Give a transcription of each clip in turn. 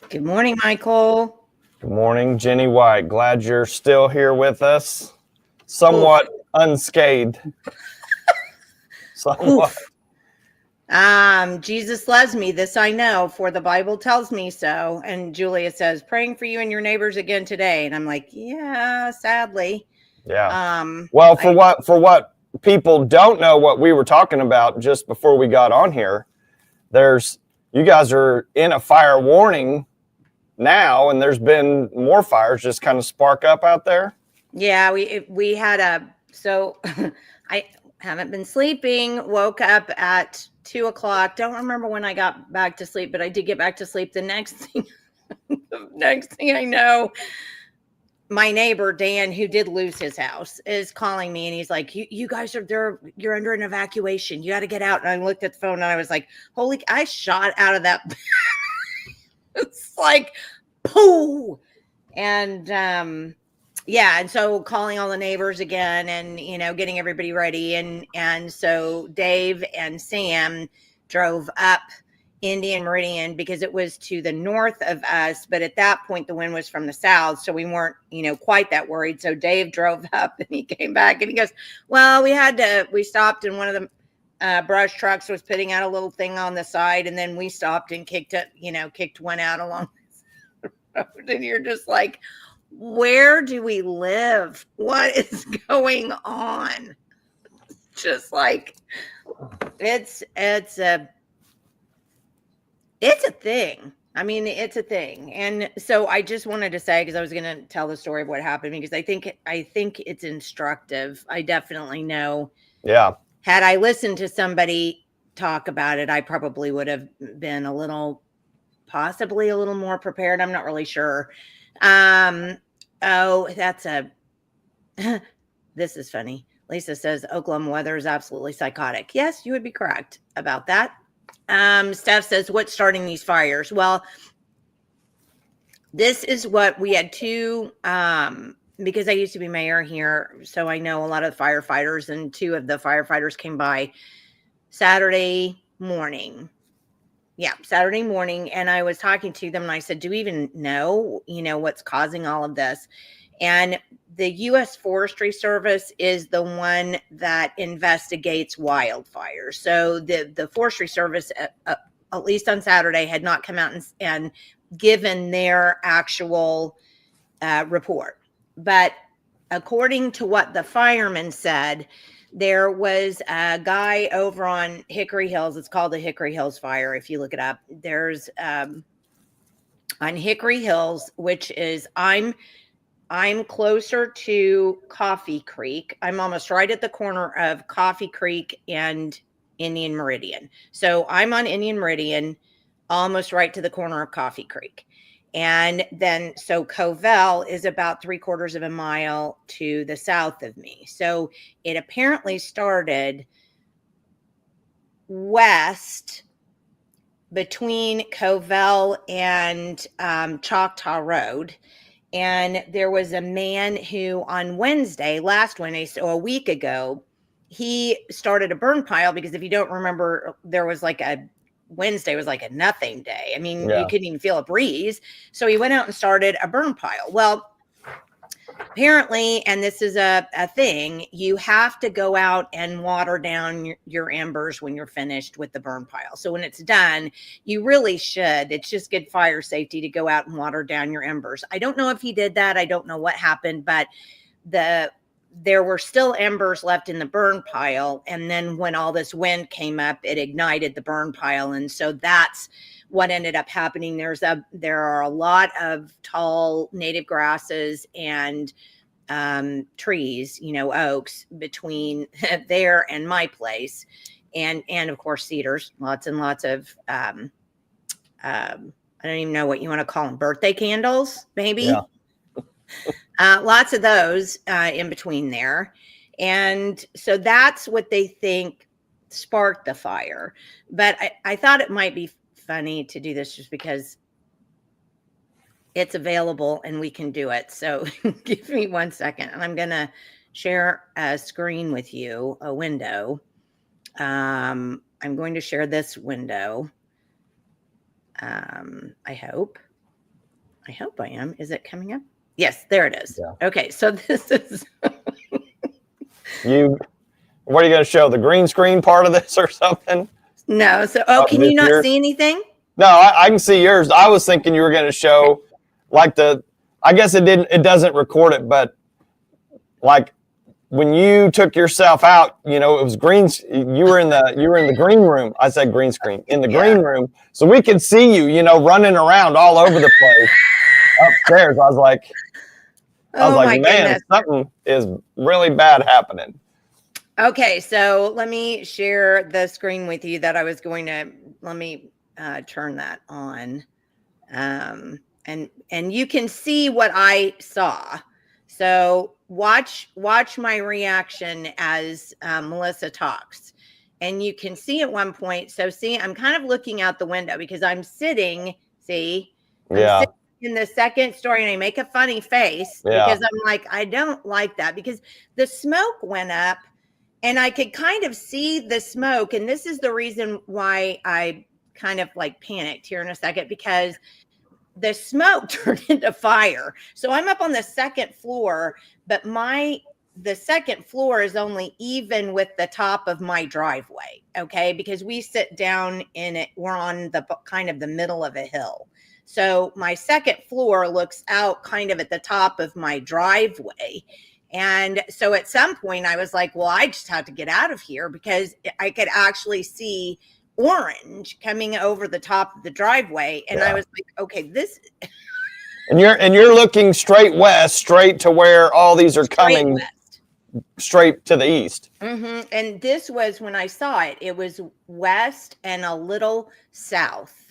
Good morning, Michael. Good morning, Jenny White. Glad you're still here with us. Oof. Somewhat unscathed. Somewhat. Jesus loves me. This I know, for the Bible tells me so. And Julia says, praying for you and your neighbors again today. And I'm like, yeah, sadly. Yeah. Well, for what people don't know what we were talking about just before we got on here, you guys are in a fire warning now, and there's been more fires just kind of spark up out there. Yeah, we had so I haven't been sleeping, woke up at 2:00. Don't remember when I got back to sleep, but I did get back to sleep. The next thing I know, my neighbor Dan, who did lose his house, is calling me, and he's like, you guys are there, you're under an evacuation, you got to get out. And I looked at the phone and I was like, holy, I shot out of that. It's like, pooh. And yeah, and so calling all the neighbors again, and getting everybody ready, and so Dave and Sam drove up Indian Meridian because it was to the north of us, but at that point the wind was from the south, so we weren't quite that worried. So Dave drove up and he came back and he goes, well, we stopped, and one of the brush trucks was putting out a little thing on the side, and then we stopped and kicked one out along the road. And you're just like, where do we live? What is going on? Just like, it's a thing. I mean, it's a thing. And so I just wanted to say, because I was going to tell the story of what happened, because I think it's instructive. I definitely know. Yeah. Had I listened to somebody talk about it, I probably would have been possibly a little more prepared. I'm not really sure. Oh, this is funny. Lisa says Oklahoma weather is absolutely psychotic. Yes, you would be correct about that. Steph says, what's starting these fires? Well, this is what we had two, because I used to be mayor here, so I know a lot of the firefighters, and two of the firefighters came by Saturday morning. Yeah, Saturday morning. And I was talking to them and I said, do we even know, what's causing all of this? And the U.S. Forestry Service is the one that investigates wildfires. So the Forestry Service, at least on Saturday, had not come out and given their actual report. But according to what the firemen said, there was a guy over on Hickory Hills. It's called the Hickory Hills Fire. If you look it up, there's on Hickory Hills, which is I'm closer to Coffee Creek. I'm almost right at the corner of Coffee Creek and Indian Meridian. So I'm on Indian Meridian, almost right to the corner of Coffee Creek. And then, so Covell is about 3/4 of a mile to the south of me. So it apparently started west between Covell and Choctaw Road. And there was a man who on last Wednesday, so a week ago, he started a burn pile, because if you don't remember, there was Wednesday was like a nothing day. I mean, You couldn't even feel a breeze. So he went out and started a burn pile. Well, apparently, and this is a thing, you have to go out and water down your embers when you're finished with the burn pile. So when it's done, you really should. It's just good fire safety to go out and water down your embers. I don't know if he did that. I don't know what happened, but there were still embers left in the burn pile. And then when all this wind came up, it ignited the burn pile. And so that's what ended up happening. There are a lot of tall native grasses and trees, oaks between there and my place. And of course, cedars, lots and lots of, I don't even know what you want to call them. Birthday candles, maybe. Yeah. Lots of those in between there. And so that's what they think sparked the fire. But I thought it might be funny to do this just because it's available and we can do it. So give me 1 second, and I'm going to share a screen with you, a window. I'm going to share this window. I hope. I hope I am. Is it coming up? Yes, there it is. Yeah. Okay, so this is what are you going to show? The green screen part of this or something? no. So, can you not see anything? No, I can see yours. I was thinking you were going to show like I guess it doesn't record it, but like when you took yourself out, it was green. You were in the green room. I said green screen in the green room. So we could see you, running around all over the place upstairs. I was like, man, goodness. Something is really bad happening. Okay, so let me share the screen with you that I was going to, let me turn that on. And you can see what I saw. So watch my reaction as Melissa talks. And you can see at one point, so see, I'm kind of looking out the window because I'm sitting, sitting in the second story and I make a funny face because I'm like, I don't like that because the smoke went up and I could kind of see the smoke. And this is the reason why I kind of like panicked here in a second because the smoke turned into fire. So I'm up on the second floor, but the second floor is only even with the top of my driveway. Okay. Because we sit down in it. We're on the kind of the middle of a hill. So my second floor looks out kind of at the top of my driveway. And so at some point I was like, well, I just have to get out of here because I could actually see orange coming over the top of the driveway. And I was like, okay, this. And you're looking straight west, straight to where all these are coming west. Straight to the east. Mm-hmm. And this was when I saw it, it was west and a little south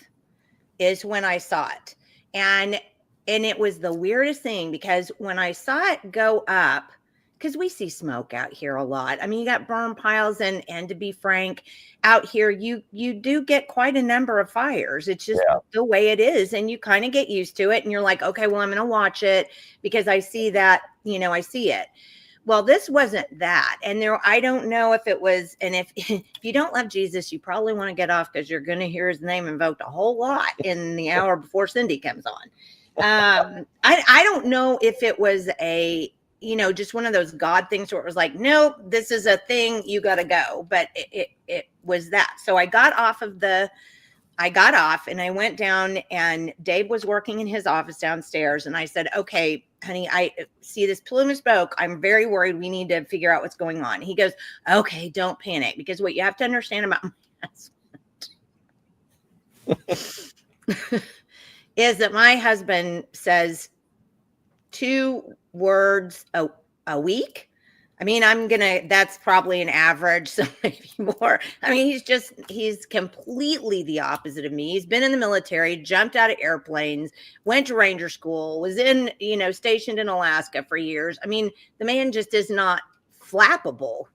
is when I saw it. And it was the weirdest thing because when I saw it go up, because we see smoke out here a lot. I mean, you got burn piles and to be frank, out here, you do get quite a number of fires. It's just the way it is. And you kind of get used to it. And you're like, okay, well, I'm going to watch it because I see that, I see it. Well, this wasn't that. And I don't know if it was, and if you don't love Jesus, you probably want to get off because you're going to hear his name invoked a whole lot in the hour before Cindy comes on. I don't know if it was just one of those God things where it was like, nope, this is a thing, you got to go. But it was that. So I got off and I went down and Dave was working in his office downstairs. And I said, okay, honey, I see this plume of smoke. I'm very worried. We need to figure out what's going on. He goes, okay, don't panic. Because what you have to understand about my husband is that my husband says 2 words a week. I mean, that's probably an average, so maybe more. I mean, he's completely the opposite of me. He's been in the military, jumped out of airplanes, went to Ranger school, was stationed in Alaska for years. I mean, the man just is not flappable,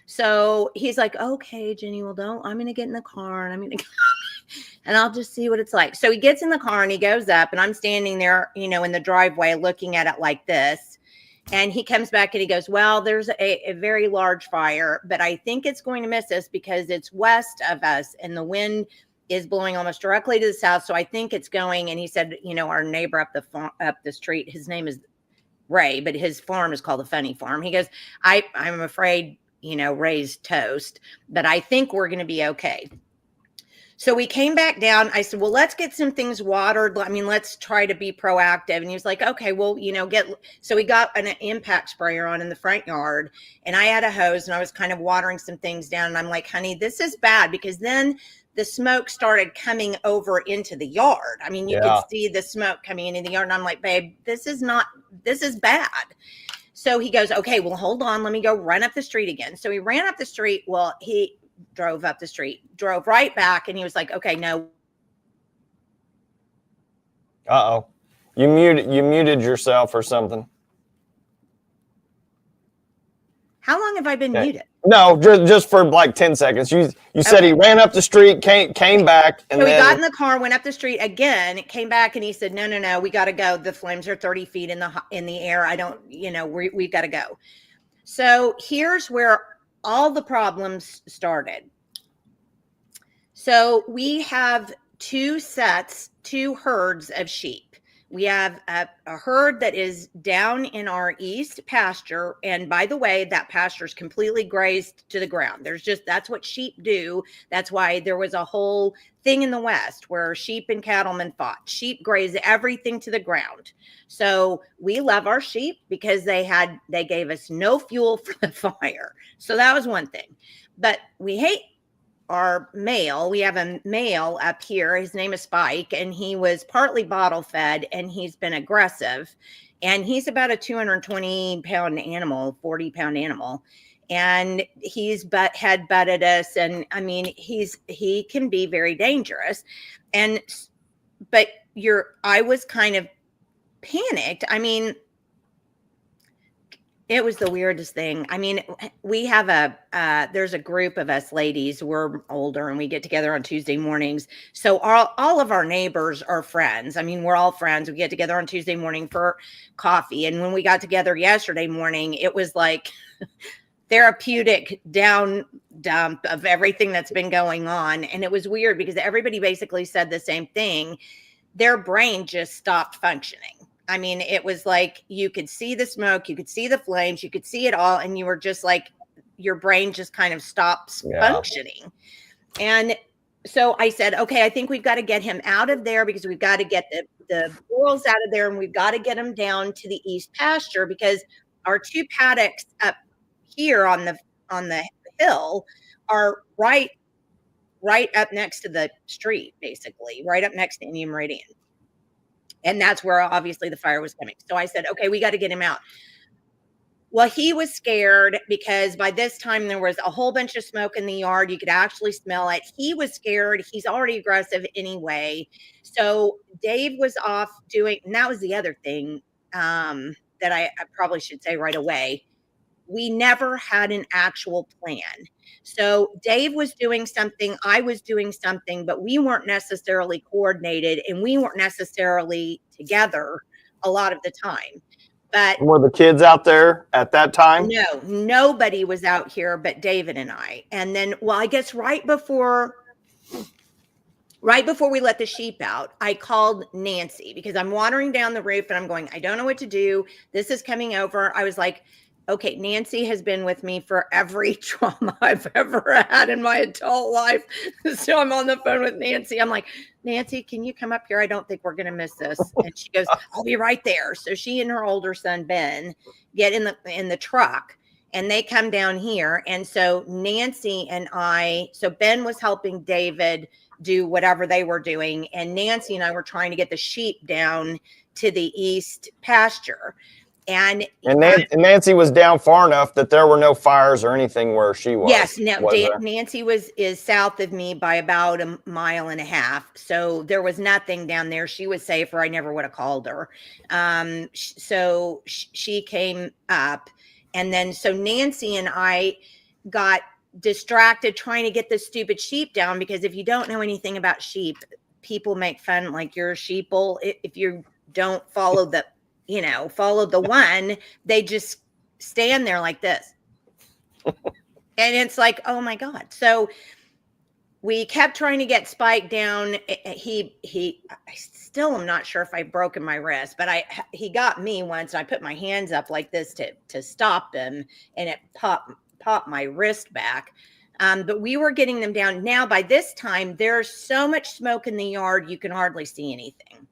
So he's like, okay, Jenny, well, I'm going to get in the car and I'll just see what it's like. So he gets in the car and he goes up and I'm standing there, in the driveway looking at it like this. And he comes back and he goes, well, there's a very large fire, but I think it's going to miss us because it's west of us and the wind is blowing almost directly to the south. So I think it's going. And he said, our neighbor up the street, his name is Ray, but his farm is called the Funny Farm. He goes, I'm afraid, Ray's toast, but I think we're going to be okay. So we came back down. I said, well, let's get some things watered. I mean, let's try to be proactive. And he was like, okay, well, so we got an impact sprayer on in the front yard and I had a hose and I was kind of watering some things down. And I'm like, honey, this is bad because then the smoke started coming over into the yard. I mean, you could see the smoke coming into the yard. And I'm like, babe, this is bad. So he goes, okay, well, hold on. Let me go run up the street again. So he ran up the street. Well, he drove up the street, drove right back. And he was like, okay, no. Uh-oh. You muted yourself or something. How long have I been muted? No, just for like 10 seconds. You said he ran up the street, came back. And so he got in the car, went up the street again, came back and he said, no, we got to go. The flames are 30 feet in the air. I don't, we've got to go. So here's where all the problems started. So we have 2 herds of sheep. We have a herd that is down in our east pasture. And by the way, that pasture is completely grazed to the ground. That's what sheep do. That's why there was a whole thing in the West where sheep and cattlemen fought. Sheep graze everything to the ground. So we love our sheep because they gave us no fuel for the fire. So that was one thing. But we hate our male. We have a male up here. His name is Spike, and he was partly bottle fed, and he's been aggressive. And he's about a 220-pound animal, 40-pound animal. And he's had butted us. And I mean, he can be very dangerous. But I was kind of panicked. I mean, it was the weirdest thing. I mean, we have there's a group of us ladies. We're older and we get together on Tuesday mornings. So all of our neighbors are friends. I mean, we're all friends. We get together on Tuesday morning for coffee. And when we got together yesterday morning, it was like therapeutic down dump of everything that's been going on. And it was weird because everybody basically said the same thing. Their brain just stopped functioning. I mean, it was like you could see the smoke, you could see the flames, you could see it all. And you were just like, your brain just kind of stops functioning. And so I said, okay, I think we've got to get him out of there because we've got to get the girls out of there and we've got to get him down to the east pasture because our two paddocks up here on the hill are right up next to the street, basically, right up next to Indian Meridian. And that's where obviously the fire was coming. So I said, okay, we got to get him out. Well, he was scared because by this time there was a whole bunch of smoke in the yard. You could actually smell it. He was scared. He's already aggressive anyway. So Dave was off doing, and that was the other thing that I probably should say right away. We never had an actual plan. So Dave was doing something, I was doing something, but we weren't necessarily coordinated and we weren't necessarily together a lot of the time. But were the kids out there at that time? No, nobody was out here but David and I. And then, well, I guess right before we let the sheep out, I called Nancy because I'm wandering down the roof and I'm going, I don't know what to do. This is coming over. I was like, okay, Nancy has been with me for every trauma I've ever had in my adult life. So I'm on the phone with Nancy. I'm like, Nancy, can you come up here? I don't think we're going to miss this. And she goes, I'll be right there. So she and her older son, Ben, get in the truck and they come down here. And so Nancy and so Ben was helping David do whatever they were doing. And Nancy and I were trying to get the sheep down to the east pasture. And Nancy was down far enough that there were no fires or anything where she was. Yes, no, Nancy is south of me by about 1.5 miles. So there was nothing down there. She was safer. I never would have called her. So she came up, and then so Nancy and I got distracted trying to get this stupid sheep down because if you don't know anything about sheep, people make fun like you're a sheeple if you don't follow the one, they just stand there like this. And it's like, oh my God. So we kept trying to get Spike down. I still am not sure if I've broken my wrist, but he got me once. And I put my hands up like this to stop him and it popped my wrist back. But we were getting them down. Now by this time, there's so much smoke in the yard, you can hardly see anything.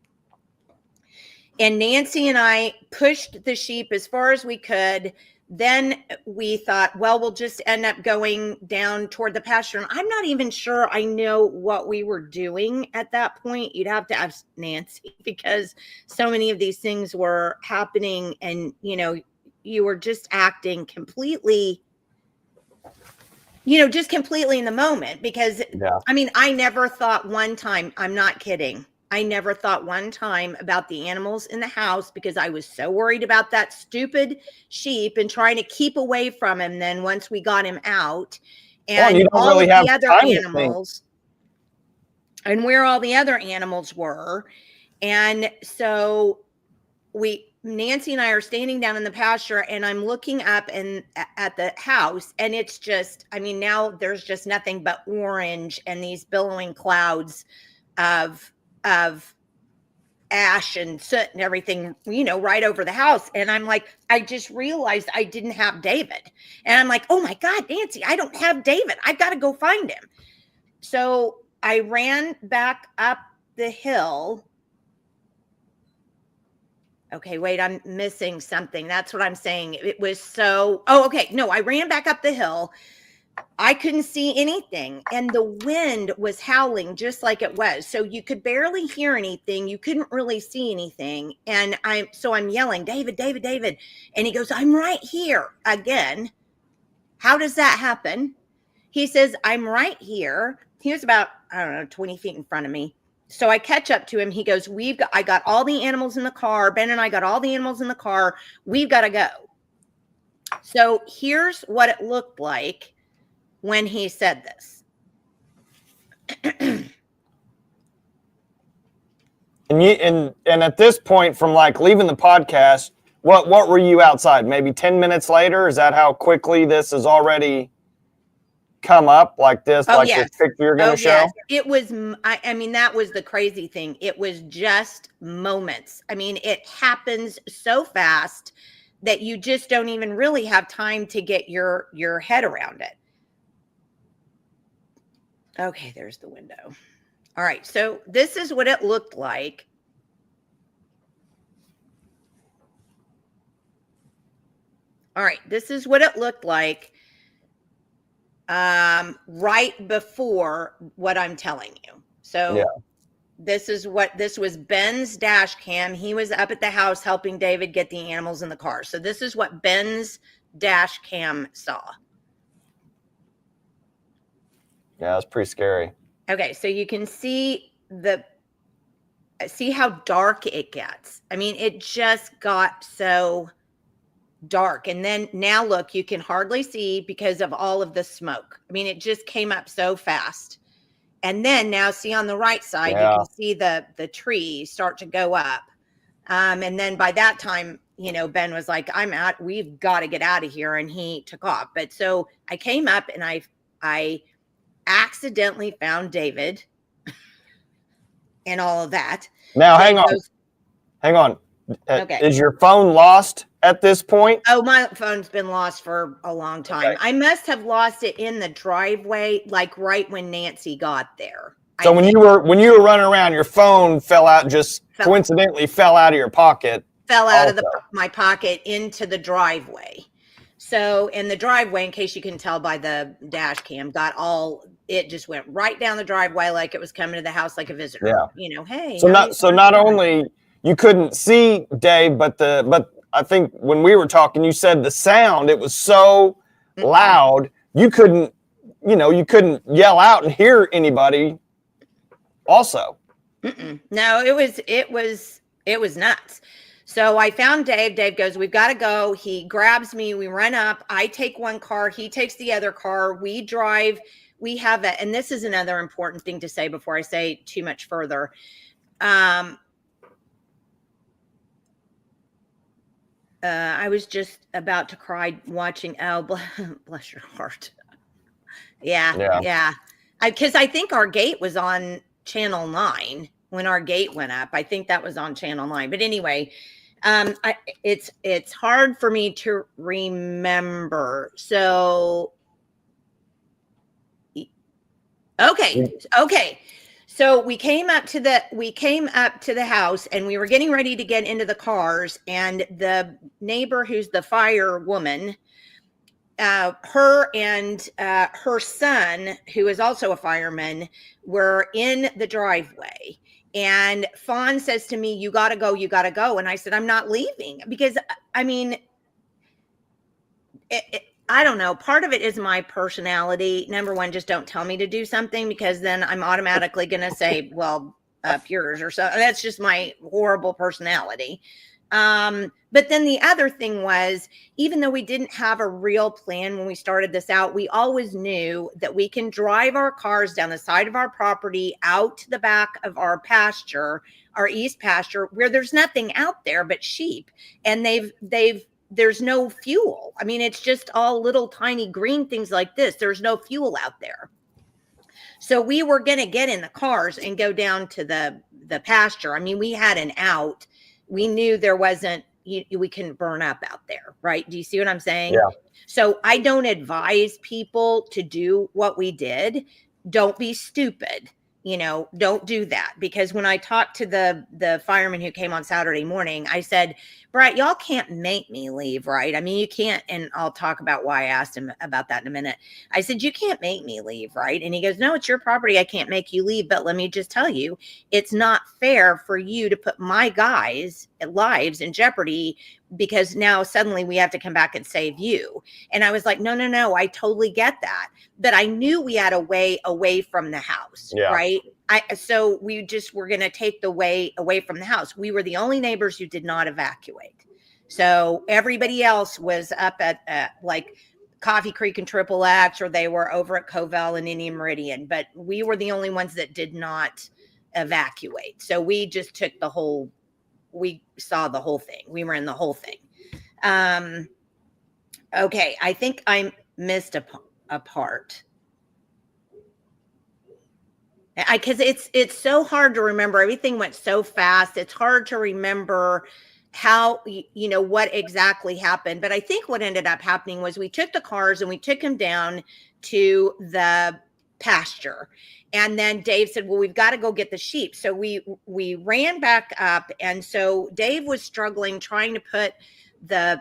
And Nancy and I pushed the sheep as far as we could. Then we thought, well, we'll just end up going down toward the pasture. And I'm not even sure I know what we were doing at that point. You'd have to ask Nancy because so many of these things were happening and, you were just acting completely, just completely in the moment because, I mean, I never thought one time, I'm not kidding. I never thought one time about the animals in the house because I was so worried about that stupid sheep and trying to keep away from him. Then once we got him out and all of the other animals and where all the other animals were. And so Nancy and I are standing down in the pasture and I'm looking up and at the house and it's just, I mean, now there's just nothing but orange and these billowing clouds of ash and soot and everything, right over the house. And I'm like, I just realized I didn't have David. And I'm like, oh my God, Nancy, I don't have David. I got to go find him. So I ran back up the hill. Okay, wait, I'm missing something. That's what I'm saying. It was okay. No, I ran back up the hill. I couldn't see anything, and the wind was howling just like it was. So you could barely hear anything. You couldn't really see anything. And I'm yelling, David, David, David. And he goes, I'm right here again. How does that happen? He says, I'm right here. He was about, 20 feet in front of me. So I catch up to him. He goes, I got all the animals in the car. Ben and I got all the animals in the car. We've got to go. So here's what it looked like when he said this. And at this point, from like leaving the podcast, what were you outside? Maybe 10 minutes later? Is that how quickly this has already come up like this? This picture you're going to show? Yes. It was, that was the crazy thing. It was just moments. It happens so fast that you just don't even really have time to get your head around it. Okay, there's the window. All right, so this is what it looked like. All right, this is what it looked like right before what I'm telling you. So this was Ben's dash cam. He was up at the house helping David get the animals in the car. So this is what Ben's dash cam saw. Yeah, that's pretty scary. Okay, so you can see how dark it gets. It just got so dark. And then now look, you can hardly see because of all of the smoke. It just came up so fast. And then now see on the right side, you can see the tree start to go up. And then by that time, Ben was like, I'm out. We've got to get out of here. And he took off. But so I came up and I accidentally found David and all of that. Now, hang on. Okay. Is your phone lost at this point? Oh, my phone's been lost for a long time. Okay. I must have lost it in the driveway, like right when Nancy got there. So when you were running around, your phone coincidentally fell out of your pocket. Fell out of my pocket into the driveway. So in the driveway, in case you can tell by the dash cam, it just went right down the driveway like it was coming to the house like a visitor. Yeah. Hey. So not only you couldn't see Dave, but I think when we were talking, you said the sound, it was so loud, you couldn't yell out and hear anybody also. No, it was nuts. So I found Dave. Dave goes, we've got to go. He grabs me. We run up. I take one car. He takes the other car. We drive. We have and this is another important thing to say before I say too much further. I was just about to cry watching. Oh, bless your heart. Yeah. Because I think our gate was on Channel 9 when our gate went up. I think that was on Channel 9. But anyway, it's hard for me to remember. So, okay. So we came up to the house and we were getting ready to get into the cars, and the neighbor who's the fire woman, her and her son, who is also a fireman, were in the driveway. And Fawn says to me, you got to go. And I said, I'm not leaving, because I don't know. Part of it is my personality. Number one, just don't tell me to do something, because then I'm automatically going to say, well, up yours or so. That's just my horrible personality. But then the other thing was, even though we didn't have a real plan when we started this out, we always knew that we can drive our cars down the side of our property out to the back of our pasture, our east pasture, where there's nothing out there but sheep. And there's no fuel. It's just all little tiny green things like this. There's no fuel out there. So we were going to get in the cars and go down to the pasture. I mean, we had an out. We knew there wasn't, we couldn't burn up out there, right? Do you see what I'm saying? Yeah. So I don't advise people to do what we did. Don't be stupid. Don't do that, because when I talked to the fireman who came on Saturday morning, I said, Brett, y'all can't make me leave, right? I mean, you can't, and I'll talk about why I asked him about that in a minute. I said, you can't make me leave, right? And he goes, no, it's your property. I can't make you leave. But let me just tell you, it's not fair for you to put my guys' lives in jeopardy, because now suddenly we have to come back and save you. And I was like, no, I totally get that. But I knew we had a way away from the house, right? So we just were going to take the way away from the house. We were the only neighbors who did not evacuate. So everybody else was up at like Coffee Creek and Triple X, or they were over at Covell and Indian Meridian. But we were the only ones that did not evacuate. So we just took we saw the whole thing. We were in the whole thing. Okay. I think I missed a part. Because it's so hard to remember. Everything went so fast. It's hard to remember how, what exactly happened. But I think what ended up happening was we took the cars and we took them down to the pasture. And then Dave said, well, we've got to go get the sheep. So we ran back up. And so Dave was struggling, trying to put the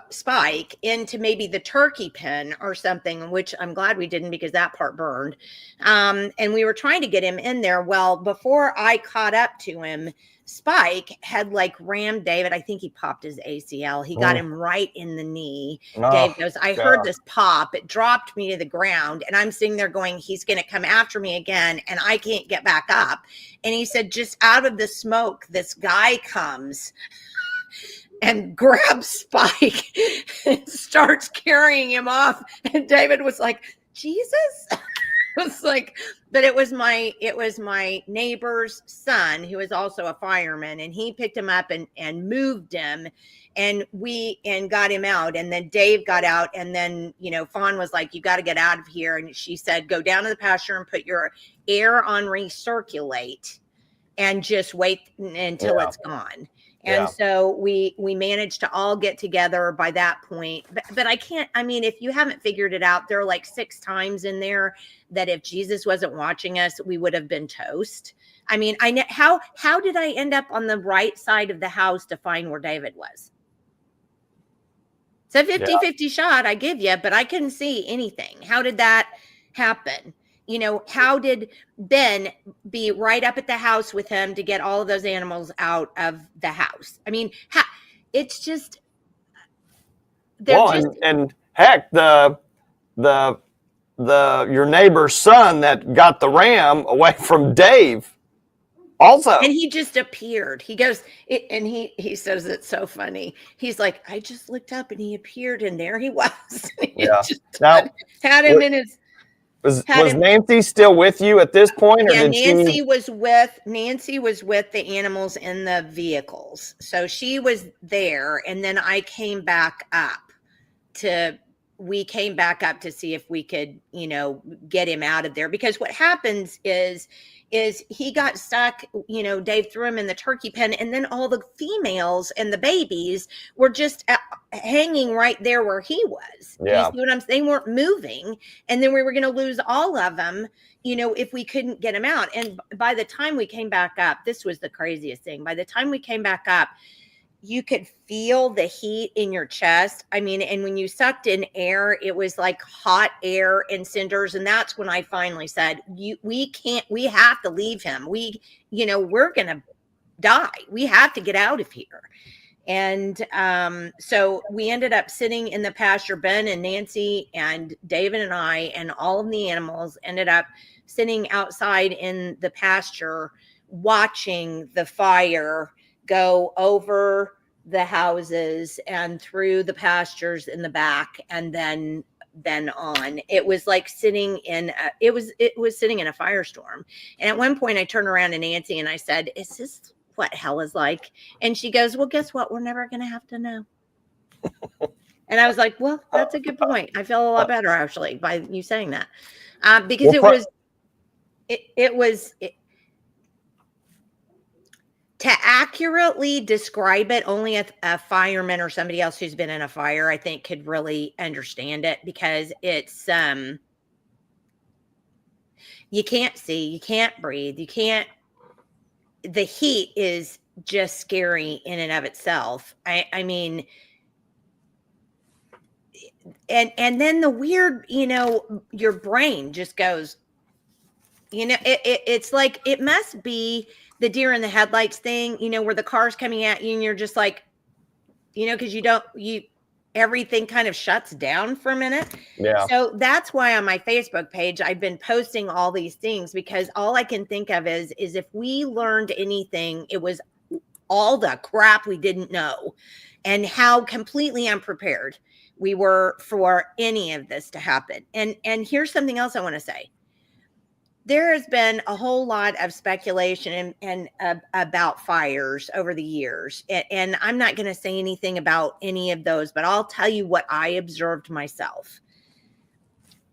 spike into maybe the turkey pen or something, which I'm glad we didn't, because that part burned. And we were trying to get him in there. Well, before I caught up to him, Spike had like rammed David. I think he popped his ACL. He got him right in the knee. Dave goes, I heard this pop. It dropped me to the ground. And I'm sitting there going, he's going to come after me again. And I can't get back up. And he said, just out of the smoke, this guy comes and grabs Spike and starts carrying him off. And David was like, Jesus. Was like, but it was my neighbor's son, who is also a fireman, and he picked him up and moved him, and got him out. And then Dave got out, and then Fawn was like, you got to get out of here. And she said, go down to the pasture and put your air on recirculate and just wait until it's gone. And so we managed to all get together by that point. But if you haven't figured it out, there are like 6 times in there that if Jesus wasn't watching us, we would have been toast. I mean, how did I end up on the right side of the house to find where David was? It's a 50-50 shot, I give you, but I couldn't see anything. How did that happen? How did Ben be right up at the house with him to get all of those animals out of the house? I mean, it's just. And heck, your neighbor's son that got the ram away from Dave also. And he just appeared. He goes, and he says it's so funny. He's like, I just looked up and he appeared, and there he was. Had him in his. Was Nancy still with you at this point? Or Nancy was with the animals in the vehicles. So she was there. And then I came back up to see if we could, get him out of there. Because what happens is he got stuck, Dave threw him in the turkey pen, and then all the females and the babies were just hanging right there where he was. Yeah. You see what I'm saying? They weren't moving. And then we were going to lose all of them, if we couldn't get them out. And by the time we came back up, this was the craziest thing. By the time we came back up, you could feel the heat in your chest. I mean, and when you sucked in air, it was like hot air and cinders. And that's when I finally said, we have to leave him. We're going to die. We have to get out of here. And so we ended up sitting in the pasture. Ben and Nancy and David and I and all of the animals ended up sitting outside in the pasture, watching the fire go over the houses and through the pastures in the back, and then on. It was like sitting in it was sitting in a firestorm. And at one point I turned around to Nancy and I said, is this what hell is like? And she goes, well, guess what? We're never going to have to know. And I was like, well, that's a good point. I feel a lot better actually by you saying that. Because it was To accurately describe it, only a fireman or somebody else who's been in a fire, I think, could really understand it, because it's you can't see, you can't breathe, the heat is just scary in and of itself. I mean, and then the weird, your brain just goes, it's like, it must be the deer in the headlights thing, where the car's coming at you and you're just like, because everything kind of shuts down for a minute. Yeah. So that's why on my Facebook page, I've been posting all these things, because all I can think of is if we learned anything, it was all the crap we didn't know and how completely unprepared we were for any of this to happen. And here's something else I want to say. There has been a whole lot of speculation and about fires over the years. And I'm not going to say anything about any of those, but I'll tell you what I observed myself.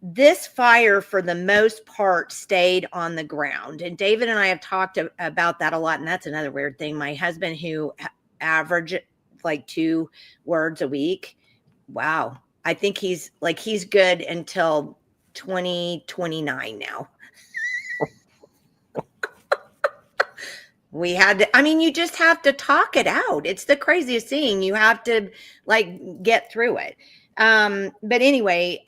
This fire, for the most part, stayed on the ground. And David and I have talked about that a lot. And that's another weird thing. My husband, who averaged like 2 words a week. Wow. I think he's good until 2029 now. You just have to talk it out. It's the craziest thing. You have to get through it. But anyway,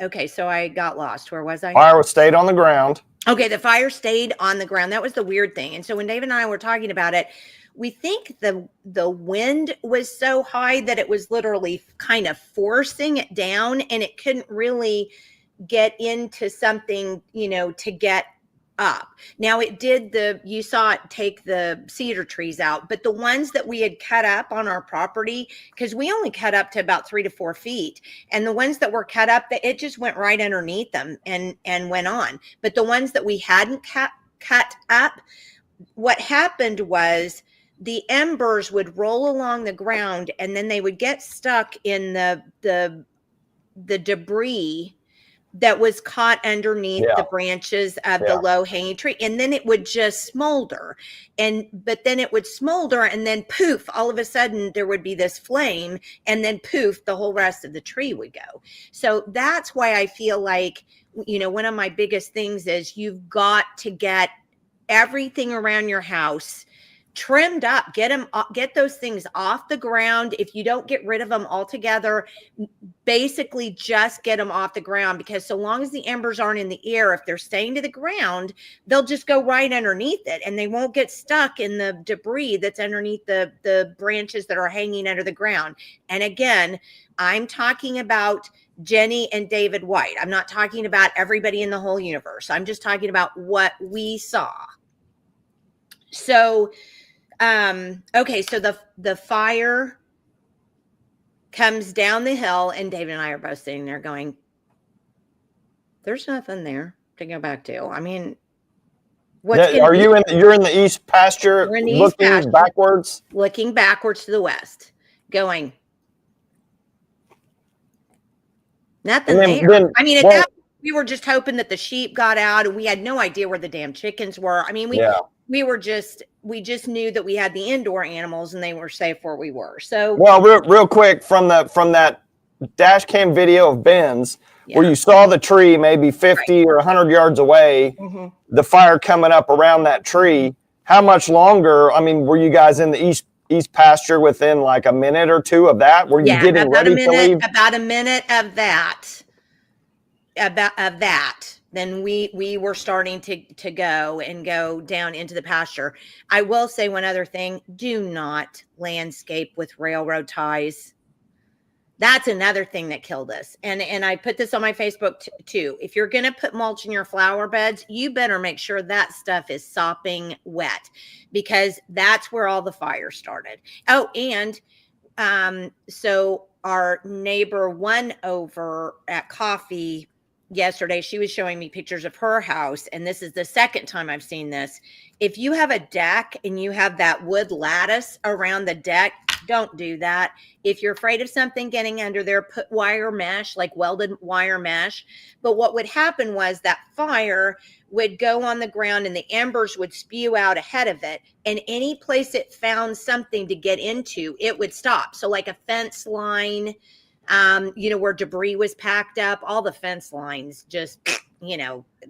okay, so I got lost. Where was I? Fire stayed on the ground. Okay, the fire stayed on the ground. That was the weird thing. And so when David and I were talking about it, we think the wind was so high that it was literally kind of forcing it down, and it couldn't really get into something, to get up. Now it did you saw it take the cedar trees out, but the ones that we had cut up on our property, because we only cut up to about 3 to 4 feet, and the ones that were cut up, it just went right underneath them and went on. But the ones that we hadn't cut up, what happened was the embers would roll along the ground, and then they would get stuck in the debris that was caught underneath the branches of the low hanging tree. And then it would just smolder, but then it would smolder, and then poof, all of a sudden there would be this flame, and then poof, the whole rest of the tree would go. So that's why I feel like, one of my biggest things is you've got to get everything around your house trimmed up, get those things off the ground. If you don't get rid of them altogether, basically just get them off the ground, because so long as the embers aren't in the air, if they're staying to the ground, they'll just go right underneath it, and they won't get stuck in the debris that's underneath the branches that are hanging under the ground. And again, I'm talking about Jenni and David White. I'm not talking about everybody in the whole universe. I'm just talking about what we saw. So okay, so the fire comes down the hill, and David and I are both sitting there going, there's nothing there to go back to. I mean, you're in the east pasture, looking backwards? Looking backwards to the west, going, nothing there. We were just hoping that the sheep got out, and we had no idea where the damn chickens were. I mean, we just knew that we had the indoor animals, and they were safe where we were. So, well, real quick, from that dash cam video of Ben's, where you saw the tree maybe 50 or 100 yards away, the fire coming up around that tree, how much longer? I mean, were you guys in the east pasture within like a minute or two of that? Were you getting ready to leave? About a minute of that. Then we were starting to go down into the pasture. I will say one other thing: do not landscape with railroad ties. That's another thing that killed us. And I put this on my Facebook too. If you're going to put mulch in your flower beds, you better make sure that stuff is sopping wet, because that's where all the fire started. Oh, and so our neighbor won over at coffee yesterday. She was showing me pictures of her house, and this is the second time I've seen this. If you have a deck and you have that wood lattice around the deck, Don't do that. If you're afraid of something getting under there, put wire mesh, like welded wire mesh. But what would happen was that fire would go on the ground and the embers would spew out ahead of it. And any place it found something to get into, it would stop. So like a fence line, where debris was packed up, all the fence lines just,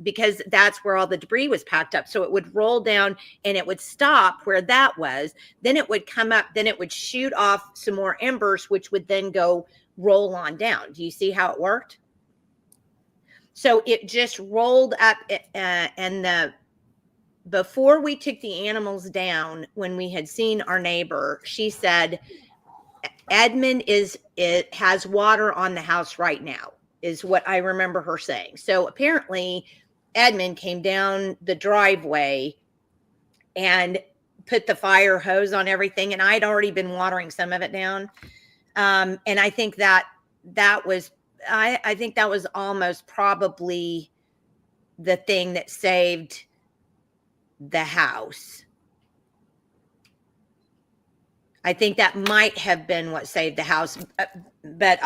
because that's where all the debris was packed up. So it would roll down and it would stop where that was. Then it would come up, then it would shoot off some more embers, which would then go roll on down. Do you see how it worked? So it just rolled up, and before we took the animals down, when we had seen our neighbor, she said, Edmund has water on the house right now, is what I remember her saying. So apparently Edmund came down the driveway and put the fire hose on everything. And I'd already been watering some of it down. And I think that was, I think that was almost probably the thing that saved the house. I think that might have been what saved the house, but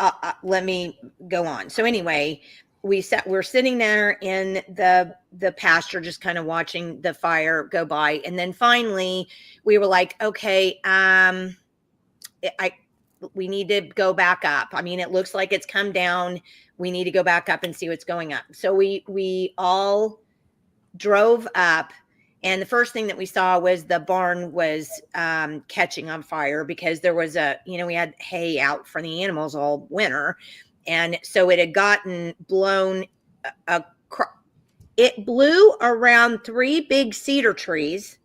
let me go on. So anyway, we're sitting there in the pasture, just kind of watching the fire go by. And then finally we were like, okay, we need to go back up. I mean, it looks like it's come down. We need to go back up and see what's going on. So we all drove up. And the first thing that we saw was the barn was catching on fire because there was we had hay out for the animals all winter. And so it had gotten blown. It blew around 3 big cedar trees,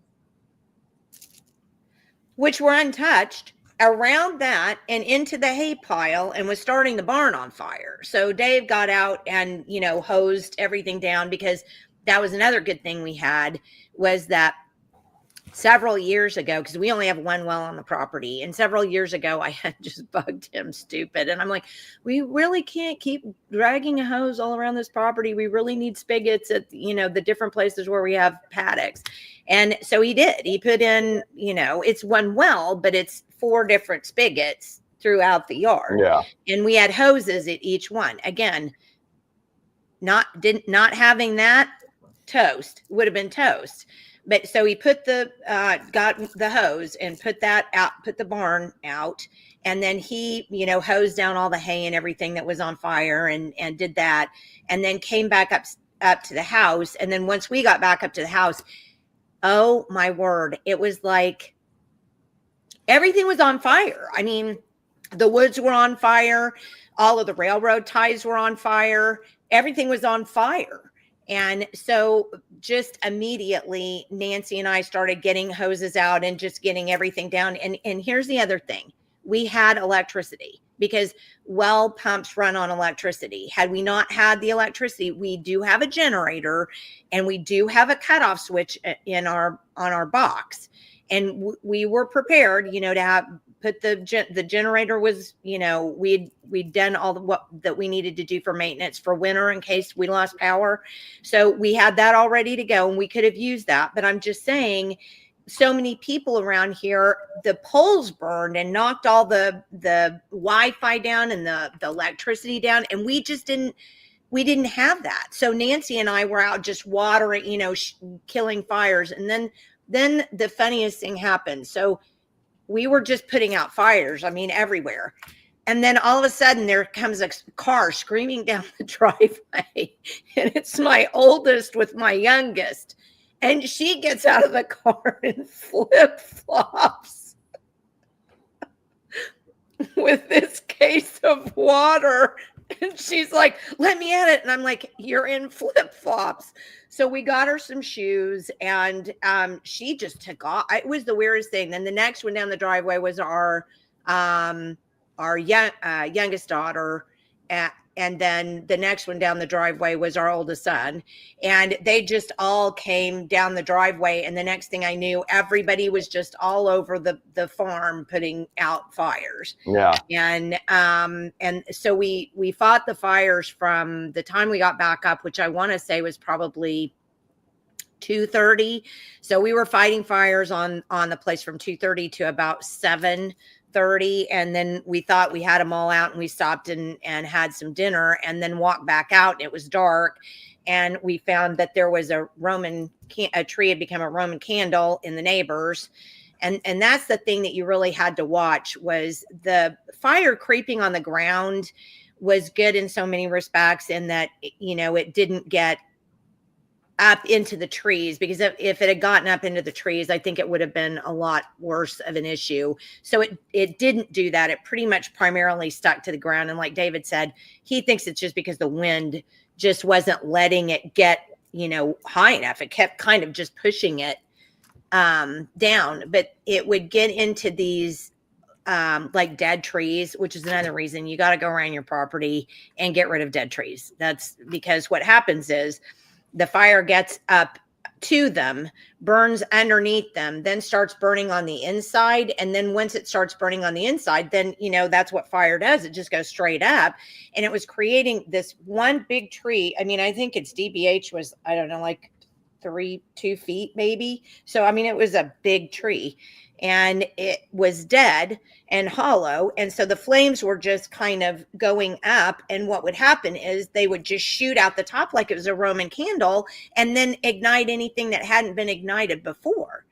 which were untouched, around that and into the hay pile, and was starting the barn on fire. So Dave got out and, hosed everything down, because that was another good thing we had, was that several years ago, because we only have one well on the property, and several years ago I had just bugged him stupid, and I'm like, we really can't keep dragging a hose all around this property. We really need spigots at the different places where we have paddocks. And so he did. He put in, it's one well, but it's 4 different spigots throughout the yard. Yeah. And we had hoses at each one. Again, not having that, toast would have been toast. But so he put got the hose and put that out, put the barn out. And then he, hosed down all the hay and everything that was on fire, and did that. And then came back up to the house. And then once we got back up to the house, oh my word, it was like everything was on fire. I mean, the woods were on fire. All of the railroad ties were on fire. Everything was on fire. And so just immediately, Nancy and I started getting hoses out and just getting everything down. And here's the other thing. We had electricity, because well pumps run on electricity. Had we not had the electricity, we do have a generator, and we do have a cutoff switch on our box. And we were prepared, to have put the generator was, we'd done all what that we needed to do for maintenance for winter in case we lost power. So we had that all ready to go, and we could have used that. But I'm just saying, so many people around here, the poles burned and knocked all the Wi-Fi down and the electricity down. And we didn't have that. So Nancy and I were out just watering, killing fires. And then the funniest thing happened. So we were just putting out fires, everywhere. And then all of a sudden there comes a car screaming down the driveway. And it's my oldest with my youngest. And she gets out of the car in flip-flops with this case of water. And she's like, let me at it. And I'm like, you're in flip-flops. So we got her some shoes, and she just took off. It was the weirdest thing. Then the next one down the driveway was our youngest daughter. And then the next one down the driveway was our oldest son. And they just all came down the driveway. And the next thing I knew, everybody was just all over the farm putting out fires. Yeah. And so we fought the fires from the time we got back up, which I want to say was probably 2:30. So we were fighting fires on the place from 2:30 to about 7:30 8:30, and then we thought we had them all out, and we stopped and had some dinner, and then walked back out, and it was dark, and we found that there was a tree had become a Roman candle in the neighbors. And that's the thing that you really had to watch, was the fire creeping on the ground was good in so many respects, in that, it didn't get up into the trees, because if it had gotten up into the trees, I think it would have been a lot worse of an issue. So it didn't do that. It pretty much primarily stuck to the ground. And like David said, he thinks it's just because the wind just wasn't letting it get, high enough. It kept kind of just pushing it down, but it would get into these like dead trees, which is another reason you got to go around your property and get rid of dead trees. That's because what happens is the fire gets up to them, burns underneath them, then starts burning on the inside. And then once it starts burning on the inside, then, that's what fire does. It just goes straight up. And it was creating this one big tree. I mean, I think its DBH was, I don't know, like 2 feet maybe. So, I mean, it was a big tree, and it was dead and hollow. And so the flames were just kind of going up. And what would happen is they would just shoot out the top like it was a Roman candle, and then ignite anything that hadn't been ignited before.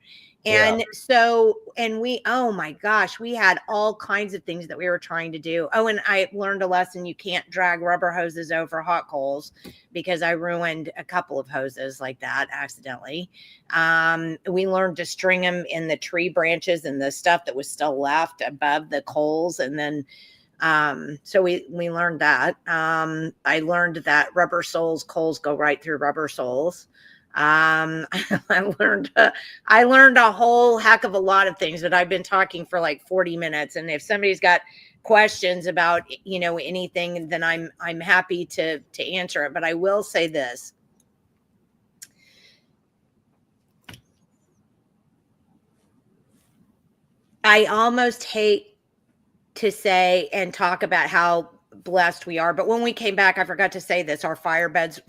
And so, oh my gosh, we had all kinds of things that we were trying to do. Oh, and I learned a lesson. You can't drag rubber hoses over hot coals, because I ruined a couple of hoses like that accidentally. We learned to string them in the tree branches and the stuff that was still left above the coals. And then, so we learned that. I learned that coals go right through rubber soles. I learned a whole heck of a lot of things, but I've been talking for like 40 minutes. And if somebody's got questions about, anything, then I'm happy to answer it. But I will say this. I almost hate to say and talk about how blessed we are, but when we came back, I forgot to say this, our flower beds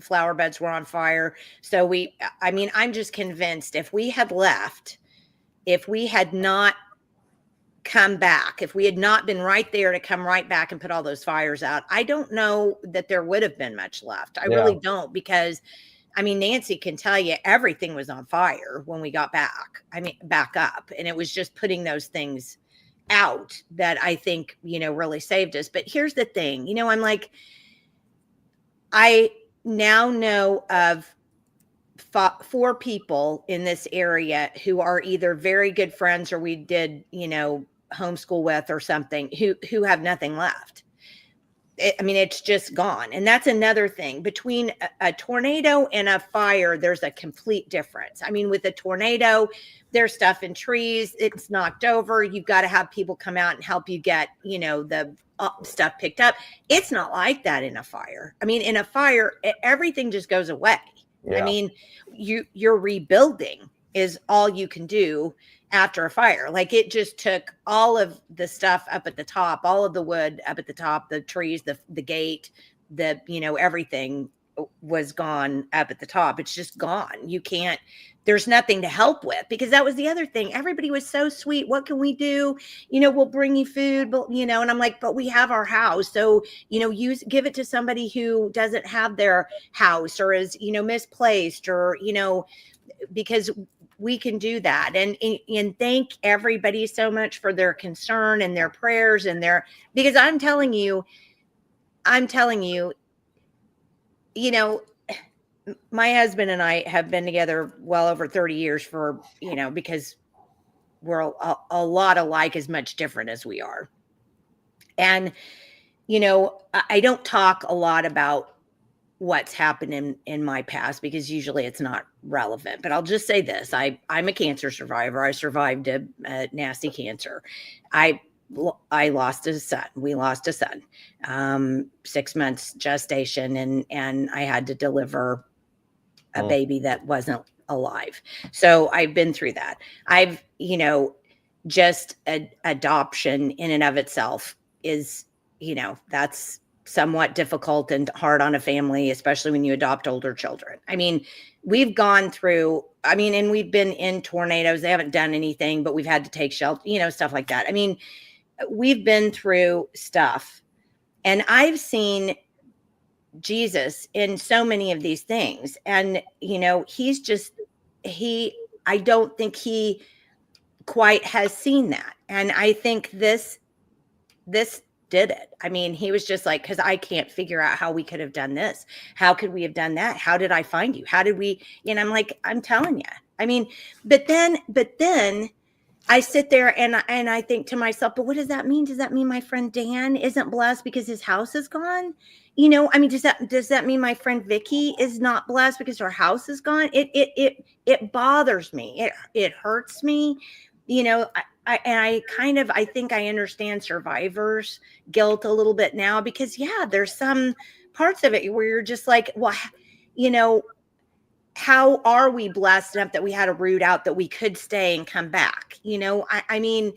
were on fire. So I'm just convinced if we had left, if we had not come back, if we had not been right there to come right back and put all those fires out, I don't know that there would have been much left. I really don't, because Nancy can tell you everything was on fire when we got back. Back up, and it was just putting those things out that I think, really saved us. But here's the thing, I'm like, I now know of 4 people in this area who are either very good friends or we did, homeschool with or something, who have nothing left. It's just gone. And that's another thing. Between a tornado and a fire, there's a complete difference. With a tornado, there's stuff in trees, it's knocked over. You've got to have people come out and help you get, the stuff picked up. It's not like that in a fire. In a fire, everything just goes away. Yeah. You're rebuilding is all you can do after a fire. Like, it just took all of the stuff up at the top, all of the wood up at the top, the trees, the gate, everything was gone up at the top. It's just gone. There's nothing to help with, because that was the other thing. Everybody was so sweet. What can we do? We'll bring you food, but, and I'm like, but we have our house. So, give it to somebody who doesn't have their house or is, misplaced, or, because we can do that. And thank everybody so much for their concern and their prayers because I'm telling you, my husband and I have been together well over 30 years for, because we're a lot alike, as much different as we are. And, I don't talk a lot about what's happened in my past, because usually it's not relevant, but I'll just say this. I'm a cancer survivor. I survived a nasty cancer. I lost a son. We lost a son, 6 months gestation. And I had to deliver a baby that wasn't alive. So I've been through that. I've, just adoption in and of itself is, that's somewhat difficult and hard on a family, especially when you adopt older children. We've gone through, and we've been in tornadoes. They haven't done anything, but we've had to take shelter, stuff like that. we've been through stuff, and I've seen Jesus in so many of these things. And, he's just, I don't think he quite has seen that. And I think this did it. I mean, he was just like, because I can't figure out how we could have done this. How could we have done that? How did I find you? How did we, I'm like, I'm telling you. I mean, but then I sit there and I think to myself, but what does that mean? Does that mean my friend Dan isn't blessed because his house is gone? I mean, does that mean my friend Vicky is not blessed because her house is gone? It bothers me. It hurts me. I think I understand survivor's guilt a little bit now, because there's some parts of it where you're just like, well, how are we blessed enough that we had to root out that we could stay and come back? I mean,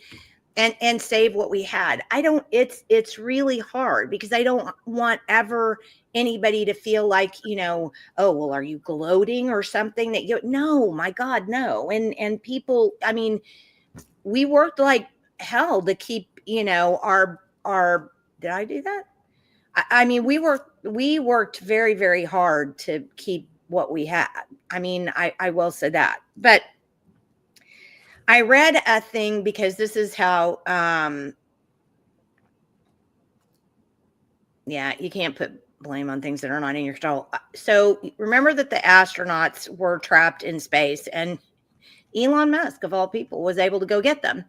and save what we had. It's really hard, because I don't want ever anybody to feel like, oh, well, are you gloating or something no, my God, no. And people, I mean, we worked like hell to keep, our, did I do that? I mean, we worked very, very hard to keep what we had. I mean, I will say that. But I read a thing, because this is how, you can't put blame on things that are not in your control. So remember that the astronauts were trapped in space, and Elon Musk, of all people, was able to go get them.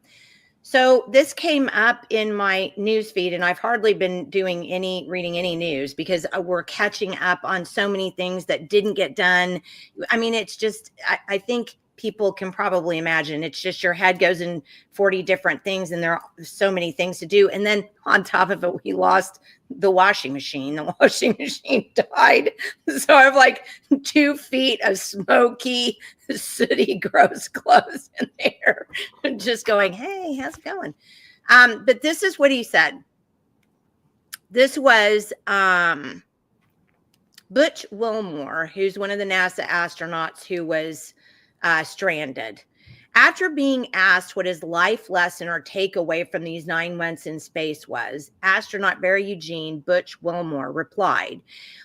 So this came up in my news feed, and I've hardly been reading any news, because we're catching up on so many things that didn't get done. I mean, it's just, I think people can probably imagine, it's just your head goes in 40 different things, and there are so many things to do. And then on top of it, we lost the washing machine. The washing machine died. So I have like 2 feet of smoky, sooty, gross clothes in there, just going, hey, how's it going? But this is what he said. This was Butch Wilmore, who's one of the NASA astronauts who was stranded. After being asked what his life lesson or takeaway from these 9 months in space was, astronaut Barry Eugene Butch Wilmore replied,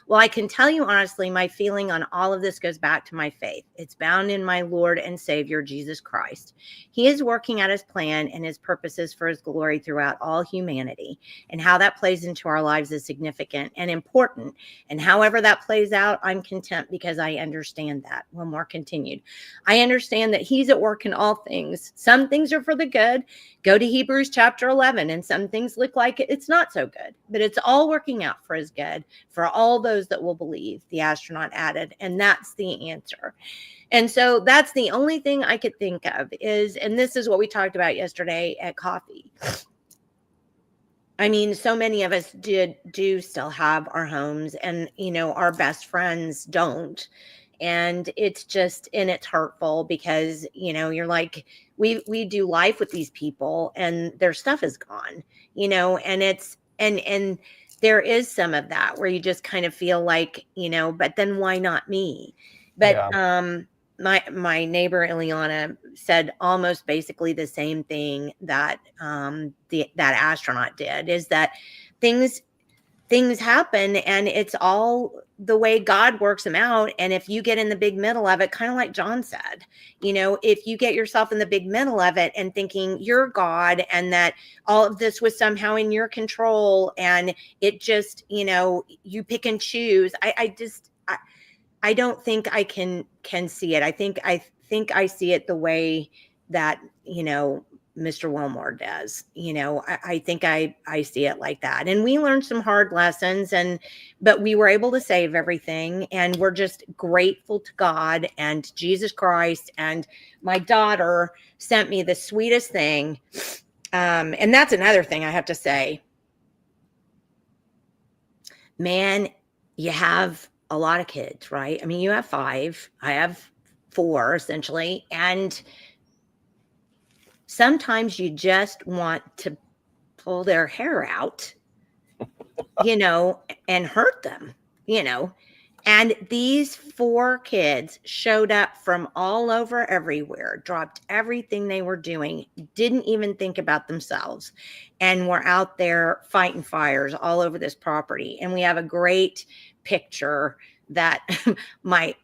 well, I can tell you honestly, my feeling on all of this goes back to my faith. It's bound in my Lord and Savior, Jesus Christ. He is working out his plan and his purposes for his glory throughout all humanity. And how that plays into our lives is significant and important. And however that plays out, I'm content, because I understand that. Wilmore continued, I understand that he's at work in all things. Some things are for the good. Go to Hebrews chapter 11, and some things look like it's not so good, but it's all working out for his good for all those that will believe, the astronaut added. And that's the answer. And so that's the only thing I could think of is, and this is what we talked about yesterday at coffee. I mean, so many of us do still have our homes, and, our best friends don't. And it's just, and it's hurtful, because, you're like, we do life with these people, and their stuff is gone, and it's, and there is some of that where you just kind of feel like, but then why not me? But, my neighbor Ileana said almost basically the same thing that, that astronaut did, is that things happen, and it's all the way God works them out. And if you get in the big middle of it, kind of like John said, if you get yourself in the big middle of it and thinking you're God, and that all of this was somehow in your control, and it just, you pick and choose. I don't think I can see it. I think I see it the way that, Mr. Wilmore does. I think I see it like that. And we learned some hard lessons, but we were able to save everything, and we're just grateful to God and Jesus Christ. And my daughter sent me the sweetest thing. And that's another thing I have to say. Man, you have a lot of kids, right? I mean, you have 5, I have 4 essentially. And sometimes you just want to pull their hair out, and hurt them, And these 4 kids showed up from all over everywhere, dropped everything they were doing, didn't even think about themselves, and were out there fighting fires all over this property. And we have a great picture that my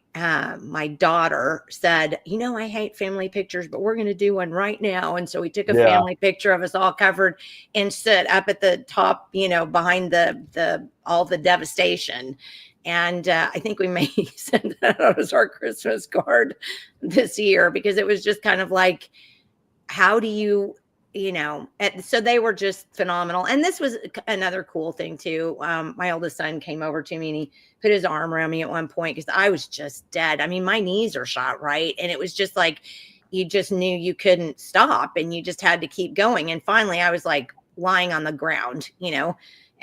daughter said, I hate family pictures, but we're going to do one right now. And so we took a family picture of us all covered and stood up at the top, behind the all the devastation. And I think we may send that out as our Christmas card this year, because it was just kind of like, how do you, so they were just phenomenal. And this was another cool thing too. My oldest son came over to me and he put his arm around me at one point because I was just dead. I mean, my knees are shot, right? And it was just like, you just knew you couldn't stop and you just had to keep going. And finally I was like lying on the ground,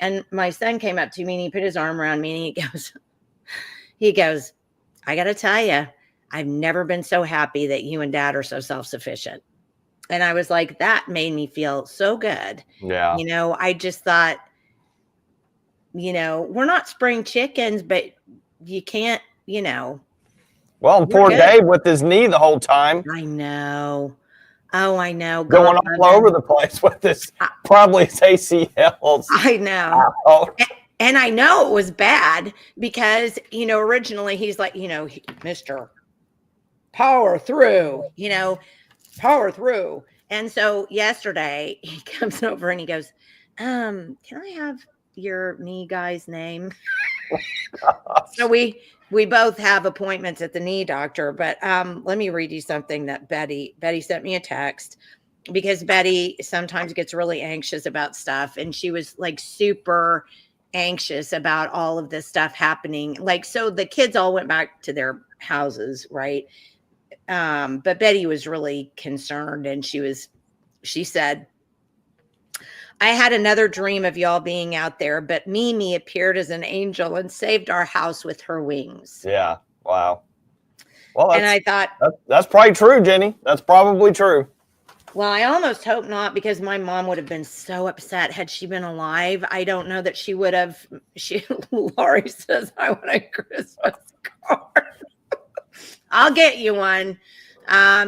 and my son came up to me and he put his arm around me and he goes, I got to tell you, I've never been so happy that you and Dad are so self-sufficient. And I was like, that made me feel so good. Yeah. I just thought, we're not spring chickens, but you can't, Well, poor Dave with his knee the whole time. I know. Oh, I know. Going all over the place with this, probably his ACLs. I know. Oh. And I know it was bad because, originally he's like, Mr. Power through, power through. And so yesterday he comes over and he goes, can I have your knee guy's name? So we both have appointments at the knee doctor, but let me read you something that Betty sent me a text, because Betty sometimes gets really anxious about stuff. And she was like super anxious about all of this stuff happening. Like, so the kids all went back to their houses, right? But Betty was really concerned, and she said, I had another dream of y'all being out there, but Mimi appeared as an angel and saved our house with her wings. Yeah. Wow. Well, and I thought that's probably true, Jenny. That's probably true. Well, I almost hope not, because my mom would have been so upset had she been alive. I don't know that she would have. Laurie says, I want a Christmas card. I'll get you one.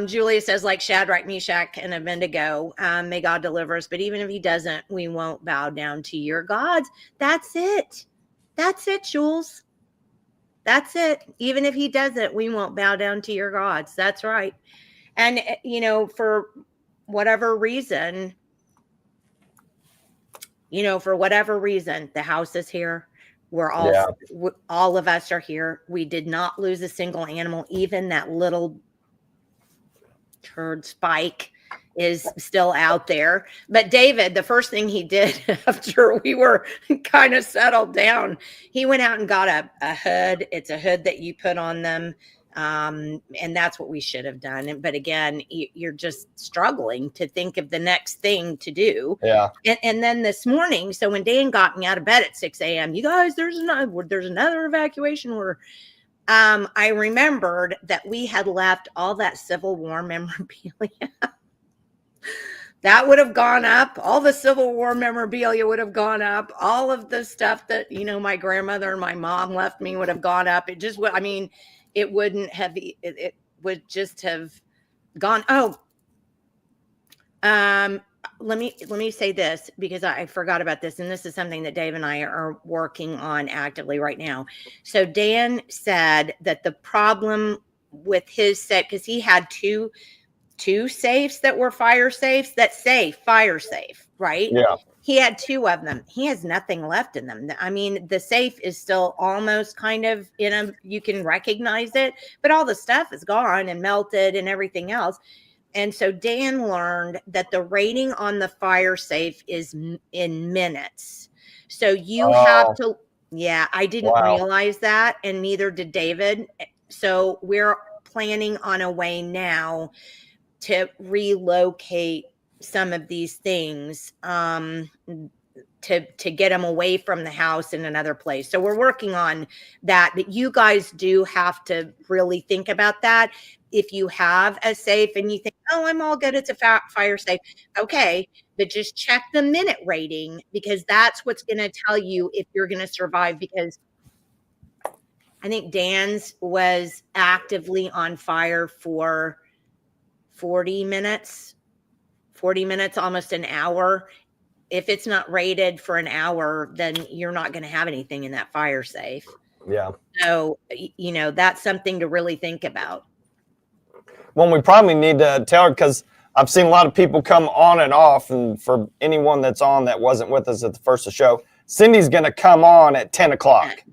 Julia says, like Shadrach, Meshach, and Abednego, may God deliver us. But even if he doesn't, we won't bow down to your gods. That's it. That's it, Jules. That's it. Even if he doesn't, we won't bow down to your gods. That's right. And, for whatever reason, the house is here. We're all of us are here. We did not lose a single animal. Even that little turd Spike is still out there. But David, the first thing he did after we were kind of settled down, he went out and got a hood. It's a hood that you put on them. And that's what we should have done. But again, you're just struggling to think of the next thing to do. Yeah. And then this morning, so when Dan got me out of bed at 6 a.m., you guys, there's another evacuation order. I remembered that we had left all that Civil War memorabilia. That would have gone up. All the Civil War memorabilia would have gone up. All of the stuff that, my grandmother and my mom left me would have gone up. It just would, it wouldn't have, it would just have gone. Oh, let me say this, because I forgot about this. And this is something that Dave and I are working on actively right now. So Dan said that the problem with his safe, because he had two safes that were fire safes that say fire safe, right? Yeah. He had 2 of them. He has nothing left in them. The safe is still almost kind of you can recognize it, but all the stuff is gone and melted and everything else. And so Dan learned that the rating on the fire safe is in minutes. So you have to, I didn't realize that, and neither did David. So we're planning on a way now to relocate some of these things to get them away from the house in another place. So we're working on that. But you guys do have to really think about that. If you have a safe and you think, oh, I'm all good, it's a fire safe. Okay, but just check the minute rating, because that's what's going to tell you if you're going to survive. Because I think Dan's was actively on fire for 40 minutes, almost an hour. If it's not rated for an hour, then you're not going to have anything in that fire safe. Yeah. So, that's something to really think about. Well, we probably need to tell her, because I've seen a lot of people come on and off. And for anyone that's on that wasn't with us at the first of the show, Cindy's going to come on at 10 o'clock.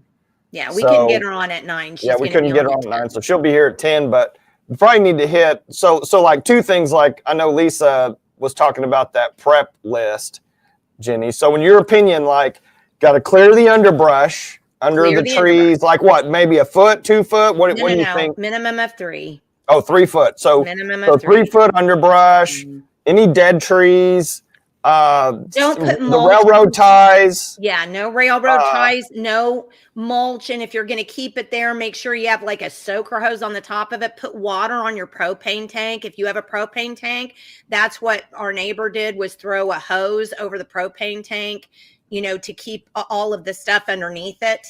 Yeah, we can get her on at 9. Yeah, we couldn't get her on at 9. So she'll be here at 10. But we probably need to hit. So like two things, like I know Lisa was talking about that prep list, Jenny. So in your opinion, like, got to clear the underbrush under the trees, like what, maybe a foot, 2 foot? What do you think? Minimum of 3. Oh, 3 foot. So, minimum of 3 foot underbrush, any dead trees, don't put the railroad ties. Yeah, no railroad ties, no mulch. And if you're going to keep it there, make sure you have like a soaker hose on the top of it. Put water on your propane tank. If you have a propane tank, that's what our neighbor did, was throw a hose over the propane tank, to keep all of the stuff underneath it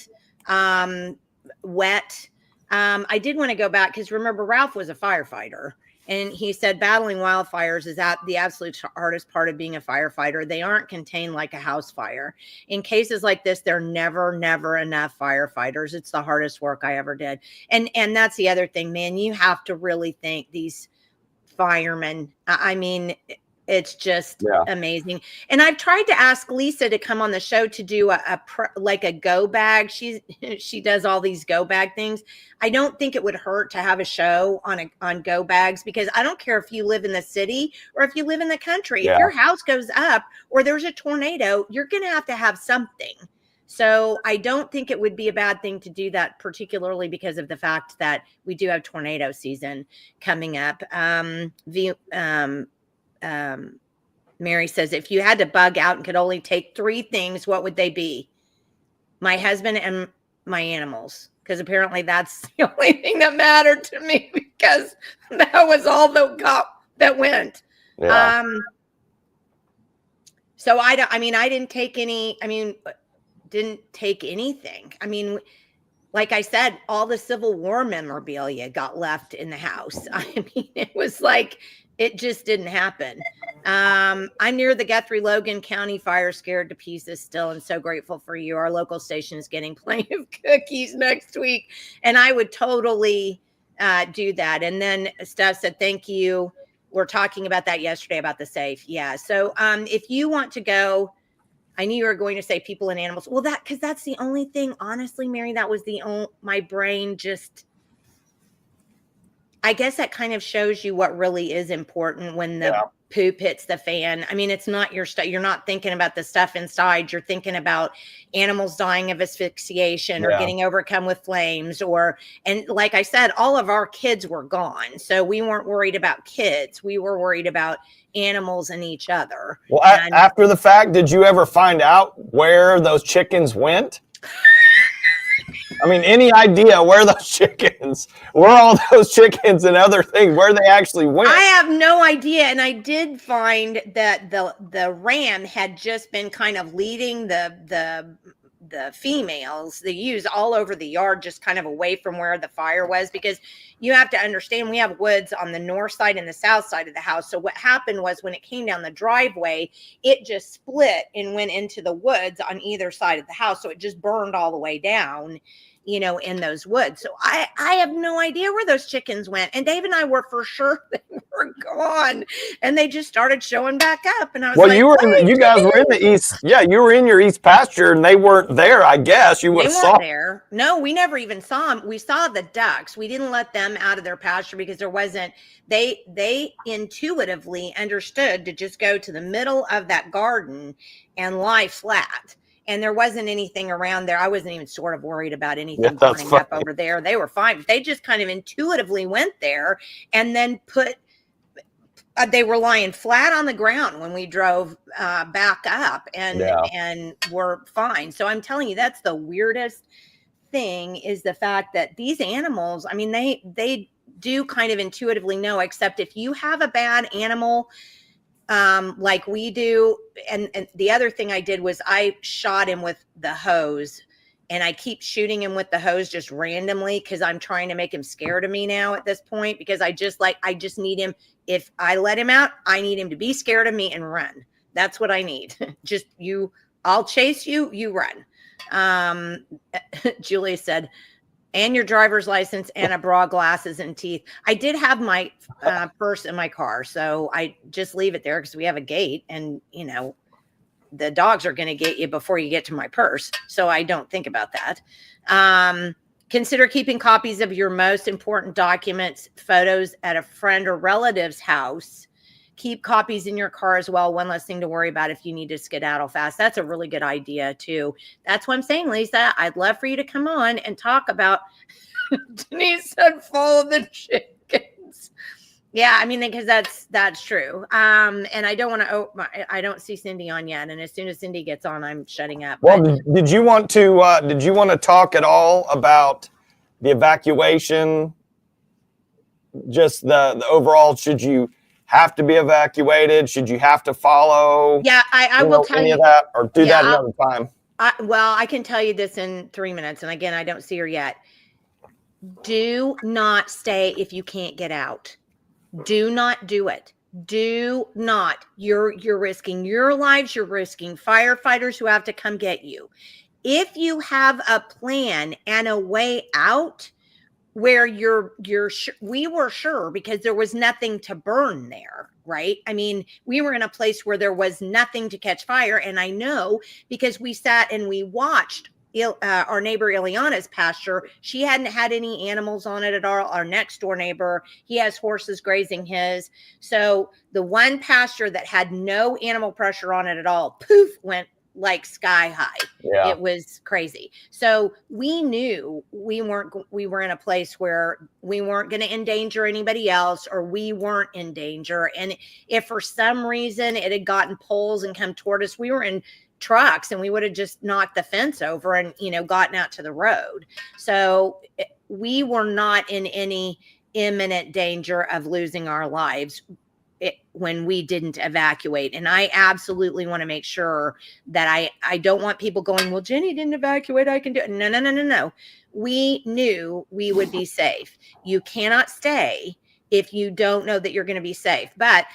wet. I did want to go back, because remember, Ralph was a firefighter, and he said battling wildfires is the absolute hardest part of being a firefighter. They aren't contained like a house fire. In cases like this, there are never enough firefighters. It's the hardest work I ever did. And that's the other thing, man. You have to really thank these firemen. I mean, it's just amazing. And I've tried to ask Lisa to come on the show to do a go bag. She does all these go bag things. I don't think it would hurt to have a show on go bags, because I don't care if you live in the city or if you live in the country. If your house goes up or there's a tornado, you're going to have something. So I don't think it would be a bad thing to do that, particularly because of the fact that we do have tornado season coming up. Mary says, if you had to bug out and could only take 3 things, what would they be? My husband and my animals, because apparently that's the only thing that mattered to me, because that was all that went. Yeah. So I didn't take anything. I mean, like I said, all the Civil War memorabilia got left in the house. I mean, it was like, it just didn't happen. I'm near the Guthrie-Logan County fire, scared to pieces still, and so grateful for you. Our local station is getting plenty of cookies next week, and I would totally do that. And then Steph said, thank you. We're talking about that yesterday about the safe. Yeah. So if you want to go, I knew you were going to say people and animals. Well, because that's the only thing, honestly, Mary, that was my brain just, I guess that kind of shows you what really is important when the poop hits the fan. I mean, it's not your stuff. You're not thinking about the stuff inside. You're thinking about animals dying of asphyxiation or getting overcome with flames, and like I said, all of our kids were gone. So we weren't worried about kids. We were worried about animals and each other. Well, after the fact, did you ever find out where those chickens went? I mean, any idea where all those chickens and other things, where they actually went? I have no idea. And I did find that the ram had just been kind of leading the females, the ewes, all over the yard, just kind of away from where the fire was, because you have to understand, we have woods on the north side and the south side of the house. So what happened was, when it came down the driveway, it just split and went into the woods on either side of the house. So it just burned all the way down, in those woods. So I have no idea where those chickens went. And Dave and I were for sure they were gone, and they just started showing back up. And I was you guys were in the east. Yeah, you were in your east pasture, and they weren't there. I guess you would have saw there. No, we never even saw them. We saw the ducks. We didn't let them out of their pasture because there wasn't. They intuitively understood to just go to the middle of that garden and lie flat. And there wasn't anything around there. I wasn't even sort of worried about anything burning up over there. They were fine. They just kind of intuitively went there, and then they were lying flat on the ground when we drove back up, and were fine. So I'm telling you, that's the weirdest thing, is the fact that these animals, I mean, they do kind of intuitively know, except if you have a bad animal, like we do. And the other thing I did was I shot him with the hose, and I keep shooting him with the hose just randomly because I'm trying to make him scared of me now at this point, because I just need him. If I let him out, I need him to be scared of me and run. That's what I need. Just I'll chase you, you run. Julie said, and your driver's license and a bra, glasses, and teeth. I did have my purse in my car, so I just leave it there because we have a gate, and the dogs are going to get you before you get to my purse. So I don't think about that. Consider keeping copies of your most important documents, photos at a friend or relative's house. Keep copies in your car as well. One less thing to worry about if you need to skedaddle fast. That's a really good idea too. That's what I'm saying, Lisa. I'd love for you to come on and talk about Denise said follow the chickens. Yeah, I mean, because that's true. And I don't want to. I don't see Cindy on yet. And as soon as Cindy gets on, I'm shutting up. Well, did you want to talk at all about the evacuation? Just the overall, should you have to be evacuated? Should you have to follow? Yeah, I will tell you that, or do that another time. Well, I can tell you this in 3 minutes. And again, I don't see her yet. Do not stay if you can't get out. Do not do it. Do not. You're risking your lives. You're risking firefighters who have to come get you. If you have a plan and a way out where we were sure, because there was nothing to burn there, right? I mean, we were in a place where there was nothing to catch fire. And I know because we sat and we watched our neighbor Ileana's pasture. She hadn't had any animals on it at all. Our next door neighbor, he has horses grazing his. So the one pasture that had no animal pressure on it at all, poof, went like sky high. Yeah. It was crazy. So we knew we were in a place where we weren't going to endanger anybody else, or we weren't in danger. And if for some reason it had gotten poles and come toward us, we were in trucks and we would have just knocked the fence over and gotten out to the road. So we were not in any imminent danger of losing our lives when we didn't evacuate. And I absolutely want to make sure that I don't want people going, well, Jenni didn't evacuate, I can do it. No. We knew we would be safe. You cannot stay if you don't know that you're going to be safe. But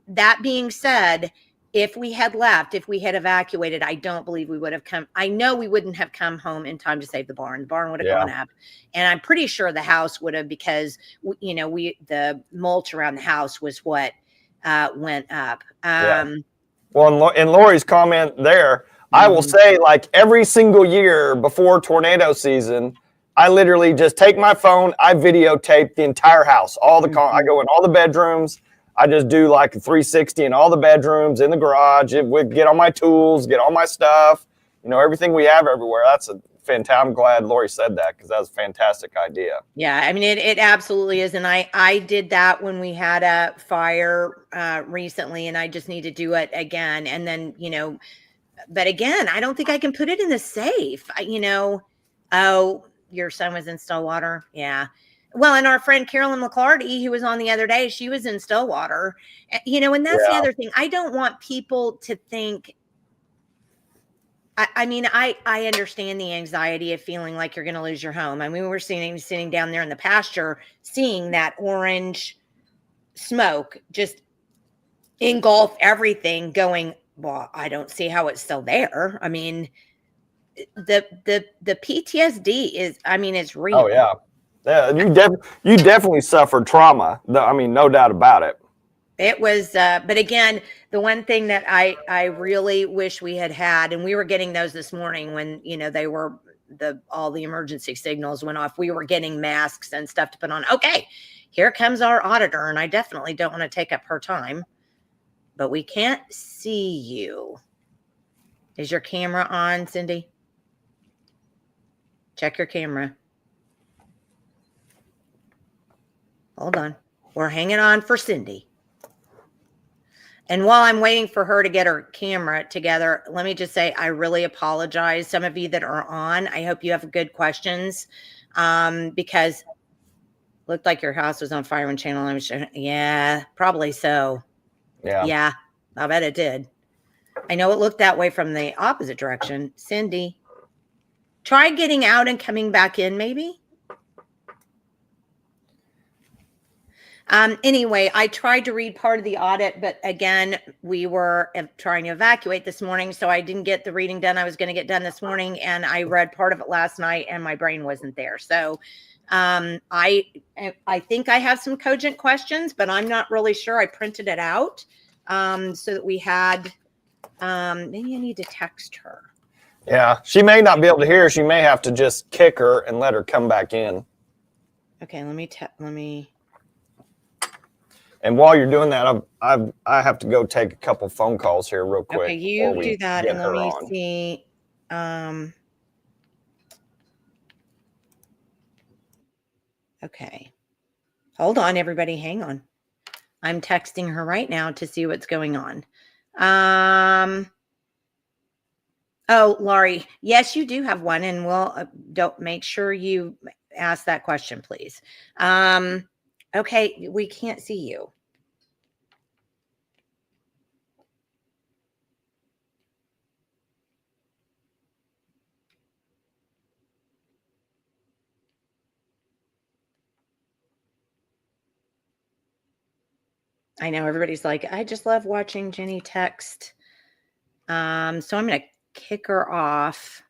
that being said, if we had left, if we had evacuated, I don't believe we would have come. I know we wouldn't have come home in time to save the barn. The barn would have gone up. And I'm pretty sure the house would have, because, the mulch around the house was what went up. Well, in Lori's comment there, I will say, like, every single year before tornado season, I literally just take my phone, I videotape the entire house, I go in all the bedrooms. I just do like a 360 in all the bedrooms, in the garage. Get all my tools, get all my stuff, everything we have everywhere. That's a fantastic. I'm glad Lori said that, because that was a fantastic idea. Yeah, I mean, it absolutely is. And I did that when we had a fire recently, and I just need to do it again. And then, but again, I don't think I can put it in the safe. Oh, your son was in Stillwater. Yeah. Well, and our friend Carolyn McClarty, who was on the other day, she was in Stillwater, and that's the other thing. I don't want people to think, I understand the anxiety of feeling like you're going to lose your home. I mean, we were sitting down there in the pasture, seeing that orange smoke just engulf everything, going, well, I don't see how it's still there. I mean, the PTSD is, it's real. Oh, yeah. Yeah, you definitely suffered trauma. No doubt about it. It was, but again, the one thing that I really wish we had, and we were getting those this morning when, all the emergency signals went off. We were getting masks and stuff to put on. Okay, here comes our auditor, and I definitely don't want to take up her time, but we can't see you. Is your camera on, Cindy? Check your camera. Hold on. We're hanging on for Cindy. And while I'm waiting for her to get her camera together, let me just say, I really apologize. Some of you that are on, I hope you have good questions, because looked like your house was on fire when Channel 9 was showing. Yeah, probably so. Yeah, I bet it did. I know it looked that way from the opposite direction. Cindy, Try getting out and coming back in, maybe. Anyway, I tried to read part of the audit, but again, we were trying to evacuate this morning, so I didn't get the reading done. I was going to get done this morning, and I read part of it last night, and my brain wasn't there. So I think I have some cogent questions, but I'm not really sure. I printed it out so that we had, maybe I need to text her. Yeah, she may not be able to hear us. You may have to just kick her and let her come back in. Okay, let me. And while you're doing that, I have to go take a couple phone calls here real quick. Okay, you do that, and let me see. Okay, hold on, everybody. Hang on. I'm texting her right now to see what's going on. Oh, Laurie, yes, you do have one, and we'll don't make sure you ask that question, please. Okay, we can't see you. I know everybody's like, I just love watching Jenni text. So I'm going to kick her off.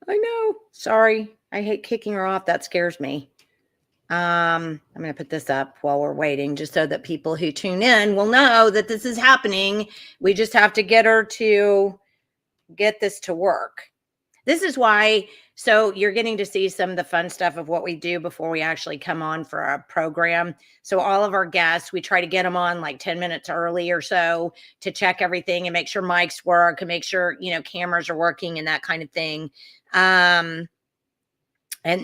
I know. Sorry. I hate kicking her off. That scares me. I'm going to put this up while we're waiting, just so that people who tune in will know that this is happening. We just have to get her to get this to work. This is why, so you're getting to see some of the fun stuff of what we do before we actually come on for a program. So all of our guests, we try to get them on like 10 minutes early or so to check everything and make sure mics work and make sure, cameras are working and that kind of thing. And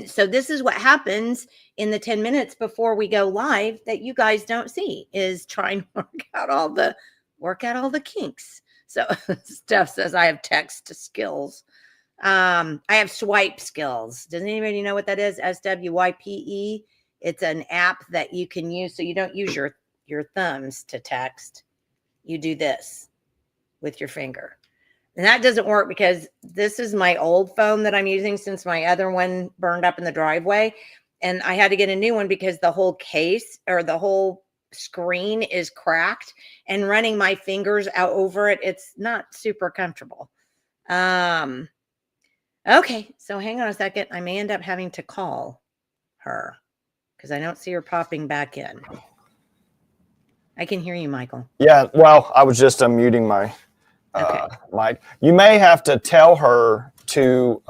so this is what happens in the 10 minutes before we go live that you guys don't see, is trying to work out all the kinks. So Steph says I have text skills. I have swipe skills. Does anybody know what that is? SWYPE. It's an app that you can use. So you don't use your thumbs to text. You do this with your finger. And that doesn't work because this is my old phone that I'm using since my other one burned up in the driveway. And I had to get a new one because the whole case or the whole screen is cracked, and running my fingers out over it, it's not super comfortable. Okay, so hang on a second. I may end up having to call her because I don't see her popping back in. I can hear you, Michael. Yeah, well, I was just unmuting my mic. You may have to tell her to,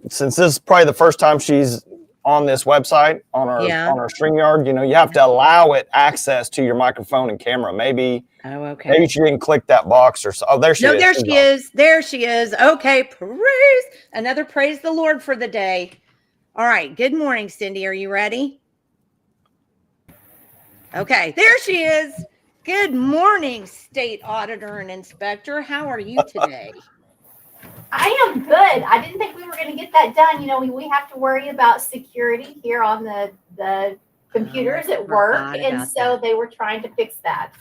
since this is probably the first time she's on this website, on our StreamYard, you have to allow it access to your microphone and camera. Maybe she didn't click that box or so. Oh, there she is. There she is. There she is. Okay, praise the Lord for the day. All right. Good morning, Cindy. Are you ready? Okay, there she is. Good morning, State Auditor and Inspector. How are you today? I am good. I didn't think we were going to get that done. We have to worry about security here on the computers at work. And so they were trying to fix that.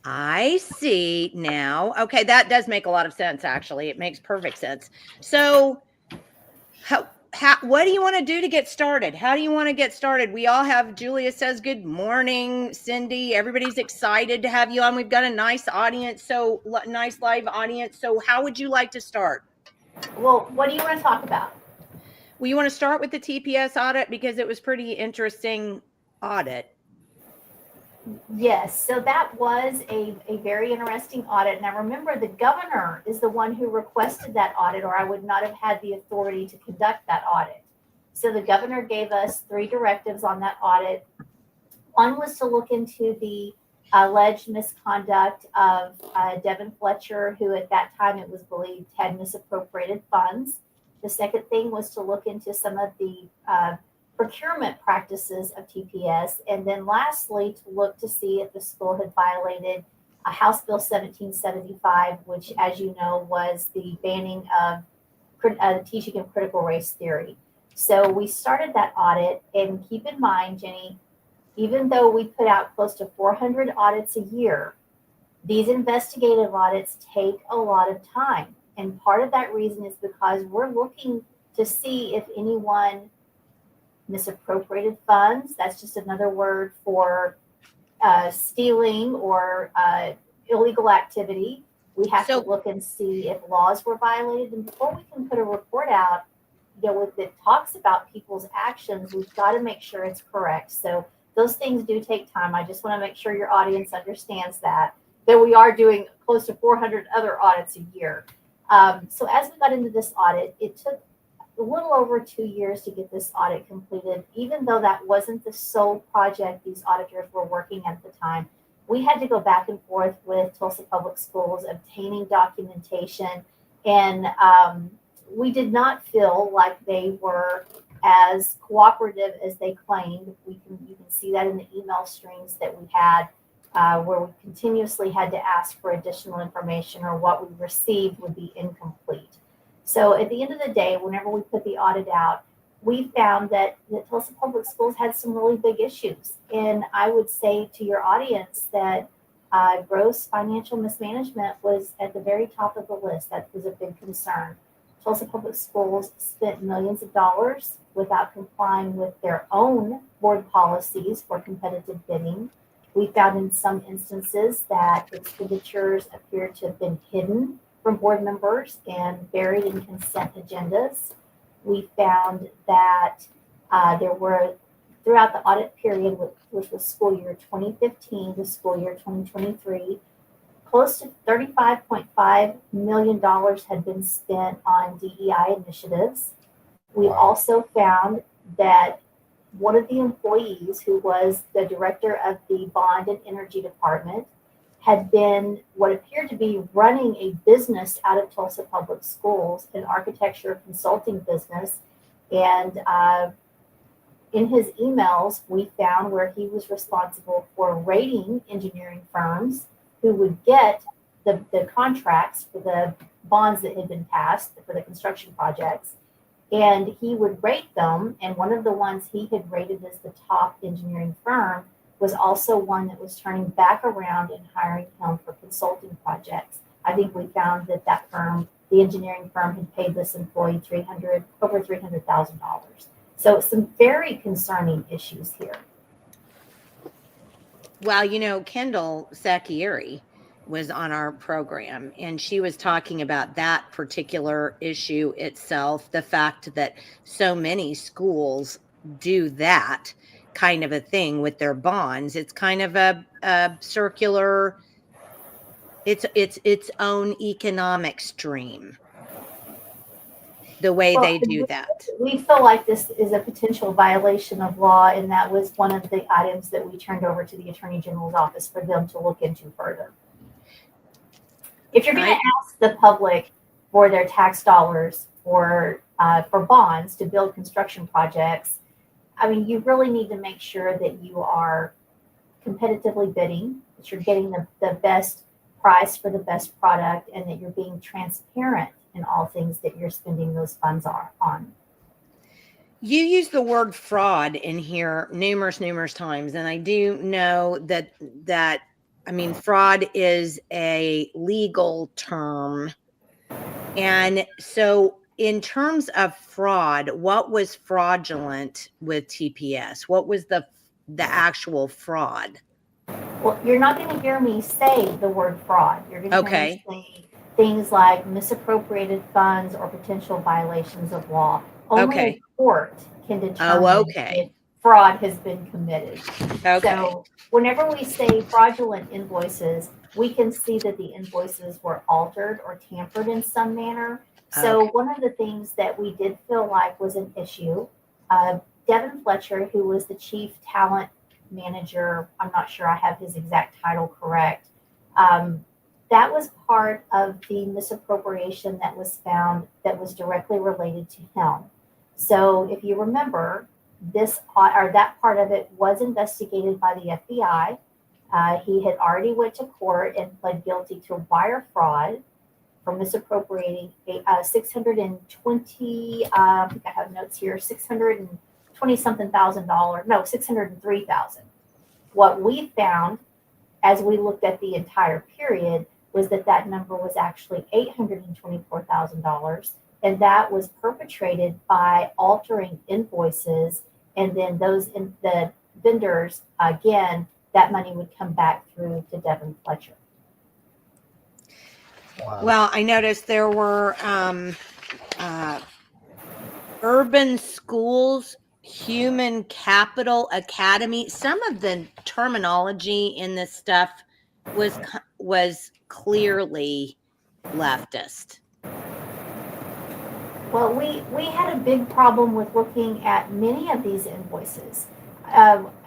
I see now. Okay, that does make a lot of sense, actually. It makes perfect sense. So what do you want to do to get started? How do you want to get started? We all have, Julia says, good morning, Cindy. Everybody's excited to have you on. We've got a nice audience, so nice live audience. So how would you like to start? Well, what do you want to talk about? Well, you want to start with the TPS audit because it was pretty interesting audit. Yes, so that was a very interesting audit. Now, remember, the governor is the one who requested that audit, or I would not have had the authority to conduct that audit. So the governor gave us 3 directives on that audit. One was to look into the alleged misconduct of Devin Fletcher, who at that time it was believed had misappropriated funds. The second thing was to look into some of the procurement practices of TPS. And then lastly, to look to see if the school had violated House Bill 1775, which, as you know, was the banning of teaching of critical race theory. So we started that audit, and keep in mind, Jenni, even though we put out close to 400 audits a year, These investigative audits take a lot of time. And part of that reason is because we're looking to see if anyone misappropriated funds. That's just another word for stealing or illegal activity. We have to look and see if laws were violated. And before we can put a report out, that talks about people's actions, we've got to make sure it's correct. So those things do take time. I just want to make sure your audience understands that we are doing close to 400 other audits a year. So as we got into this audit, it took a little over 2 years to get this audit completed. Even though that wasn't the sole project these auditors were working at the time, we had to go back and forth with Tulsa Public Schools, obtaining documentation, and we did not feel like they were as cooperative as they claimed. You can see that in the email streams that we had, where we continuously had to ask for additional information, or what we received would be incomplete. So at the end of the day, whenever we put the audit out, we found that the Tulsa Public Schools had some really big issues. And I would say to your audience that gross financial mismanagement was at the very top of the list. That was a big concern. Tulsa Public Schools spent millions of dollars without complying with their own board policies for competitive bidding. We found in some instances that expenditures appeared to have been hidden from board members and buried in consent agendas. We found that there were, throughout the audit period, which was school year 2015 to school year 2023, close to $35.5 million had been spent on DEI initiatives. We also found that one of the employees, who was the director of the Bond and Energy Department, had been what appeared to be running a business out of Tulsa Public Schools, an architecture consulting business. And in his emails, we found where he was responsible for rating engineering firms who would get the contracts for the bonds that had been passed for the construction projects. And he would rate them. And one of the ones he had rated as the top engineering firm was also one that was turning back around and hiring him for consulting projects. I think we found that firm, the engineering firm, had paid this employee over $300,000. So some very concerning issues here. Well, Kendall Sakieri was on our program, and she was talking about that particular issue itself, the fact that so many schools do that kind of a thing with their bonds. It's kind of a circular, it's its own economic stream, the way they do that. We feel like this is a potential violation of law, and that was one of the items that we turned over to the Attorney General's office for them to look into further. If you're going to ask the public for their tax dollars for bonds to build construction projects, I mean, you really need to make sure that you are competitively bidding, that you're getting the best price for the best product, and that you're being transparent in all things that you're spending those funds on. You use the word fraud in here numerous times, and I do know that fraud is a legal term. And so in terms of fraud, what was fraudulent with TPS? What was the actual fraud? Well, you're not going to hear me say the word fraud. You're going to hear me say things like misappropriated funds or potential violations of law. Only a court can determine if fraud has been committed. So whenever we say fraudulent invoices, we can see that the invoices were altered or tampered in some manner. So one of the things that we did feel like was an issue, Devin Fletcher, who was the chief talent manager, I'm not sure I have his exact title correct, that was part of the misappropriation that was found that was directly related to him. So if you remember, that part of it was investigated by the FBI. He had already went to court and pled guilty to wire fraud for misappropriating $620, I think I have notes here, $620-something thousand, $603,000. What we found as we looked at the entire period, was that number was actually $824,000. And that was perpetrated by altering invoices. And then the vendors, again, that money would come back through to Devin Fletcher. Wow. Well, I noticed there were urban schools, human capital academy. Some of the terminology in this stuff was clearly leftist. Well, we had a big problem with looking at many of these invoices.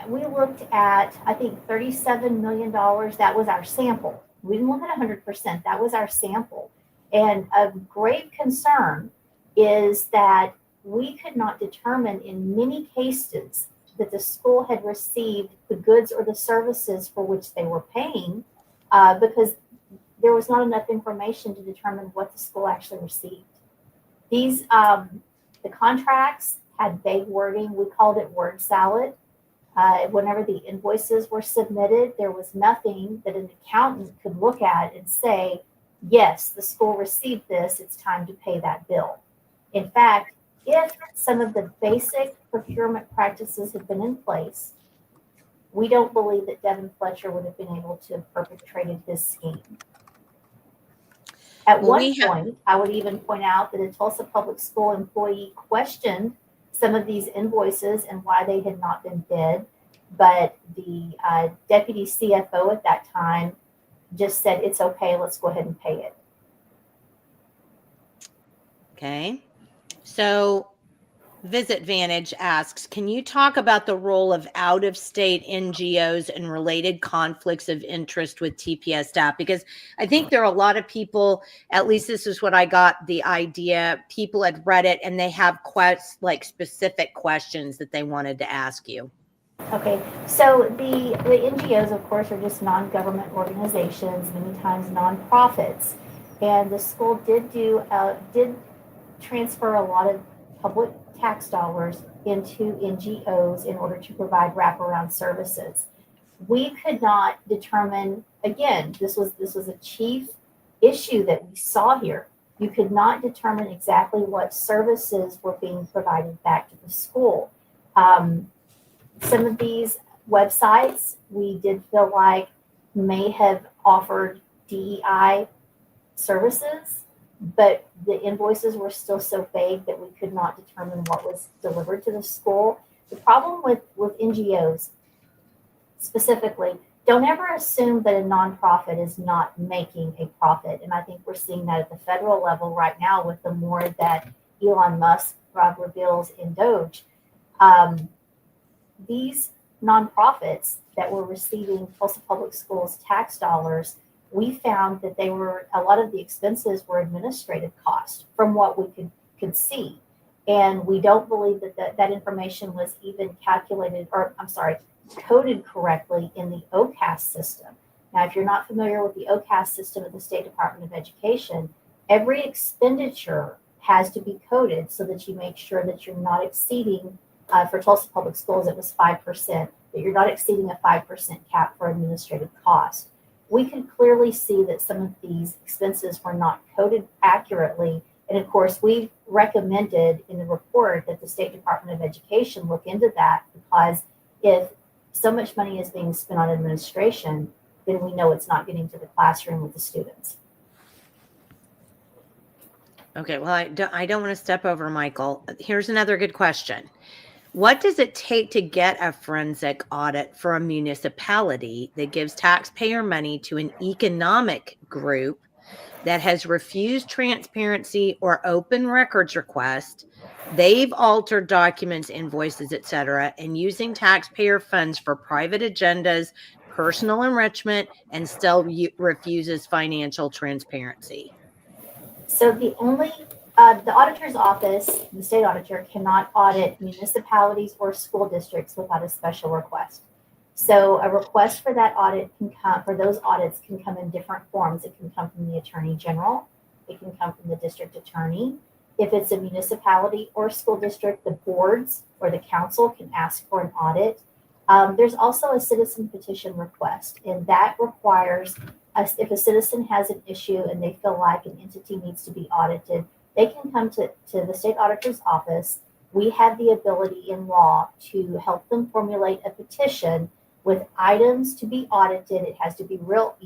We looked at, I think, $37 million. That was our sample. We didn't look at 100%. That was our sample. And a great concern is that we could not determine in many cases that the school had received the goods or the services for which they were paying, because there was not enough information to determine what the school actually received. These, the contracts had vague wording. We called it word salad. Whenever the invoices were submitted, there was nothing that an accountant could look at and say, yes, the school received this, it's time to pay that bill. In fact, if some of the basic procurement practices had been in place, we don't believe that Devin Fletcher would have been able to have perpetrated his scheme. At one point, I would even point out that a Tulsa Public School employee questioned some of these invoices and why they had not been bid, but the deputy CFO at that time just said, it's okay, let's go ahead and pay it. Okay. So Visit Vantage asks, can you talk about the role of out-of-state NGOs and related conflicts of interest with TPS staff? Because I think there are a lot of people, at least this is what I got the idea, people had read it and they have specific questions that they wanted to ask you. Okay, so the NGOs, of course, are just non-government organizations, many times nonprofits. And the school did transfer a lot of public tax dollars into NGOs in order to provide wraparound services. We could not determine, again, this was a chief issue that we saw here. You could not determine exactly what services were being provided back to the school. Some of these websites we did feel like may have offered DEI services, but the invoices were still so vague that we could not determine what was delivered to the school. The problem with NGOs specifically, don't ever assume that a nonprofit is not making a profit. And I think we're seeing that at the federal level right now with the more that Elon Musk reveals in Doge. These nonprofits that were receiving Tulsa Public Schools tax dollars, we found that a lot of the expenses were administrative costs from what we could see. And we don't believe that information was even coded correctly in the OCAS system. Now, if you're not familiar with the OCAS system at the State Department of Education, every expenditure has to be coded so that you make sure that you're not exceeding, for Tulsa Public Schools, it was 5%, that you're not exceeding a 5% cap for administrative cost. We can clearly see that some of these expenses were not coded accurately. And of course, we've recommended in the report that the State Department of Education look into that, because if so much money is being spent on administration, then we know it's not getting to the classroom with the students. Okay, well, I don't want to step over Michael. Here's another good question. What does it take to get a forensic audit for a municipality that gives taxpayer money to an economic group that has refused transparency or open records request? They've altered documents, invoices, etc., and using taxpayer funds for private agendas, personal enrichment, and still refuses financial transparency. So the auditor's office, the state auditor, cannot audit municipalities or school districts without a special request. So a request for that audit for those audits can come in different forms. It can come from the attorney general. It can come from the district attorney. If it's a municipality or school district, the boards or the council can ask for an audit. There's also a citizen petition request, and that requires us, if a citizen has an issue and they feel like an entity needs to be audited, they can come to the state auditor's office. We have the ability in law to help them formulate a petition with items to be audited. It has to be real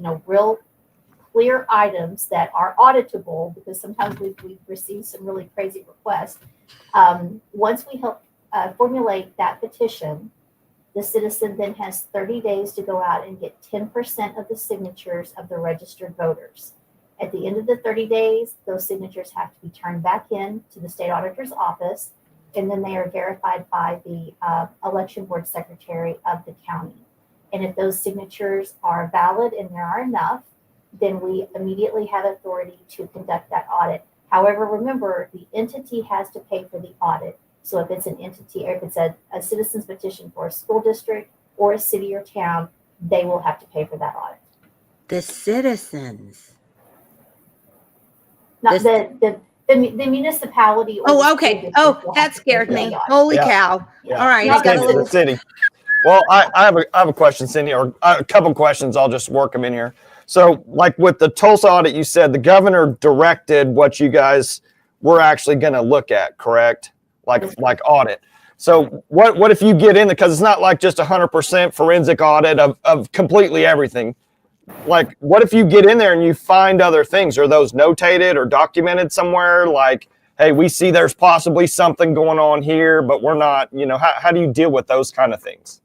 clear items that are auditable, because sometimes we've received some really crazy requests. Once we help formulate that petition, the citizen then has 30 days to go out and get 10% of the signatures of the registered voters. At the end of the 30 days, those signatures have to be turned back in to the state auditor's office, and then they are verified by the election board secretary of the county. And if those signatures are valid and there are enough, then we immediately have authority to conduct that audit. However, remember, the entity has to pay for the audit. So if it's an entity, or if it's a citizen's petition for a school district or a city or town, they will have to pay for that audit. The citizens. Not the municipality. Or Oh, okay. Oh, that scared me. Holy cow. Yeah. All right. I got a The city. Well, I have a question, Cindy, or a couple questions. I'll just work them in here. So, like with the Tulsa audit, you said the governor directed what you guys were actually going to look at, correct? Like audit. So what if you get in there, because it's not like just 100% forensic audit of completely everything. Like, what if you get in there and you find other things? Are those notated or documented somewhere? Like, hey, we see there's possibly something going on here, but we're not, how do you deal with those kind of things?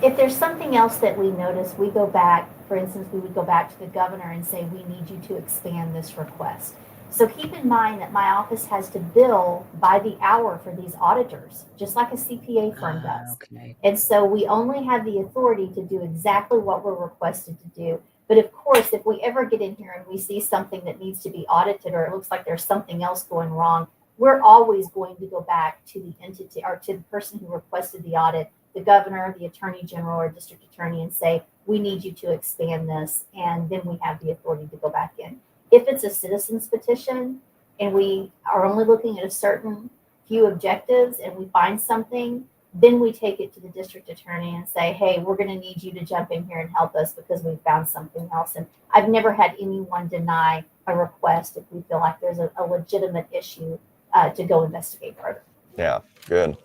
If there's something else that we notice, we go back, for instance, we would go back to the governor and say, we need you to expand this request. So keep in mind that my office has to bill by the hour for these auditors, just like a CPA firm does. Okay. And so we only have the authority to do exactly what we're requested to do. But of course, if we ever get in here and we see something that needs to be audited, or it looks like there's something else going wrong, we're always going to go back to the entity or to the person who requested the audit, the governor, the attorney general, or district attorney, and say, we need you to expand this. And then we have the authority to go back in. If it's a citizen's petition and we are only looking at a certain few objectives and we find something, then we take it to the district attorney and say, hey, we're going to need you to jump in here and help us because we found something else. And I've never had anyone deny a request if we feel like there's a legitimate issue to go investigate further. Yeah, good.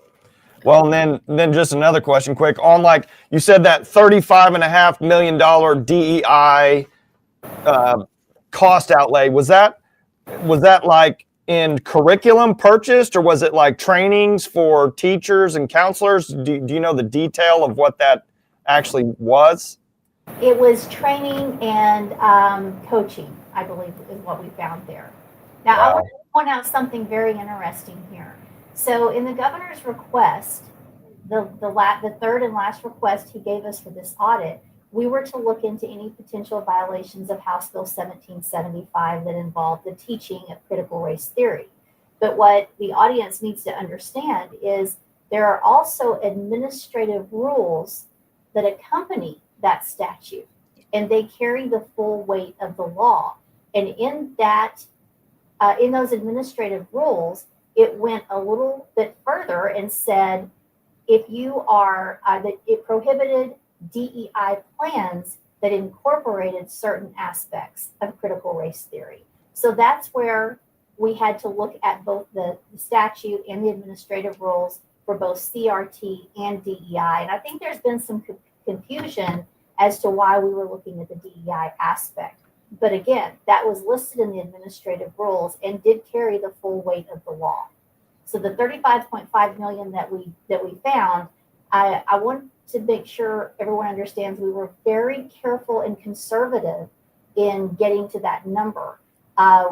Well, and then just another question quick on, like you said, that $35.5 million DEI cost outlay, was that like in curriculum purchased, or was it like trainings for teachers and counselors? Do you know the detail of what that actually was? It was training and coaching, I believe, is what we found there. Now, Wow. I want to point out something very interesting here. So in the governor's request, the third and last request he gave us for this audit, we were to look into any potential violations of House Bill 1775 that involved the teaching of critical race theory. But what the audience needs to understand is there are also administrative rules that accompany that statute, and they carry the full weight of the law. And in those administrative rules, it went a little bit further and said, if you are, that it prohibited DEI plans that incorporated certain aspects of critical race theory. So that's where we had to look at both the statute and the administrative rules for both CRT and DEI. And I think there's been some confusion as to why we were looking at the DEI aspect. But again, that was listed in the administrative rules and did carry the full weight of the law. So the $35.5 million that we found, I want to make sure everyone understands we were very careful and conservative in getting to that number.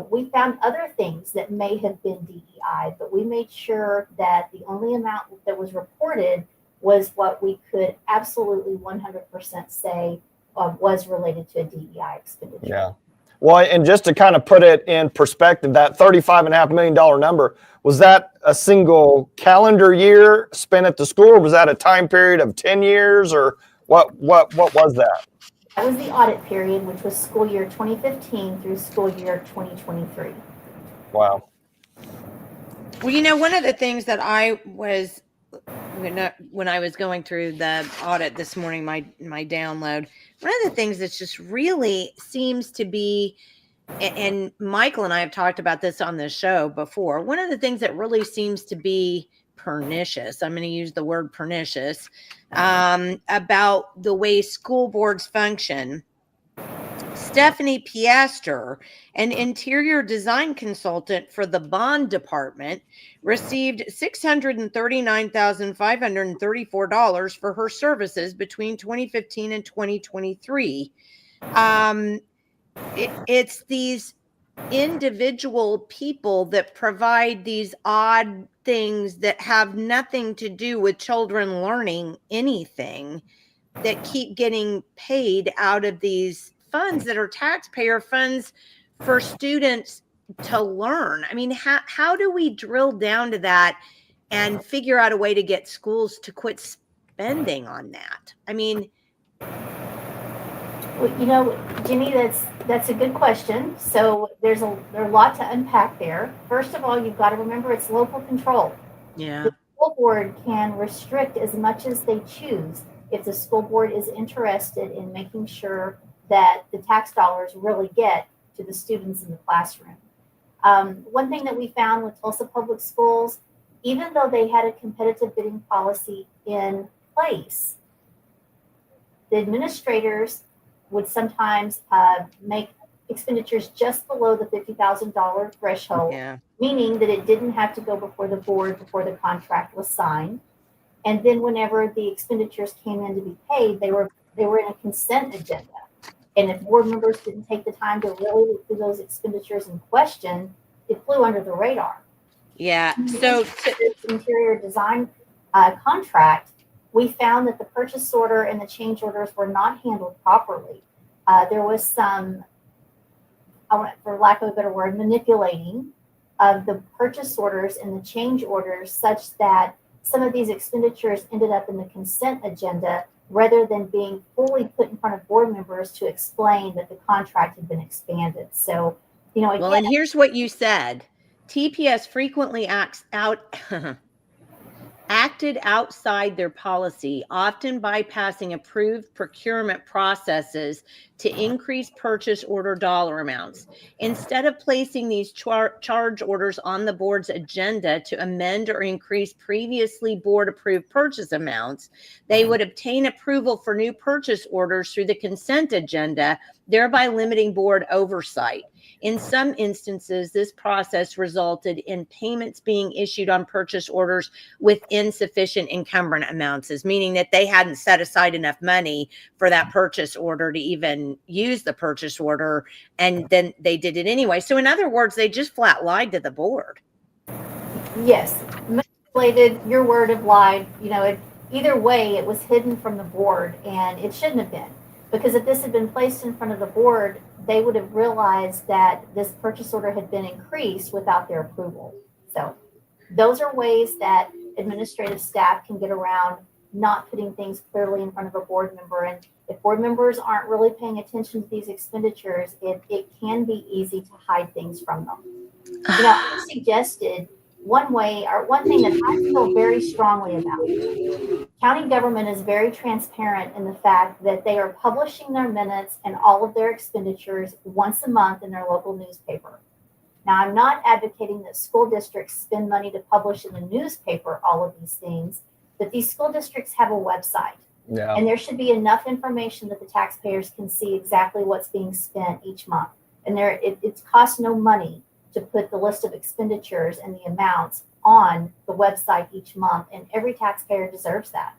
We found other things that may have been DEI, but we made sure that the only amount that was reported was what we could absolutely 100% say was related to a DEI expenditure. Yeah. Well, and just to kind of put it in perspective, that $35.5 million number, was that a single calendar year spent at the school, or was that a time period of 10 years, or what was that? That was the audit period, which was school year 2015 through school year 2023. Wow. Well, one of the things that I was when I was going through the audit this morning, my download, one of the things that's just really seems to be, and Michael and I have talked about this on the show before, one of the things that really seems to be pernicious, I'm going to use the word pernicious, about the way school boards function. Stephanie Piaster, an interior design consultant for the bond department, received $639,534 for her services between 2015 and 2023. It's these individual people that provide these odd things that have nothing to do with children learning anything that keep getting paid out of these funds that are taxpayer funds for students to learn. I mean, how do we drill down to that and figure out a way to get schools to quit spending on that? I mean, well, Jenni, that's a good question. So there's a lot to unpack there. First of all, you've got to remember it's local control. Yeah. The school board can restrict as much as they choose if the school board is interested in making sure that the tax dollars really get to the students in the classroom. One thing that we found with Tulsa Public Schools, even though they had a competitive bidding policy in place, the administrators would sometimes make expenditures just below the $50,000 threshold, meaning that it didn't have to go before the board before the contract was signed. And then whenever the expenditures came in to be paid, they were in a consent agenda. And if board members didn't take the time to really look through those expenditures in question, it flew under the radar. Yeah. So this interior design contract, we found that the purchase order and the change orders were not handled properly. There was some, for lack of a better word, manipulating of the purchase orders and the change orders such that some of these expenditures ended up in the consent agenda rather than being fully put in front of board members to explain that the contract had been expanded. So, again, well, and here's what you said. TPS frequently acted outside their policy, often bypassing approved procurement processes to increase purchase order dollar amounts. Instead of placing these charge orders on the board's agenda to amend or increase previously board-approved purchase amounts, they would obtain approval for new purchase orders through the consent agenda, thereby limiting board oversight. In some instances, this process resulted in payments being issued on purchase orders with insufficient encumbrance amounts, meaning that they hadn't set aside enough money for that purchase order to even use the purchase order, and then they did it anyway. So in other words, they just flat lied to the board. Yes, manipulated, your word of lied. Either way, it was hidden from the board, and it shouldn't have been. Because if this had been placed in front of the board, they would have realized that this purchase order had been increased without their approval. So those are ways that administrative staff can get around not putting things clearly in front of a board member. And if board members aren't really paying attention to these expenditures, it can be easy to hide things from them. I suggested one thing that I feel very strongly about. County government is very transparent in the fact that they are publishing their minutes and all of their expenditures once a month in their local newspaper. Now, I'm not advocating that school districts spend money to publish in the newspaper all of these things, but these school districts have a website. Yeah. And there should be enough information that the taxpayers can see exactly what's being spent each month. And it costs no money to put the list of expenditures and the amounts on the website each month, and every taxpayer deserves that.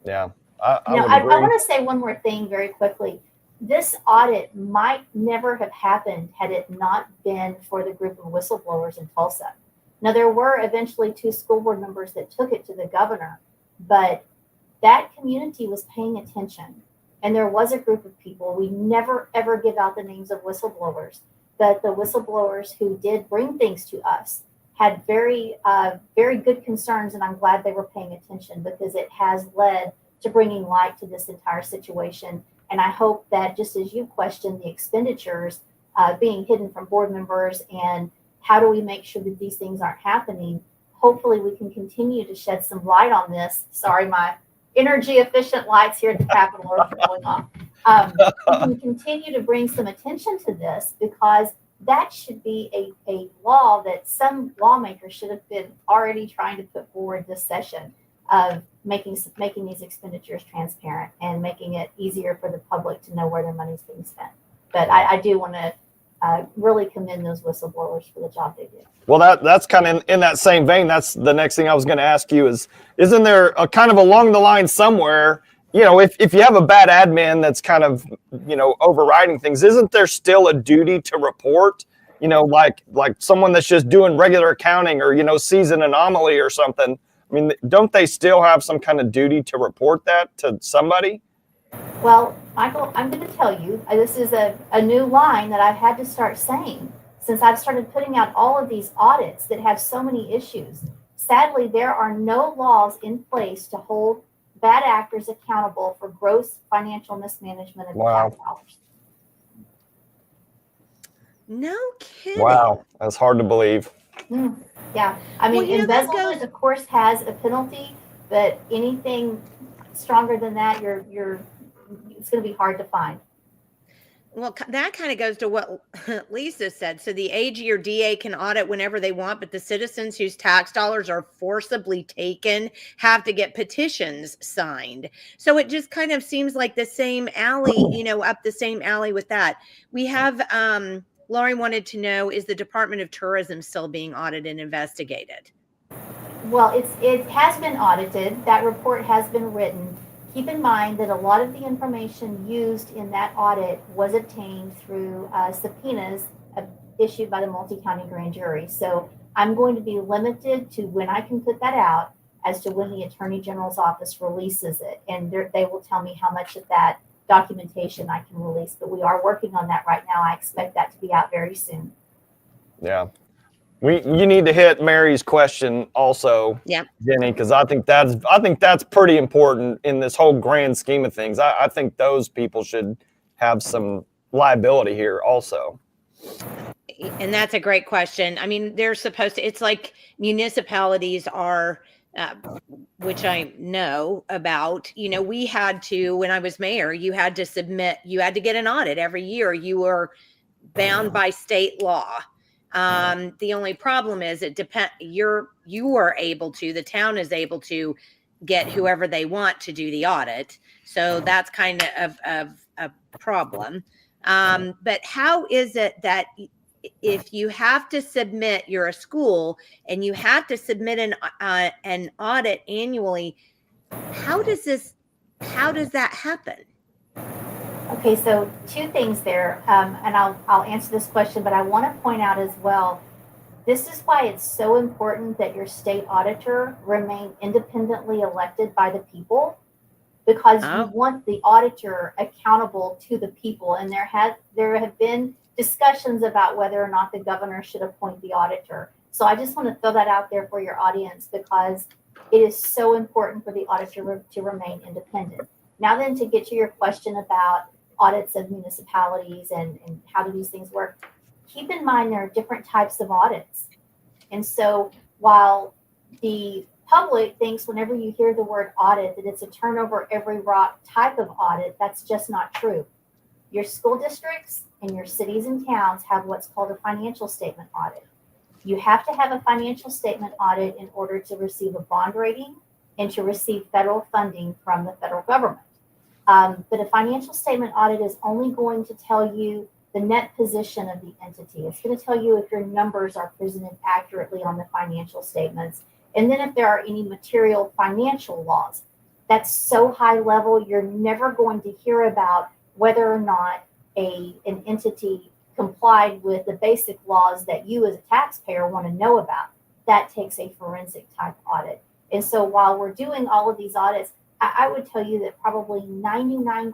Yeah, I want to say one more thing very quickly. This audit might never have happened had it not been for the group of whistleblowers in Tulsa. Now, there were eventually 2 school board members that took it to the governor, but that community was paying attention. And there was a group of people, we never ever give out the names of whistleblowers, but the whistleblowers who did bring things to us had very good concerns, and I'm glad they were paying attention because it has led to bringing light to this entire situation. And I hope that just as you questioned the expenditures being hidden from board members and how do we make sure that these things aren't happening, hopefully we can continue to shed some light on this. Sorry, my energy efficient lights here at the Capitol are going off. We can continue to bring some attention to this, because that should be a law that some lawmakers should have been already trying to put forward this session, of making these expenditures transparent and making it easier for the public to know where their money is being spent. But I do want to really commend those whistleblowers for the job they do. Well, that's kind of in that same vein. That's the next thing I was going to ask you isn't there a kind of along the line somewhere, if you have a bad admin that's kind of, overriding things, isn't there still a duty to report, like someone that's just doing regular accounting or, sees an anomaly or something? I mean, don't they still have some kind of duty to report that to somebody? Well, Michael, I'm going to tell you, this is a new line that I've had to start saying since I've started putting out all of these audits that have so many issues. Sadly, there are no laws in place to hold bad actors accountable for gross financial mismanagement of tax dollars. No kidding. Wow, that's hard to believe. Yeah, I mean, embezzlement, of course, has a penalty, but anything stronger than that, it's going to be hard to find. Well, that kind of goes to what Lisa said. So the AG or DA can audit whenever they want, but the citizens whose tax dollars are forcibly taken have to get petitions signed. So it just kind of seems like the same alley, up the same alley with that. We have, Laurie wanted to know, is the Department of Tourism still being audited and investigated? Well, it has been audited. That report has been written. Keep in mind that a lot of the information used in that audit was obtained through subpoenas issued by the multi-county grand jury. So I'm going to be limited to when I can put that out as to when the Attorney General's office releases it. And they will tell me how much of that documentation I can release. But we are working on that right now. I expect that to be out very soon. Yeah. You need to hit Mary's question also, Jenni, because I think that's pretty important in this whole grand scheme of things. I think those people should have some liability here also. And that's a great question. I mean, they're supposed to. It's like municipalities are, which I know about. We had to, when I was mayor, you had to get an audit every year. You were bound by state law. The only problem is the town is able to get whoever they want to do the audit. So that's kind of a problem. But how is it that if you have to submit, you're a school and you have to submit an audit annually, how does that happen? Okay, so two things there, and I'll answer this question, but I want to point out as well, this is why it's so important that your state auditor remain independently elected by the people, because you want the auditor accountable to the people. And there have been discussions about whether or not the governor should appoint the auditor. So I just want to throw that out there for your audience, because it is so important for the auditor to remain independent. Now then, to get to your question about audits of municipalities and how do these things work, keep in mind there are different types of audits. And so while the public thinks whenever you hear the word audit that it's a turnover every rock type of audit, that's just not true. Your school districts and your cities and towns have what's called a financial statement audit. You have to have a financial statement audit in order to receive a bond rating and to receive federal funding from the federal government. But a financial statement audit is only going to tell you the net position of the entity. It's going to tell you if your numbers are presented accurately on the financial statements. And then if there are any material financial laws. That's so high level, you're never going to hear about whether or not an entity complied with the basic laws that you as a taxpayer want to know about. That takes a forensic type audit. And so while we're doing all of these audits, I would tell you that probably 99%,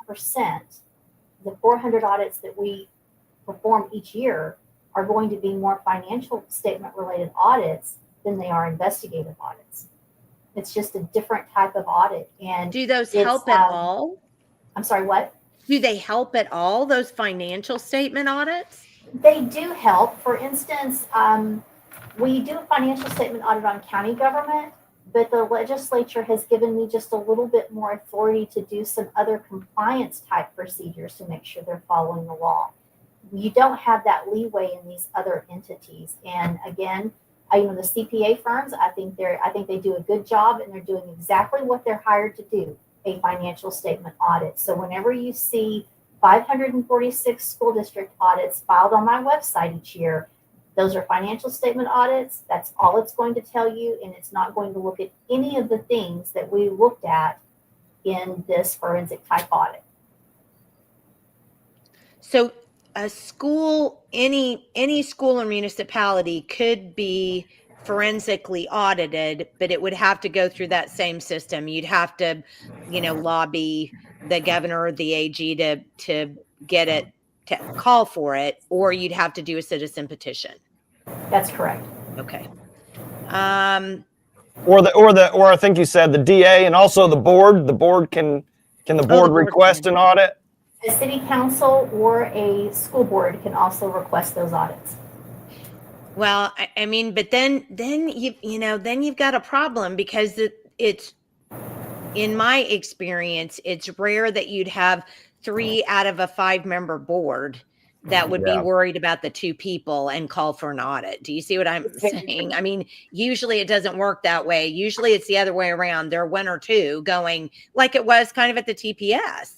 the 400 audits that we perform each year are going to be more financial statement related audits than they are investigative audits. It's just a different type of audit. And do those help at all? I'm sorry, what? Do they help at all, those financial statement audits? They do help. For instance, We do a financial statement audit on county government, but the legislature has given me just a little bit more authority to do some other compliance type procedures to make sure they're following the law. You don't have that leeway in these other entities. And again, the CPA firms, I think they do a good job, and they're doing exactly what they're hired to do, a financial statement audit. So whenever you see 546 school district audits filed on my website each year, those are financial statement audits. That's all it's going to tell you, and it's not going to look at any of the things that we looked at in this forensic type audit. So a school, any school or municipality could be forensically audited, but it would have to go through that same system. You'd have to, lobby the governor or the AG to get it, to call for it, or you'd have to do a citizen petition. That's correct. Okay. Or I think you said the DA and also the board. The board can the board request an audit? A city council or a school board can also request those audits. Well, I mean, but then you've got a problem, because it's in my experience, it's rare that you'd have 3 out of a 5-member board that would be worried about the 2 people and call for an audit. Do you see what I'm saying? I mean, usually it doesn't work that way. Usually it's the other way around. There are 1 or 2 going, like it was kind of at the TPS.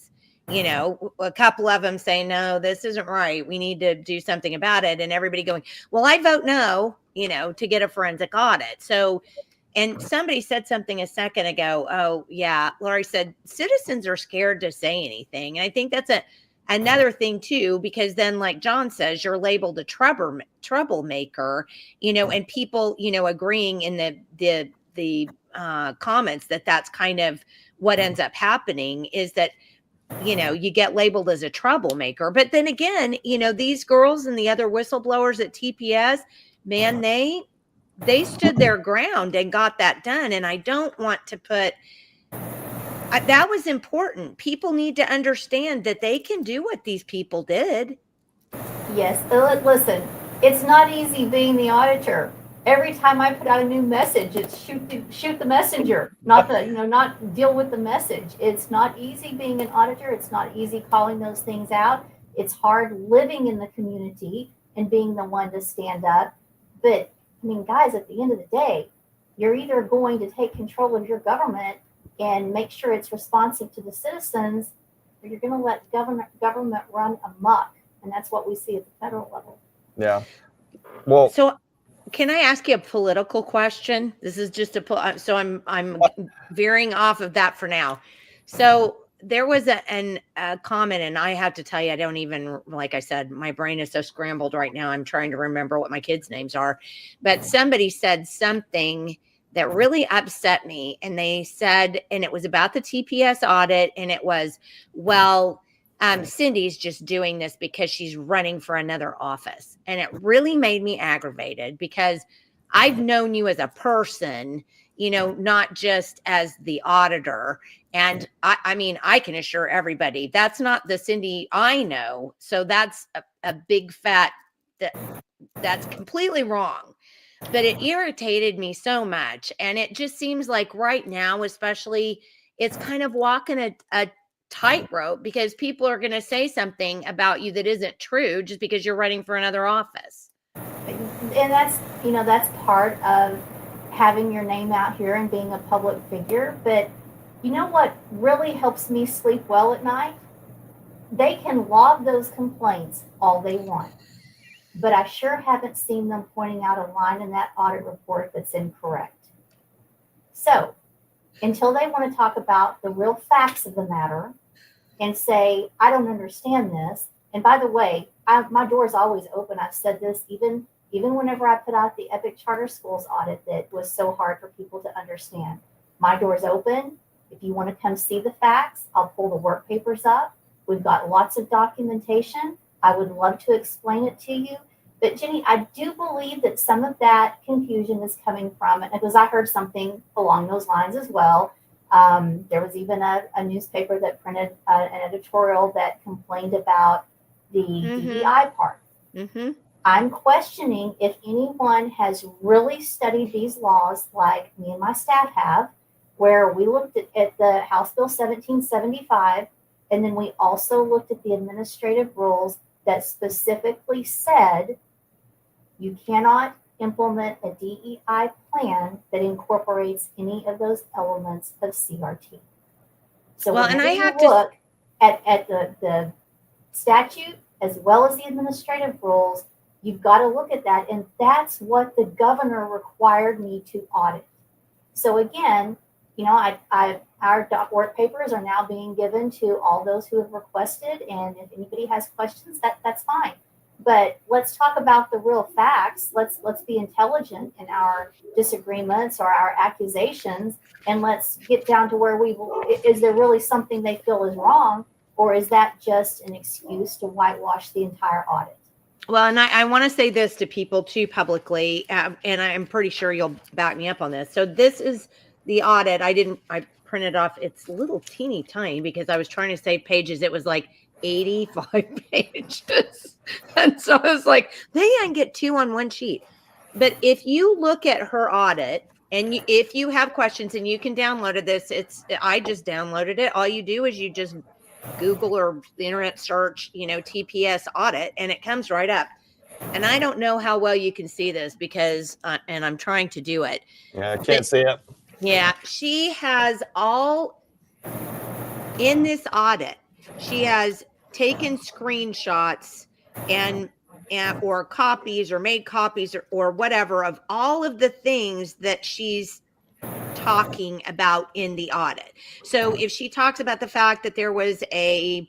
A couple of them say, no, this isn't right. We need to do something about it. And everybody going, well, I vote no, to get a forensic audit. So, and somebody said something a second ago. Oh, yeah. Lori said citizens are scared to say anything. And I think that's another thing too, because then, like John says, you're labeled a troublemaker, and people, agreeing in the comments that that's kind of what ends up happening, is that you get labeled as a troublemaker. But then again, these girls and the other whistleblowers at TPS, man, they stood their ground and got that done. And I don't want to put, that was important. People need to understand that they can do what these people did. Yes. Listen, it's not easy being the auditor. Every time I put out a new message, it's shoot the messenger, not deal with the message. It's not easy being an auditor. It's not easy calling those things out. It's hard living in the community and being the one to stand up. But I mean, guys, at the end of the day, you're either going to take control of your government and make sure it's responsive to the citizens, or you're going to let government run amok. And that's what we see at the federal level. Yeah. Well, so can I ask you a political question? This is just so I'm veering off of that for now. So there was a comment, and I have to tell you, I don't even, like I said, my brain is so scrambled right now. I'm trying to remember what my kids' names are, but somebody said something that really upset me. And they said, and it was about the TPS audit, and it was, well, Cindy's just doing this because she's running for another office. And it really made me aggravated, because I've known you as a person, not just as the auditor. And I mean, I can assure everybody that's not the Cindy I know. So that's a big fat, that's completely wrong. But it irritated me so much. And it just seems like right now, especially, it's kind of walking a tightrope, because people are going to say something about you that isn't true just because you're running for another office. And that's part of having your name out here and being a public figure. But you know what really helps me sleep well at night? They can log those complaints all they want, but I sure haven't seen them pointing out a line in that audit report that's incorrect. So until they want to talk about the real facts of the matter and say, I don't understand this. And by the way, my door is always open. I've said this even whenever I put out the Epic Charter Schools audit that was so hard for people to understand. My door is open. If you want to come see the facts, I'll pull the work papers up. We've got lots of documentation. I would love to explain it to you. But Jenni, I do believe that some of that confusion is coming from it, because I heard something along those lines as well. There was even a newspaper that printed an editorial that complained about the DEI part. Mm-hmm. I'm questioning if anyone has really studied these laws like me and my staff have, where we looked at the House Bill 1775, and then we also looked at the administrative rules that specifically said you cannot implement a DEI plan that incorporates any of those elements of CRT. So Well, and whenever I you have to look at the statute as well as the administrative rules, you've got to look at that. And that's what the governor required me to audit. So again, you know, our work papers are now being given to all those who have requested. And if anybody has questions, that's fine. But let's talk about the real facts. Let's be intelligent in our disagreements or our accusations, and let's get down to where is there really something they feel is wrong, or is that just an excuse to whitewash the entire audit? Well, and I want to say this to people too publicly, and I'm pretty sure you'll back me up on this. So this is the audit. I printed off. It's little teeny tiny because I was trying to save pages. It was like 85 pages. And so I was like, maybe I can get 2 on one sheet. But if you look at her audit, and if you have questions, and you can download this, I just downloaded it. All you do is you just Google or the internet search, TPS audit, and it comes right up. And I don't know how well you can see this because, and I'm trying to do it. Yeah, I can't see it. Yeah, she has all in this audit. She has taken screenshots and or copies or made copies or whatever of all of the things that she's talking about in the audit. So if she talks about the fact that there was a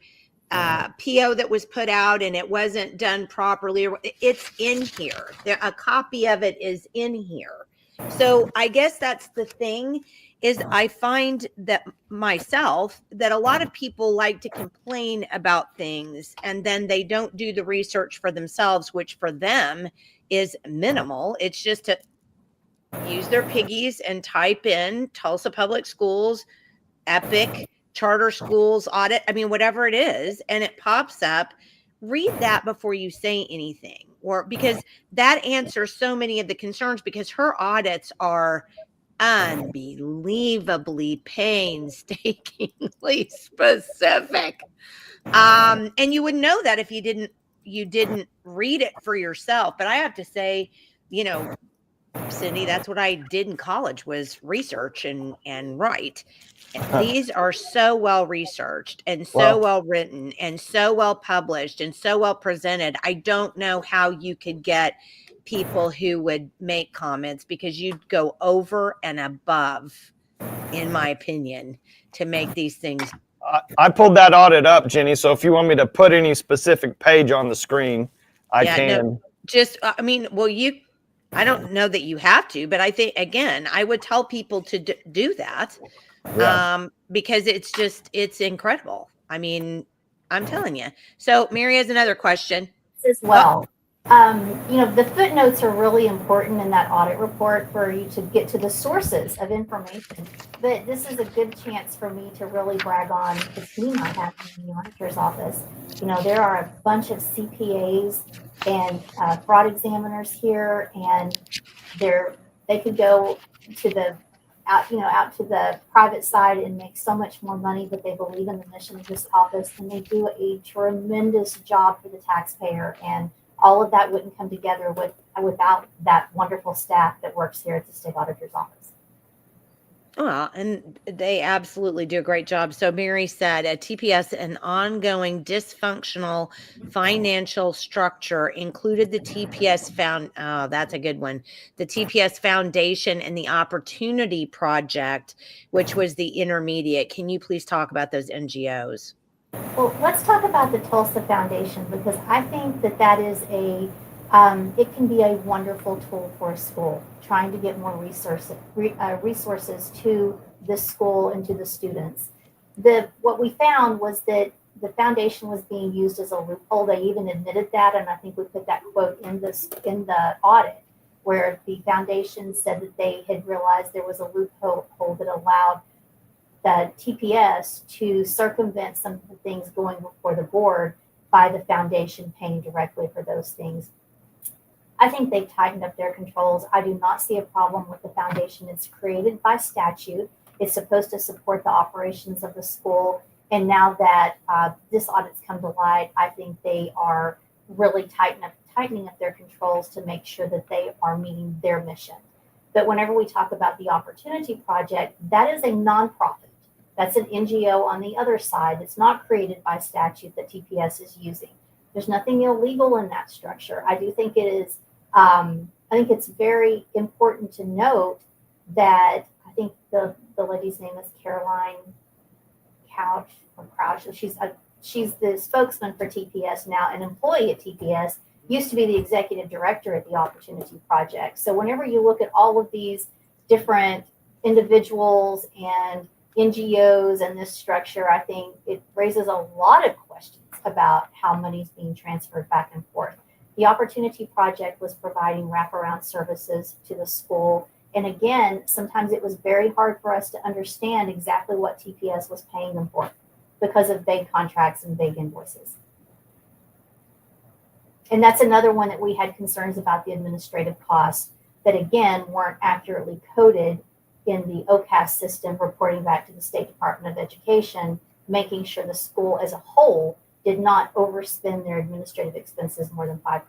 PO that was put out and it wasn't done properly, it's in here. A copy of it is in here. So I guess that's the thing is I find that myself that a lot of people like to complain about things and then they don't do the research for themselves, which for them is minimal. It's just to use their piggies and type in Tulsa Public Schools, Epic, charter schools, audit, whatever it is, and it pops up. Read that before you say anything, or because that answers so many of the concerns, because her audits are unbelievably painstakingly specific. And you would know that if you didn't read it for yourself. But I have to say, Cindy, that's what I did in college was research and write. These are so well researched and so well written and so well published and so well presented. I don't know how you could get people who would make comments, because you'd go over and above, in my opinion, to make these things. I pulled that audit up, Jenny. So if you want me to put any specific page on the screen, I can. No, I don't know that you have to, but I think, again, I would tell people to do that. Yeah. Because it's incredible. I'm telling you. So Mary has another question as well. The footnotes are really important in that audit report for you to get to the sources of information. But this is a good chance for me to really brag on the team I have in the auditor's office. There are a bunch of CPAs and fraud examiners here, and they could go to the out to the private side and make so much more money, but they believe in the mission of this office, and they do a tremendous job for the taxpayer. And all of that wouldn't come together without that wonderful staff that works here at the state auditor's office. Well, and they absolutely do a great job. So Mary said at TPS, an ongoing dysfunctional financial structure included the TPS that's a good one. The TPS Foundation and the Opportunity Project, which was the intermediate. Can you please talk about those NGOs? Well, let's talk about the Tulsa Foundation, because I think that is it can be a wonderful tool for a school trying to get more resources to this school and to the students. What we found was that the foundation was being used as a loophole. They even admitted that, and I think we put that quote in the audit, where the foundation said that they had realized there was a loophole that allowed the TPS to circumvent some of the things going before the board by the foundation paying directly for those things. I think they've tightened up their controls. I do not see a problem with the foundation. It's created by statute. It's supposed to support the operations of the school. And now that this audit's come to light, I think they are really tightening up their controls to make sure that they are meeting their mission. But whenever we talk about the Opportunity Project, that is a nonprofit. That's an NGO on the other side. It's not created by statute that TPS is using. There's nothing illegal in that structure. I do think it is, I think it's very important to note that I think the lady's name is Caroline Couch or Crouch. She's the spokesman for TPS now, an employee at TPS, used to be the executive director at the Opportunity Project. So whenever you look at all of these different individuals and NGOs and this structure, I think it raises a lot of questions about how money is being transferred back and forth. The Opportunity Project was providing wraparound services to the school. And again, sometimes it was very hard for us to understand exactly what TPS was paying them for because of vague contracts and vague invoices. And that's another one that we had concerns about, the administrative costs that, again, weren't accurately coded in the OCAS system, reporting back to the State Department of Education, making sure the school as a whole did not overspend their administrative expenses more than 5%.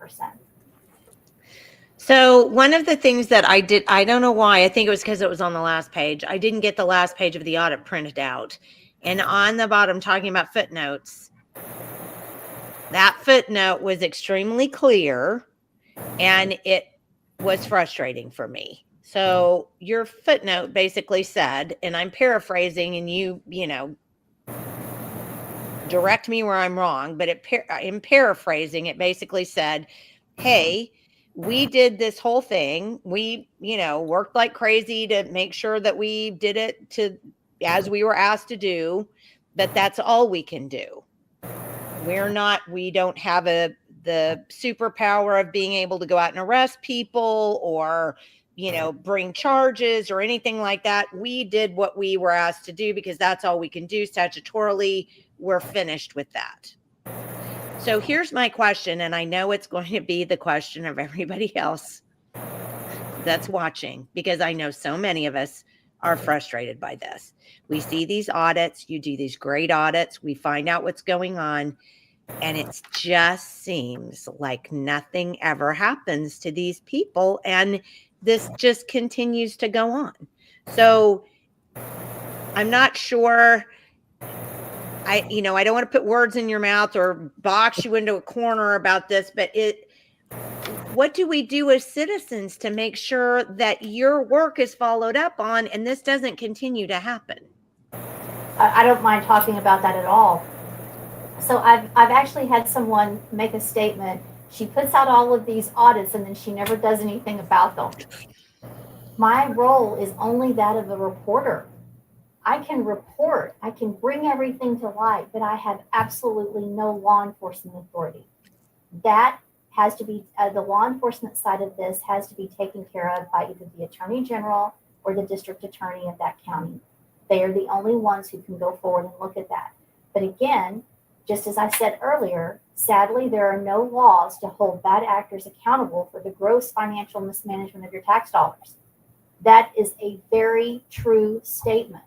So one of the things that I did, I don't know why, I think it was because it was on the last page. I didn't get the last page of the audit printed out. And on the bottom, talking about footnotes, that footnote was extremely clear and it was frustrating for me. So your footnote basically said, and I'm paraphrasing and you know, direct me where I'm wrong, but in paraphrasing, it basically said, hey, we did this whole thing. We, you know, worked like crazy to make sure that we did it to as we were asked to do, but that's all we can do. We don't have the superpower of being able to go out and arrest people or, you know, bring charges or anything like that. We did what we were asked to do because that's all we can do statutorily. We're finished with that. So here's my question, and I know it's going to be the question of everybody else that's watching, because I know so many of us are frustrated by this. We see these audits, you do these great audits, we find out what's going on, and it just seems like nothing ever happens to these people, and this just continues to go on. So I'm not sure. I don't want to put words in your mouth or box you into a corner about this, but what do we do as citizens to make sure that your work is followed up on and this doesn't continue to happen? I don't mind talking about that at all. So I've actually had someone make a statement. She puts out all of these audits and then she never does anything about them. My role is only that of a reporter. I can report, I can bring everything to light, but I have absolutely no law enforcement authority. That has to be, the law enforcement side of this has to be taken care of by either the Attorney General or the District Attorney of that county. They are the only ones who can go forward and look at that. But again, just as I said earlier, sadly, there are no laws to hold bad actors accountable for the gross financial mismanagement of your tax dollars. That is a very true statement.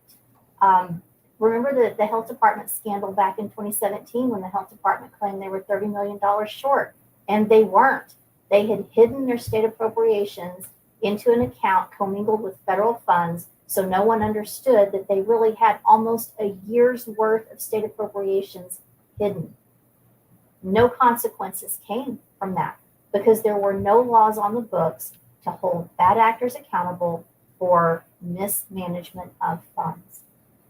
Remember the health department scandal back in 2017 when the health department claimed they were $30 million short, and they weren't. They had hidden their state appropriations into an account commingled with federal funds, so no one understood that they really had almost a year's worth of state appropriations hidden. No consequences came from that because there were no laws on the books to hold bad actors accountable for mismanagement of funds.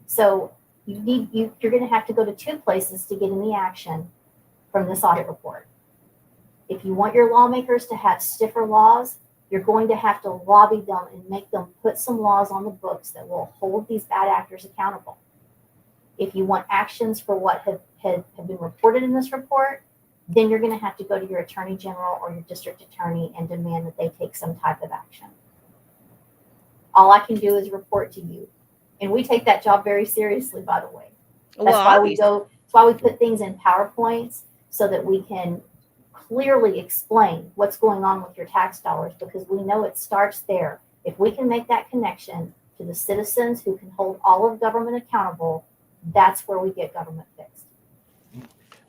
So you're going to have to go to two places to get any action from this audit report. If you want your lawmakers to have stiffer laws, you're going to have to lobby them and make them put some laws on the books that will hold these bad actors accountable. If you want actions for what have been reported in this report, then you're going to have to go to your Attorney General or your District Attorney and demand that they take some type of action. All I can do is report to you. And we take that job very seriously, by the way. That's why we put things in PowerPoints so that we can clearly explain what's going on with your tax dollars, because we know it starts there. If we can make that connection to the citizens who can hold all of government accountable, that's where we get government fixed.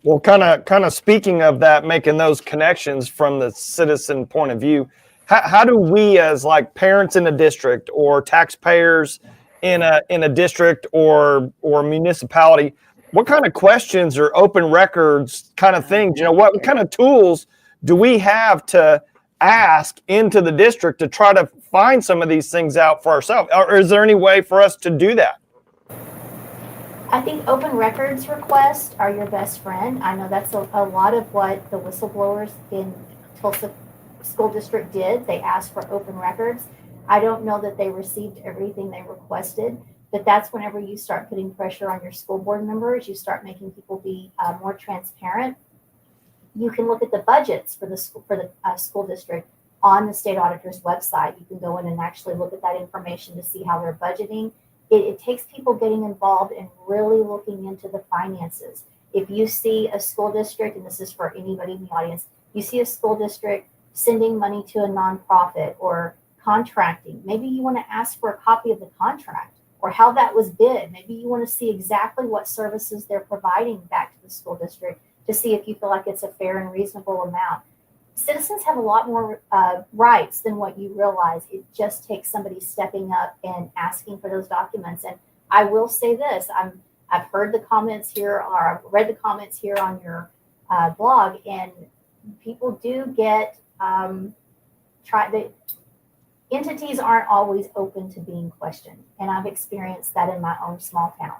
Well, kind of speaking of that, making those connections from the citizen point of view, how do we as like parents in a district or taxpayers in a district or municipality, what kind of questions or open records kind of things, what kind of tools do we have to ask into the district to try to find some of these things out for ourselves? Or is there any way for us to do that? I think open records requests are your best friend. I know that's a lot of what the whistleblowers in Tulsa School District did. They asked for open records. I don't know that they received everything they requested, but that's whenever you start putting pressure on your school board members, you start making people be more transparent. You can look at the budgets for the school district on the state auditor's website. You can go in and actually look at that information to see how they're budgeting. It takes people getting involved and really looking into the finances. If you see a school district, and this is for anybody in the audience, you see a school district sending money to a nonprofit or contracting, maybe you want to ask for a copy of the contract or how that was bid. Maybe you want to see exactly what services they're providing back to the school district to see if you feel like it's a fair and reasonable amount. Citizens have a lot more rights than what you realize. It just takes somebody stepping up and asking for those documents. And I will say this, I've heard the comments here, or I've read the comments here on your blog, and people do get entities aren't always open to being questioned. And I've experienced that in my own small town.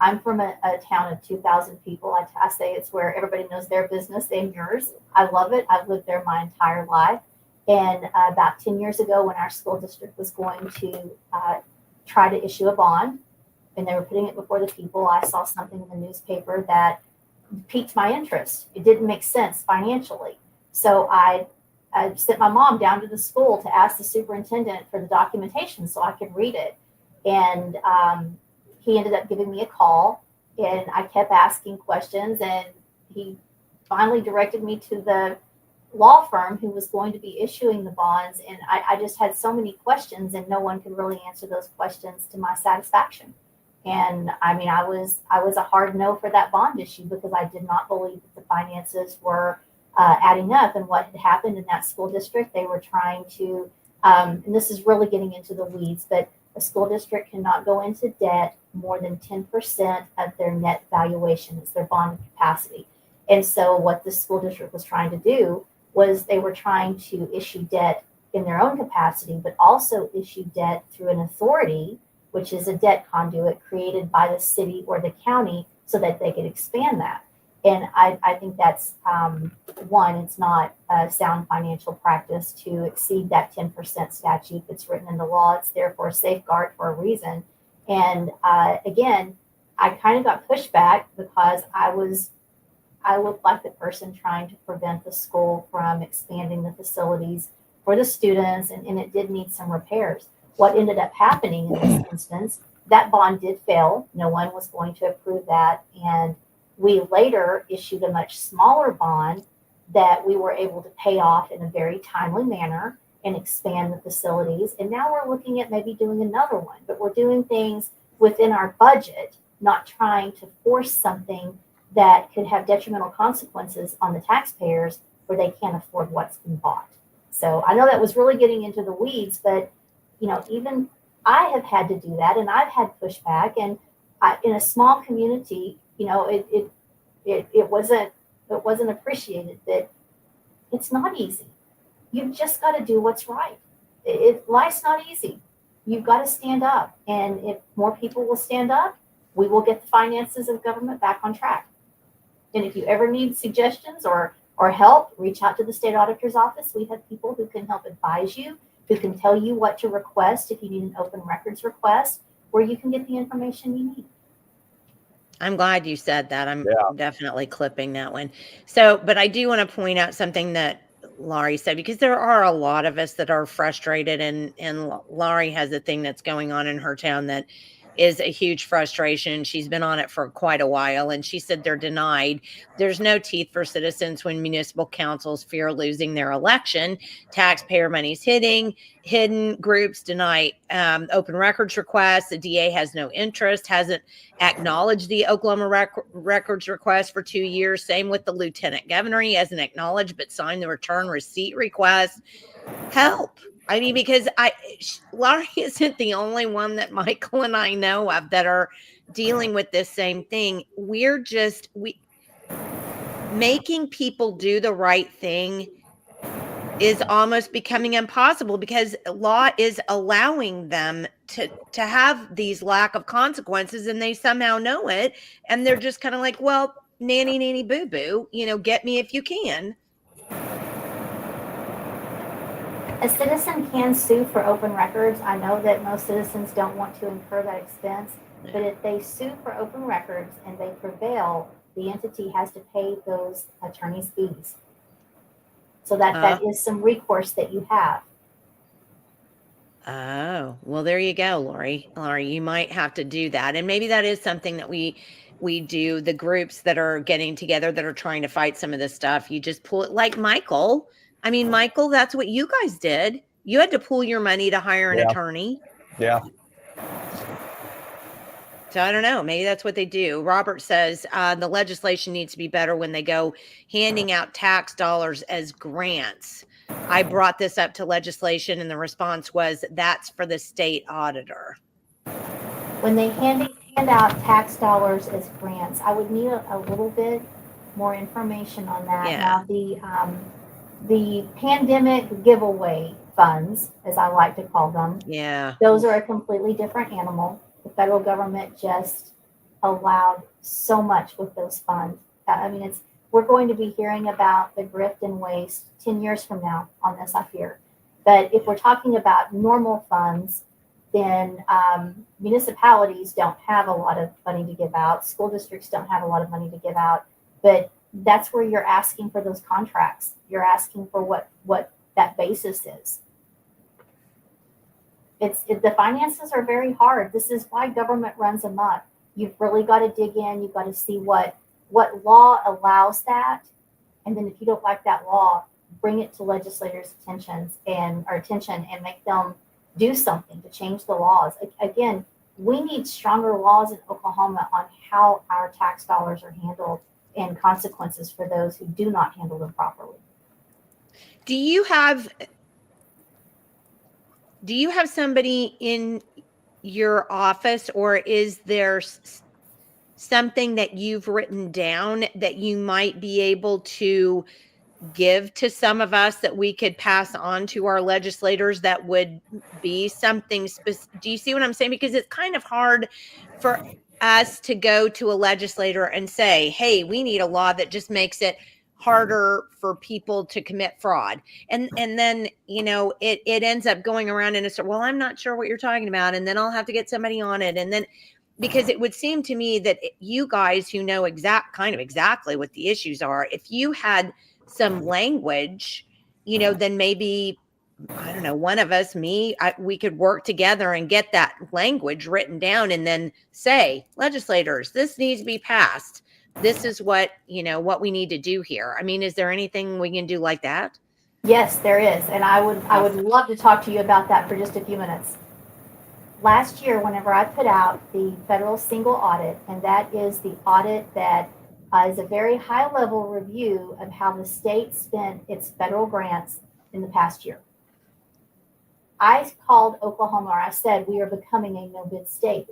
I'm from a town of 2,000 people. I say it's where everybody knows their business and yours. I love it. I've lived there my entire life. And about 10 years ago, when our school district was going to try to issue a bond, and they were putting it before the people, I saw something in the newspaper that piqued my interest. It didn't make sense financially. So I sent my mom down to the school to ask the superintendent for the documentation so I could read it. And he ended up giving me a call, and I kept asking questions, and he finally directed me to the law firm who was going to be issuing the bonds. And I just had so many questions, and no one could really answer those questions to my satisfaction. And I mean, I was a hard no for that bond issue because I did not believe that the finances were adding up. And what had happened in that school district, they were trying to, and this is really getting into the weeds, but a school district cannot go into debt more than 10% of their net valuation. It's their bond capacity. And so what the school district was trying to do was they were trying to issue debt in their own capacity, but also issue debt through an authority, which is a debt conduit created by the city or the county so that they could expand that. And I think that's, one, it's not a sound financial practice to exceed that 10% statute that's written into law. It's there for a safeguard for a reason. And again, I kind of got pushed back because I looked like the person trying to prevent the school from expanding the facilities for the students, and it did need some repairs. What ended up happening in this instance, that bond did fail. No one was going to approve that. And we later issued a much smaller bond that we were able to pay off in a very timely manner and expand the facilities. And now we're looking at maybe doing another one, but we're doing things within our budget, not trying to force something that could have detrimental consequences on the taxpayers where they can't afford what's been bought. So I know that was really getting into the weeds, but even I have had to do that, and I've had pushback. And in a small community, it wasn't appreciated that it's not easy. You've just got to do what's right. Life's not easy. You've got to stand up. And if more people will stand up, we will get the finances of government back on track. And if you ever need suggestions or help, reach out to the state auditor's office. We have people who can help advise you, who can tell you what to request if you need an open records request, where you can get the information you need. I'm glad you said that. I'm definitely clipping that one. So, but I do want to point out something that Laurie said, because there are a lot of us that are frustrated, and Laurie has a thing that's going on in her town that is a huge frustration. She's been on it for quite a while, and she said they're denied. There's no teeth for citizens when municipal councils fear losing their election. Taxpayer money's hidden. Groups deny open records requests. The DA has no interest, hasn't acknowledged the Oklahoma records request for 2 years. Same with the lieutenant governor. He hasn't acknowledged but signed the return receipt request. Help. I mean, because Laurie isn't the only one that Michael and I know of that are dealing with this same thing. We making people do the right thing is almost becoming impossible because law is allowing them to have these lack of consequences, and they somehow know it, and they're just kind of like, well, nanny boo boo, get me if you can. A citizen can sue for open records. I know that most citizens don't want to incur that expense, but if they sue for open records and they prevail, the entity has to pay those attorney's fees. So that is some recourse that you have. Oh, well, there you go, Laurie. Laurie, you might have to do that. And maybe that is something that we do, the groups that are getting together that are trying to fight some of this stuff. You just pull it like Michael. I mean, Michael, that's what you guys did. You had to pool your money to hire an attorney. Yeah. So I don't know. Maybe that's what they do. Robert says the legislation needs to be better when they go handing out tax dollars as grants. I brought this up to legislation, and the response was, that's for the state auditor. When they hand out tax dollars as grants, I would need a little bit more information on that. Yeah. Now, the pandemic giveaway funds, as I like to call them, those are a completely different animal. The federal government just allowed so much with those funds. I mean, we're going to be hearing about the grift and waste 10 years from now on this, I fear. But if we're talking about normal funds, then municipalities don't have a lot of money to give out. School districts don't have a lot of money to give out. But that's where you're asking for those contracts. You're asking for what that basis is. The finances are very hard. This is why government runs amok. You've really got to dig in. You've got to see what law allows that. And then if you don't like that law, bring it to legislators' attention and make them do something to change the laws. Again, we need stronger laws in Oklahoma on how our tax dollars are handled and consequences for those who do not handle them properly. Do you have somebody in your office, or is there something that you've written down that you might be able to give to some of us that we could pass on to our legislators that would be something specific? Do you see what I'm saying? Because it's kind of hard for us to go to a legislator and say, hey, we need a law that just makes it harder for people to commit fraud. And then, it ends up going around and it's, well, I'm not sure what you're talking about. And then I'll have to get somebody on it. And then, because it would seem to me that you guys who know exactly what the issues are, if you had some language, then maybe, I don't know, one of us, we could work together and get that language written down and then say, legislators, this needs to be passed. This is what we need to do here. I mean, is there anything we can do like that? Yes, there is. And I would love to talk to you about that for just a few minutes. Last year, whenever I put out the federal single audit, and that is the audit that is a very high level review of how the state spent its federal grants in the past year. I called Oklahoma, or I said, we are becoming a no bid state.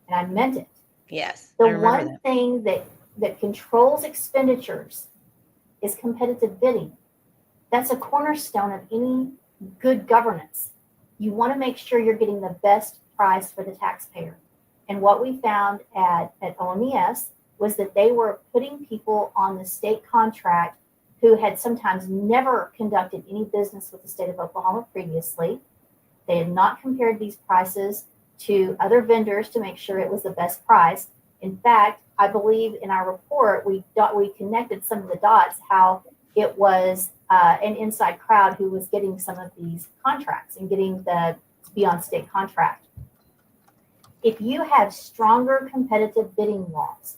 And I meant it. Yes. The one thing that controls expenditures is competitive bidding. That's a cornerstone of any good governance. You want to make sure you're getting the best price for the taxpayer. And what we found at OMES was that they were putting people on the state contract who had sometimes never conducted any business with the state of Oklahoma previously. They had not compared these prices to other vendors to make sure it was the best price. In fact, I believe in our report, we connected some of the dots, how it was an inside crowd who was getting some of these contracts and getting to be on state contract. If you have stronger competitive bidding laws,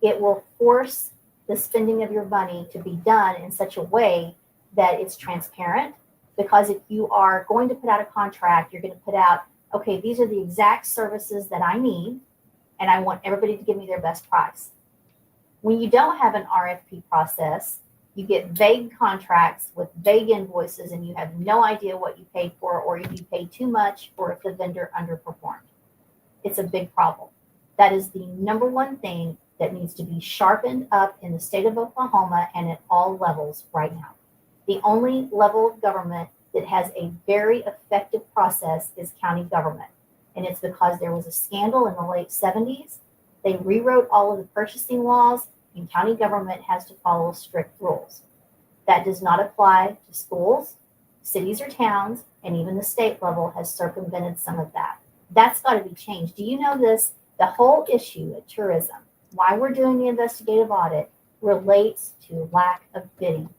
it will force the spending of your money to be done in such a way that it's transparent. Because if you are going to put out a contract, you're going to put out, okay, these are the exact services that I need, and I want everybody to give me their best price. When you don't have an RFP process, you get vague contracts with vague invoices, and you have no idea what you paid for, or if you paid too much, or if the vendor underperformed. It's a big problem. That is the number one thing that needs to be sharpened up in the state of Oklahoma and at all levels right now. The only level of government that has a very effective process is county government. And it's because there was a scandal in the late 70s. They rewrote all of the purchasing laws, and county government has to follow strict rules. That does not apply to schools, cities, or towns, and even the state level has circumvented some of that. That's got to be changed. Do you know this? The whole issue at tourism, why we're doing the investigative audit, relates to lack of bidding.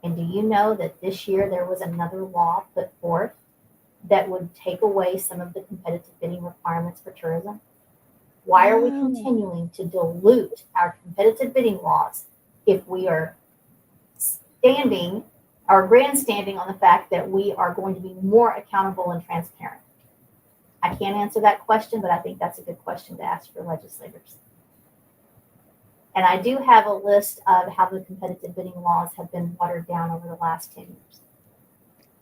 And do you know that this year there was another law put forth that would take away some of the competitive bidding requirements for tourism? Why are we continuing to dilute our competitive bidding laws if we are grandstanding on the fact that we are going to be more accountable and transparent? I can't answer that question, but I think that's a good question to ask for legislators. And I do have a list of how the competitive bidding laws have been watered down over the last 10 years.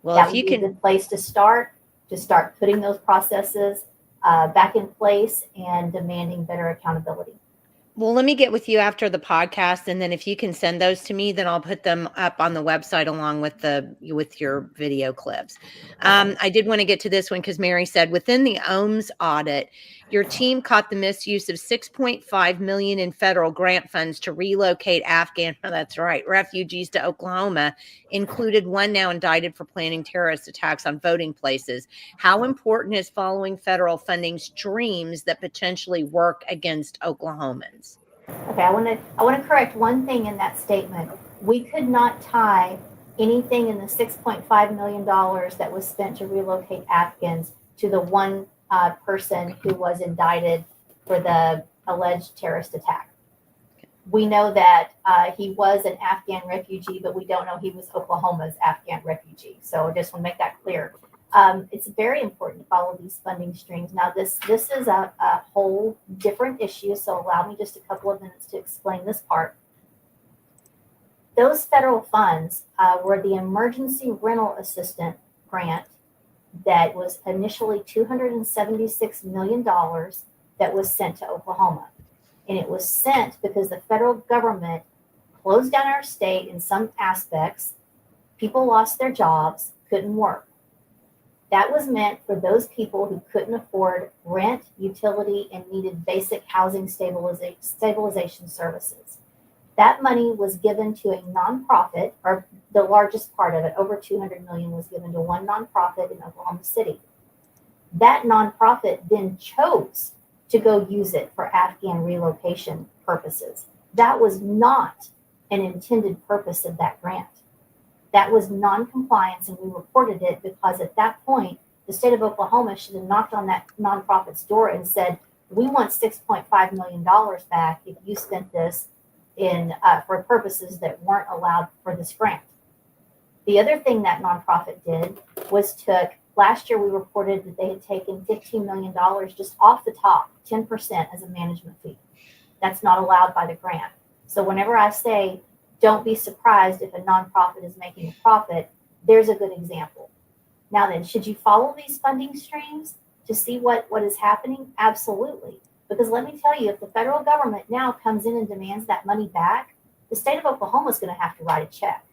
Well, that if you would be can, a good place to start putting those processes back in place and demanding better accountability. well, let me get with you after the podcast, and then if you can send those to me, then I'll put them up on the website along with your video clips. I did want to get to this one because Mary said within the OHMS audit, your team caught the misuse of $6.5 million in federal grant funds to relocate Afghan, that's right, refugees to Oklahoma, included one now indicted for planning terrorist attacks on voting places. How important is following federal funding streams that potentially work against Oklahomans? Okay, I want to correct one thing in that statement. We could not tie anything in the $6.5 million that was spent to relocate Afghans to the one person who was indicted for the alleged terrorist attack. We know that he was an Afghan refugee, but we don't know he was Oklahoma's Afghan refugee. So I just want to make that clear. It's very important to follow these funding streams. Now, this is a whole different issue, so allow me just a couple of minutes to explain this part. Those federal funds were the Emergency Rental Assistant Grant that was initially $276 million that was sent to Oklahoma. And it was sent because the federal government closed down our state in some aspects. People lost their jobs, couldn't work. That was meant for those people who couldn't afford rent, utility, and needed basic housing stabilization services. That money was given to a nonprofit, or the largest part of it, over $200 million, was given to one nonprofit in Oklahoma City. That nonprofit then chose to go use it for Afghan relocation purposes. That was not an intended purpose of that grant. That was non-compliance, and we reported it because at that point, the state of Oklahoma should have knocked on that nonprofit's door and said, we want $6.5 million back if you spent this for purposes that weren't allowed for this grant. The other thing that nonprofit did was last year we reported that they had taken $15 million just off the top, 10% as a management fee. That's not allowed by the grant. So whenever I say, don't be surprised if a nonprofit is making a profit, there's a good example. Now then, should you follow these funding streams to see what is happening? Absolutely. Because let me tell you, if the federal government now comes in and demands that money back, the state of Oklahoma is going to have to write a check,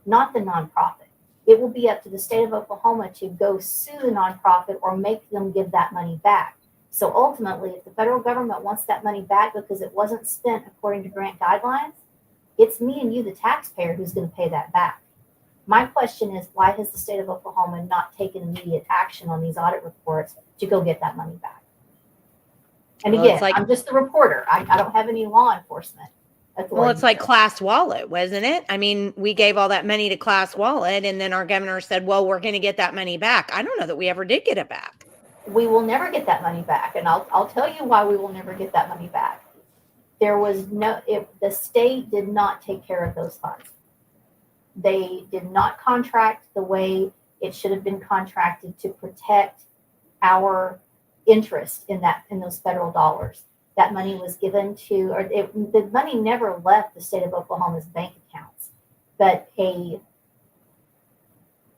not the nonprofit. It will be up to the state of Oklahoma to go sue the nonprofit or make them give that money back. So ultimately, if the federal government wants that money back because it wasn't spent according to grant guidelines, it's me and you, the taxpayer, who's going to pay that back. My question is, why has the state of Oklahoma not taken immediate action on these audit reports to go get that money back? And Well, again, it's like- I'm just the reporter. I don't have any law enforcement authority. Well, it's like Class Wallet, wasn't it? I mean, we gave all that money to Class Wallet, and then our governor said, well, we're going to get that money back. I don't know that we ever did get it back. we will never get that money back. And I'll tell you why we will never get that money back. There was the state did not take care of those funds. They did not contract the way it should have been contracted to protect our interest in those federal dollars. That money was given to, the money never left the state of Oklahoma's bank accounts, but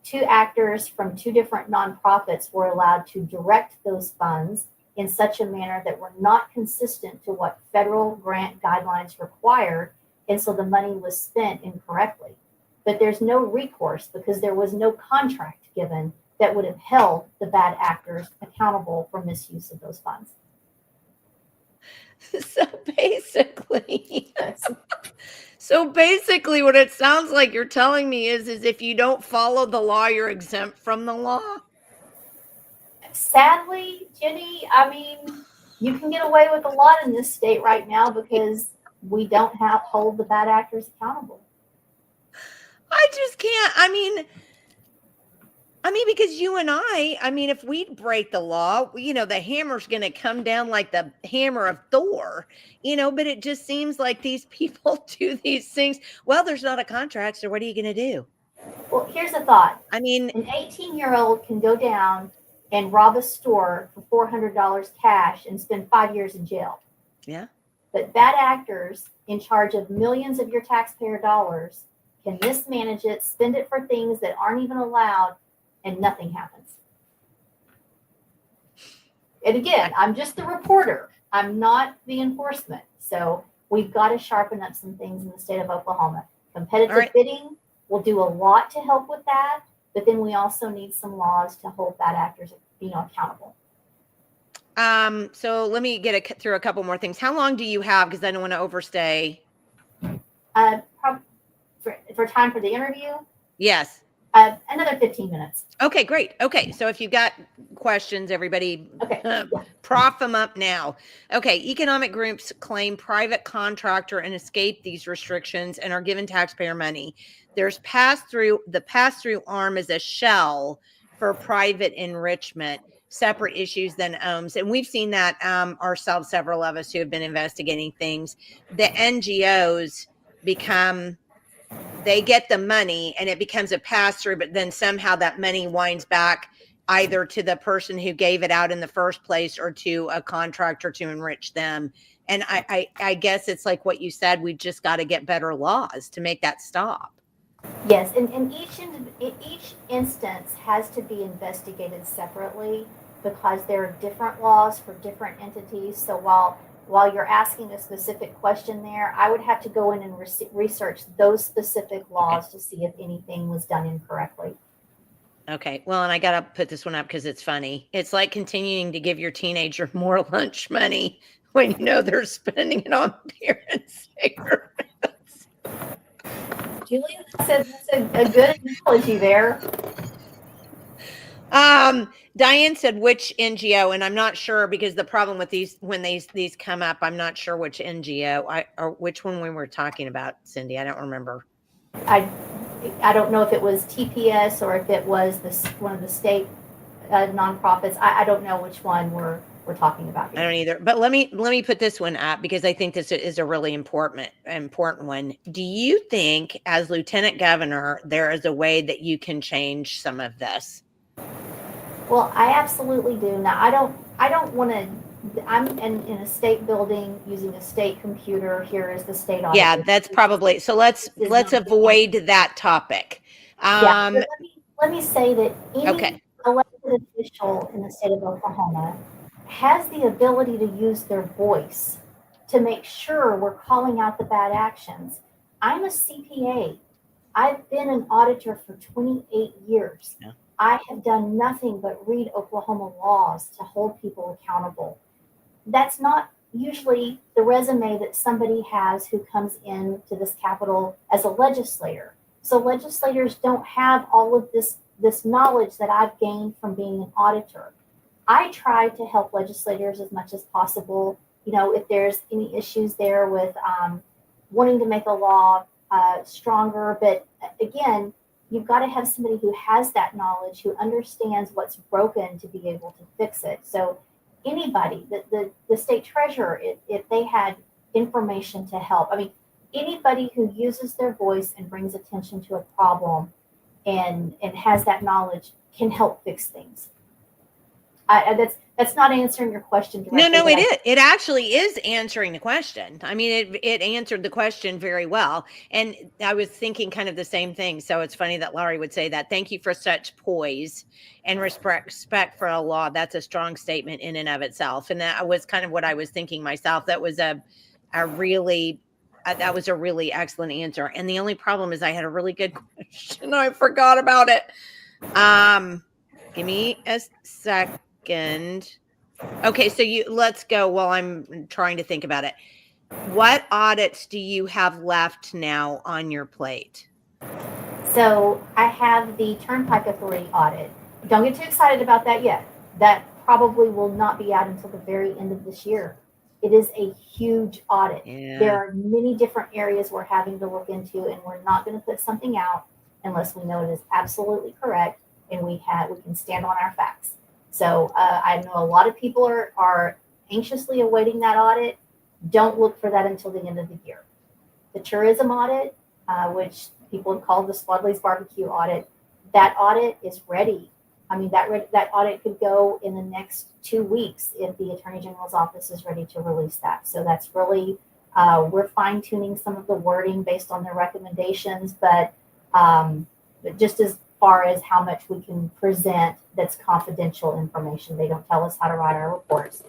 two actors from two different nonprofits were allowed to direct those funds in such a manner that were not consistent to what federal grant guidelines required, and so the money was spent incorrectly. But there's no recourse because there was no contract given that would have held the bad actors accountable for misuse of those funds. So basically what it sounds like you're telling me is if you don't follow the law, you're exempt from the law. Sadly, Jenny, I mean, you can get away with a lot in this state right now because we don't hold the bad actors accountable. I just can't. I mean, because you and I mean, if we break the law, the hammer's going to come down like the hammer of Thor, but it just seems like these people do these things. Well, there's not a contract, so what are you going to do? Well, here's a thought. I mean, an 18-year-old can go down and rob a store for $400 cash and spend 5 years in jail. Yeah. But bad actors in charge of millions of your taxpayer dollars can mismanage it, spend it for things that aren't even allowed, and nothing happens. And again, I'm just the reporter. I'm not the enforcement. So we've got to sharpen up some things in the state of Oklahoma. Competitive bidding will do a lot to help with that, but then we also need some laws to hold bad actors, accountable. So let me get through a couple more things. How long do you have? Because I don't want to overstay. For time for the interview? Yes. Another 15 minutes. Okay, great. Okay, so if you've got questions, everybody, prof them up now. Okay, economic groups claim private contractor and escape these restrictions and are given taxpayer money. There's pass-through. The pass-through arm is a shell for private enrichment, separate issues than OHMs. And we've seen that ourselves, several of us who have been investigating things. The NGOs they get the money and it becomes a pass-through, but then somehow that money winds back either to the person who gave it out in the first place or to a contractor to enrich them. And I guess it's like what you said, we just got to get better laws to make that stop. Yes, and each instance has to be investigated separately because there are different laws for different entities. So while you're asking a specific question there, I would have to go in and research those specific laws to see if anything was done incorrectly. Okay. Well, and I got to put this one up because it's funny. It's like continuing to give your teenager more lunch money when you know they're spending it on beer and cigarettes. Julia, that's a good analogy there. Diane said which NGO, and I'm not sure because the problem with these, when these come up, I'm not sure which NGO or which one we were talking about, Cindy. I don't remember. I don't know if it was TPS or if it was one of the state nonprofits. I don't know which one we're talking about here. I don't either. But let me put this one up because I think this is a really important one. Do you think, as Lieutenant Governor, there is a way that you can change some of this? Well, I absolutely do. Now, I don't want to. I'm in a state building using a state computer. Here is the state auditor. Yeah, that's probably so. Let's avoid that topic. Let me say that any elected official in the state of Oklahoma has the ability to use their voice to make sure we're calling out the bad actions. I'm a CPA. I've been an auditor for 28 years. Yeah. I have done nothing but read Oklahoma laws to hold people accountable. That's not usually the resume that somebody has who comes into this Capitol as a legislator. So legislators don't have all of this knowledge that I've gained from being an auditor. I try to help legislators as much as possible. If there's any issues there with wanting to make a law stronger, but again, you've got to have somebody who has that knowledge, who understands what's broken to be able to fix it. So anybody, the state treasurer, if they had information to help, I mean, anybody who uses their voice and brings attention to a problem and has that knowledge can help fix things. That's not answering your question directly. No, it is. It actually is answering the question. I mean, it answered the question very well. And I was thinking kind of the same thing. So it's funny that Laurie would say that. Thank you for such poise and respect for the law. That's a strong statement in and of itself. And that was kind of what I was thinking myself. That was a really excellent answer. And the only problem is I had a really good question. I forgot about it. Give me a second. Okay, so let's go while I'm trying to think about it. What audits do you have left now on your plate? So I have the Turnpike Authority audit. Don't get too excited about that yet. That probably will not be out until the very end of this year. It is a huge audit. Yeah. There are many different areas we're having to look into, and we're not going to put something out unless we know it is absolutely correct and we can stand on our facts. So I know a lot of people are anxiously awaiting that audit. Don't look for that until the end of the year. The tourism audit, which people have called the Swadley's Barbecue audit, that audit is ready. I mean, that audit could go in the next 2 weeks if the Attorney General's office is ready to release that. So that's really, we're fine tuning some of the wording based on their recommendations, but just as far as how much we can present that's confidential information. They don't tell us how to write our reports.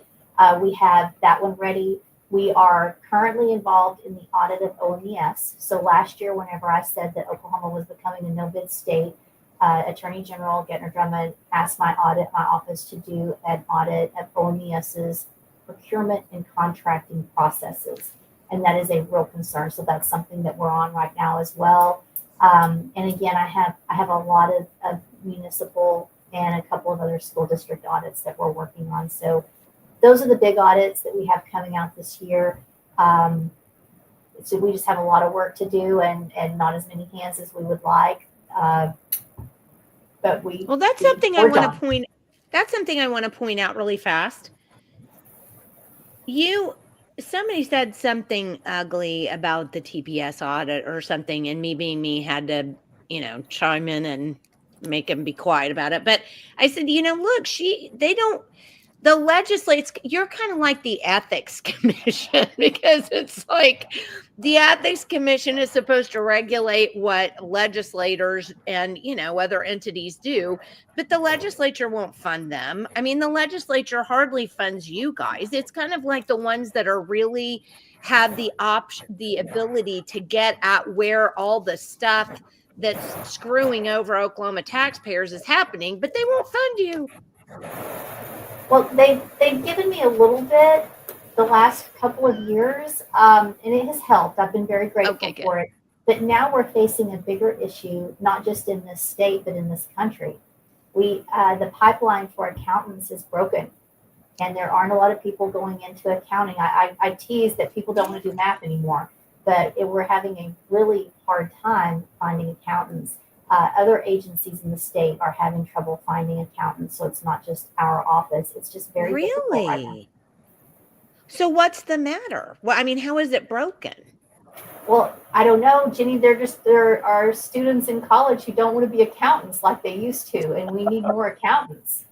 We have that one ready. We are currently involved in the audit of OMES. So last year, whenever I said that Oklahoma was becoming a no-bid state, Attorney General Gettner Drummond asked my office to do an audit of OMES's procurement and contracting processes. And that is a real concern. So that's something that we're on right now as well. And again, I have a lot of municipal and a couple of other school district audits that we're working on. So those are the big audits that we have coming out this year. So we just have a lot of work to do and not as many hands as we would like. But that's something I want to point. That's something I want to point out really fast. Somebody said something ugly about the TPS audit or something, and me had to, chime in and make them be quiet about it. But I said, look, the legislates, you're kind of like the ethics commission, because it's like the ethics commission is supposed to regulate what legislators and, other entities do, but the legislature won't fund them. I mean, the legislature hardly funds you guys. It's kind of like the ones that are really have the ability to get at where all the stuff that's screwing over Oklahoma taxpayers is happening, but they won't fund you. Well, they've given me a little bit the last couple of years, and it has helped. I've been very grateful for it. But now we're facing a bigger issue, not just in this state, but in this country. The pipeline for accountants is broken, and there aren't a lot of people going into accounting. I tease that people don't want to do math anymore, but we're having a really hard time finding accountants. Other agencies in the state are having trouble finding accountants, so it's not just our office. It's just very difficult right now. So what's the matter? Well, I mean, how is it broken? Well, I don't know, Jenny. There are students in college who don't want to be accountants like they used to, and we need more accountants.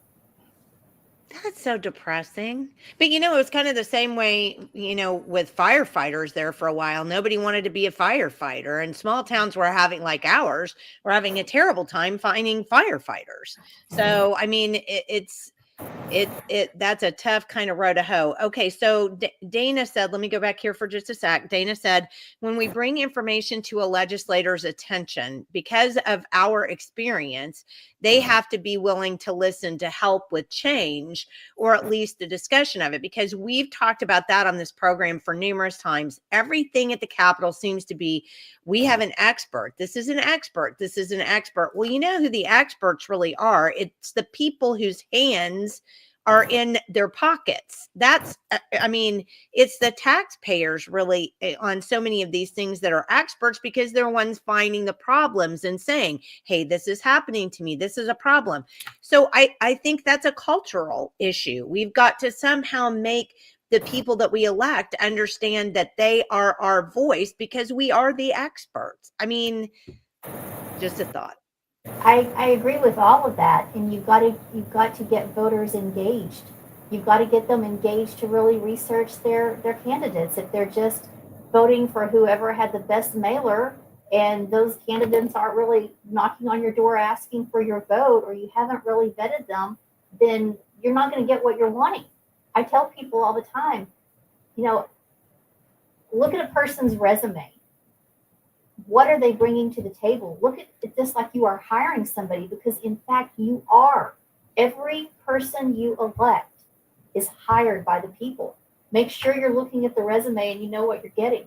That's so depressing. But, it was kind of the same way, with firefighters there for a while. Nobody wanted to be a firefighter, and small towns were having, like ours, were having a terrible time finding firefighters. So, I mean, that's a tough kind of road to hoe. Okay, so Dana said, let me go back here for just a sec. Dana said, when we bring information to a legislator's attention, because of our experience, they have to be willing to listen to help with change, or at least the discussion of it, because we've talked about that on this program for numerous times. Everything at the Capitol seems to be, we have an expert. This is an expert. This is an expert. Well, you know who the experts really are. It's the people whose hands are in their pockets. That's, I mean, it's the taxpayers really on so many of these things that are experts, because they're ones finding the problems and saying, hey, this is happening to me. This is a problem. So I think that's a cultural issue. We've got to somehow make the people that we elect understand that they are our voice, because we are the experts. I mean, just a thought. I agree with all of that, and you've got to get voters engaged. You've got to get them engaged to really research their candidates. If they're just voting for whoever had the best mailer, and those candidates aren't really knocking on your door asking for your vote, or you haven't really vetted them, then you're not going to get what you're wanting. I tell people all the time, look at a person's resume. What are they bringing to the table? Look at this like you are hiring somebody, because in fact you are. Every person you elect is hired by the people. Make sure you're looking at the resume and you know what you're getting.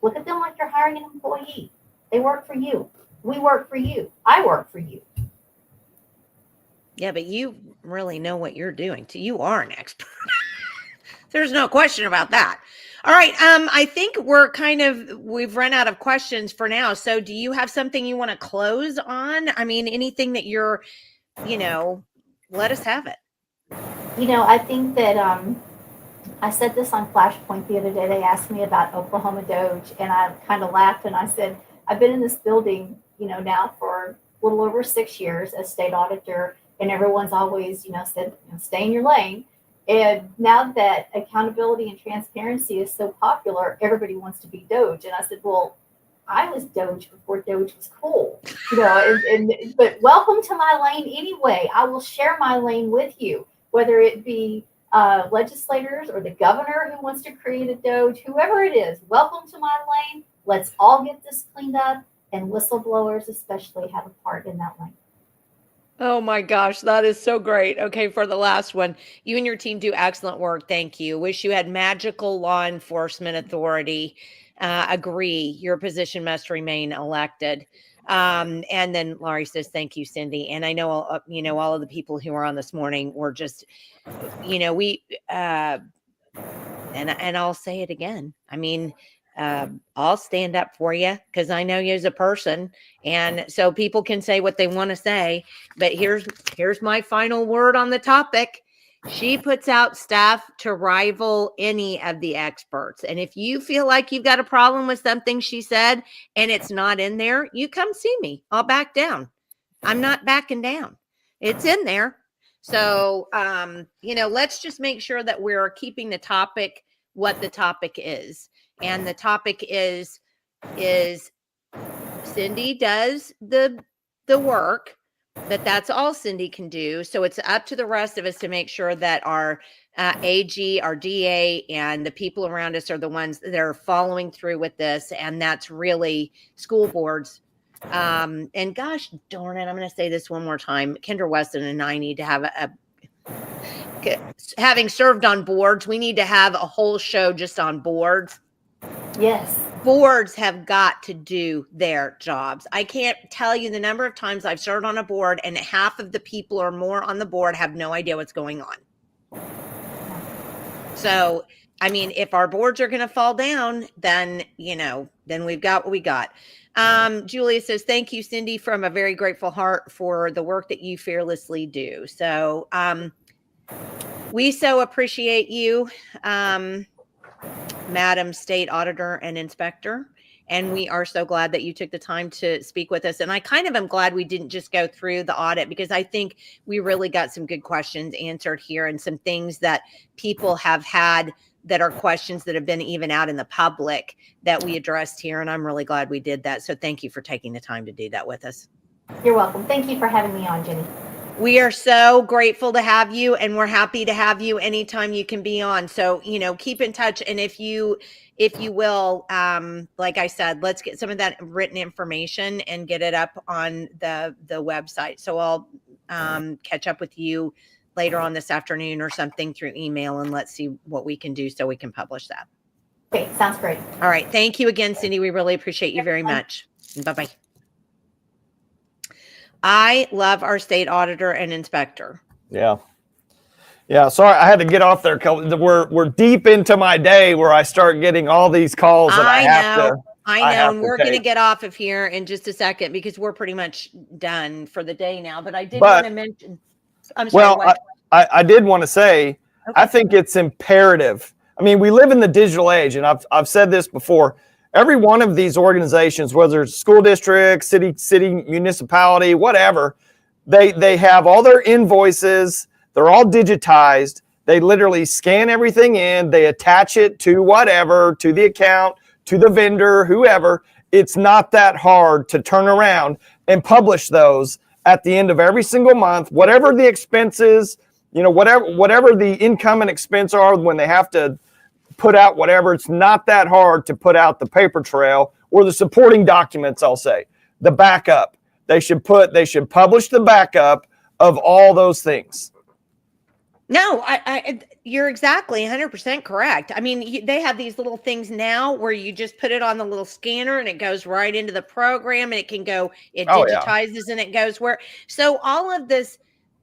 Look at them like you're hiring an employee. They work for you. We work for you. I work for you. Yeah, but you really know what you're doing. You are an expert. There's no question about that. All right. I think we've run out of questions for now. So do you have something you want to close on? I mean, anything that you're, let us have it. I think that I said this on Flashpoint the other day. They asked me about Oklahoma Doge, and I kind of laughed, and I said, I've been in this building, now for a little over 6 years as state auditor, and everyone's always, said, stay in your lane. And now that accountability and transparency is so popular, everybody wants to be Doge. And I said, well, I was Doge before Doge was cool, but welcome to my lane anyway. I will share my lane with you, whether it be legislators or the governor who wants to create a Doge, whoever it is, welcome to my lane. Let's all get this cleaned up, and whistleblowers especially have a part in that lane. Oh my gosh, that is so great. Okay, for the last one, you and your team do excellent work. Thank you. Wish you had magical law enforcement authority. Agree, your position must remain elected. And then Laurie says, thank you, Cindy. And I know, all of the people who are on this morning were just, we, and I'll say it again. I mean, I'll stand up for you because I know you as a person. And so people can say what they want to say, but here's my final word on the topic. She puts out stuff to rival any of the experts. And if you feel like you've got a problem with something she said and it's not in there, you come see me. I'll back down. I'm not backing down. It's in there. So, let's just make sure that we're keeping the topic what the topic is. And the topic is Cindy does the work, but that's all Cindy can do. So it's up to the rest of us to make sure that our AG, our DA, and the people around us are the ones that are following through with this. And that's really school boards. And gosh darn it, I'm going to say this one more time. Kendra Weston and I need to have having served on boards, we need to have a whole show just on boards. Yes. Boards have got to do their jobs. I can't tell you the number of times I've served on a board and half of the people or more on the board have no idea what's going on. So, I mean, if our boards are going to fall down, then, then we've got what we got. Julia says, thank you, Cindy, from a very grateful heart for the work that you fearlessly do. So, we so appreciate you, Madam State Auditor and Inspector, and we are so glad that you took the time to speak with us. And I kind of am glad we didn't just go through the audit, because I think we really got some good questions answered here and some things that people have had that are questions that have been even out in the public that we addressed here. And I'm really glad we did that. So thank you for taking the time to do that with us. You're welcome. Thank you for having me on, Jenny. We are so grateful to have you, and we're happy to have you anytime you can be on. So, keep in touch. And if you will, like I said, let's get some of that written information and get it up on the website. So I'll catch up with you later on this afternoon or something through email, and let's see what we can do so we can publish that. Okay, sounds great. All right. Thank you again, Cindy. We really appreciate you very much. Bye-bye. I love our state auditor and inspector. Yeah. Yeah, sorry, I had to get off there. We're deep into my day where I start getting all these calls that I know, and we're going to get off of here in just a second because we're pretty much done for the day now. But I did want to mention. I'm sorry. Well, I did want to say, okay. I think it's imperative. I mean, we live in the digital age, and I've said this before. Every one of these organizations, whether it's school district, city, municipality, whatever, they have all their invoices. They're all digitized. They literally scan everything in. They attach it to whatever, to the account, to the vendor, whoever. It's not that hard to turn around and publish those at the end of every single month, whatever the expenses, whatever the income and expense are when they have to put out whatever. It's not that hard to put out the paper trail or the supporting documents, I'll say. The backup. They should publish the backup of all those things. No, you're exactly 100% correct. I mean, they have these little things now where you just put it on the little scanner and it goes right into the program, and it digitizes and it goes where. So all of this,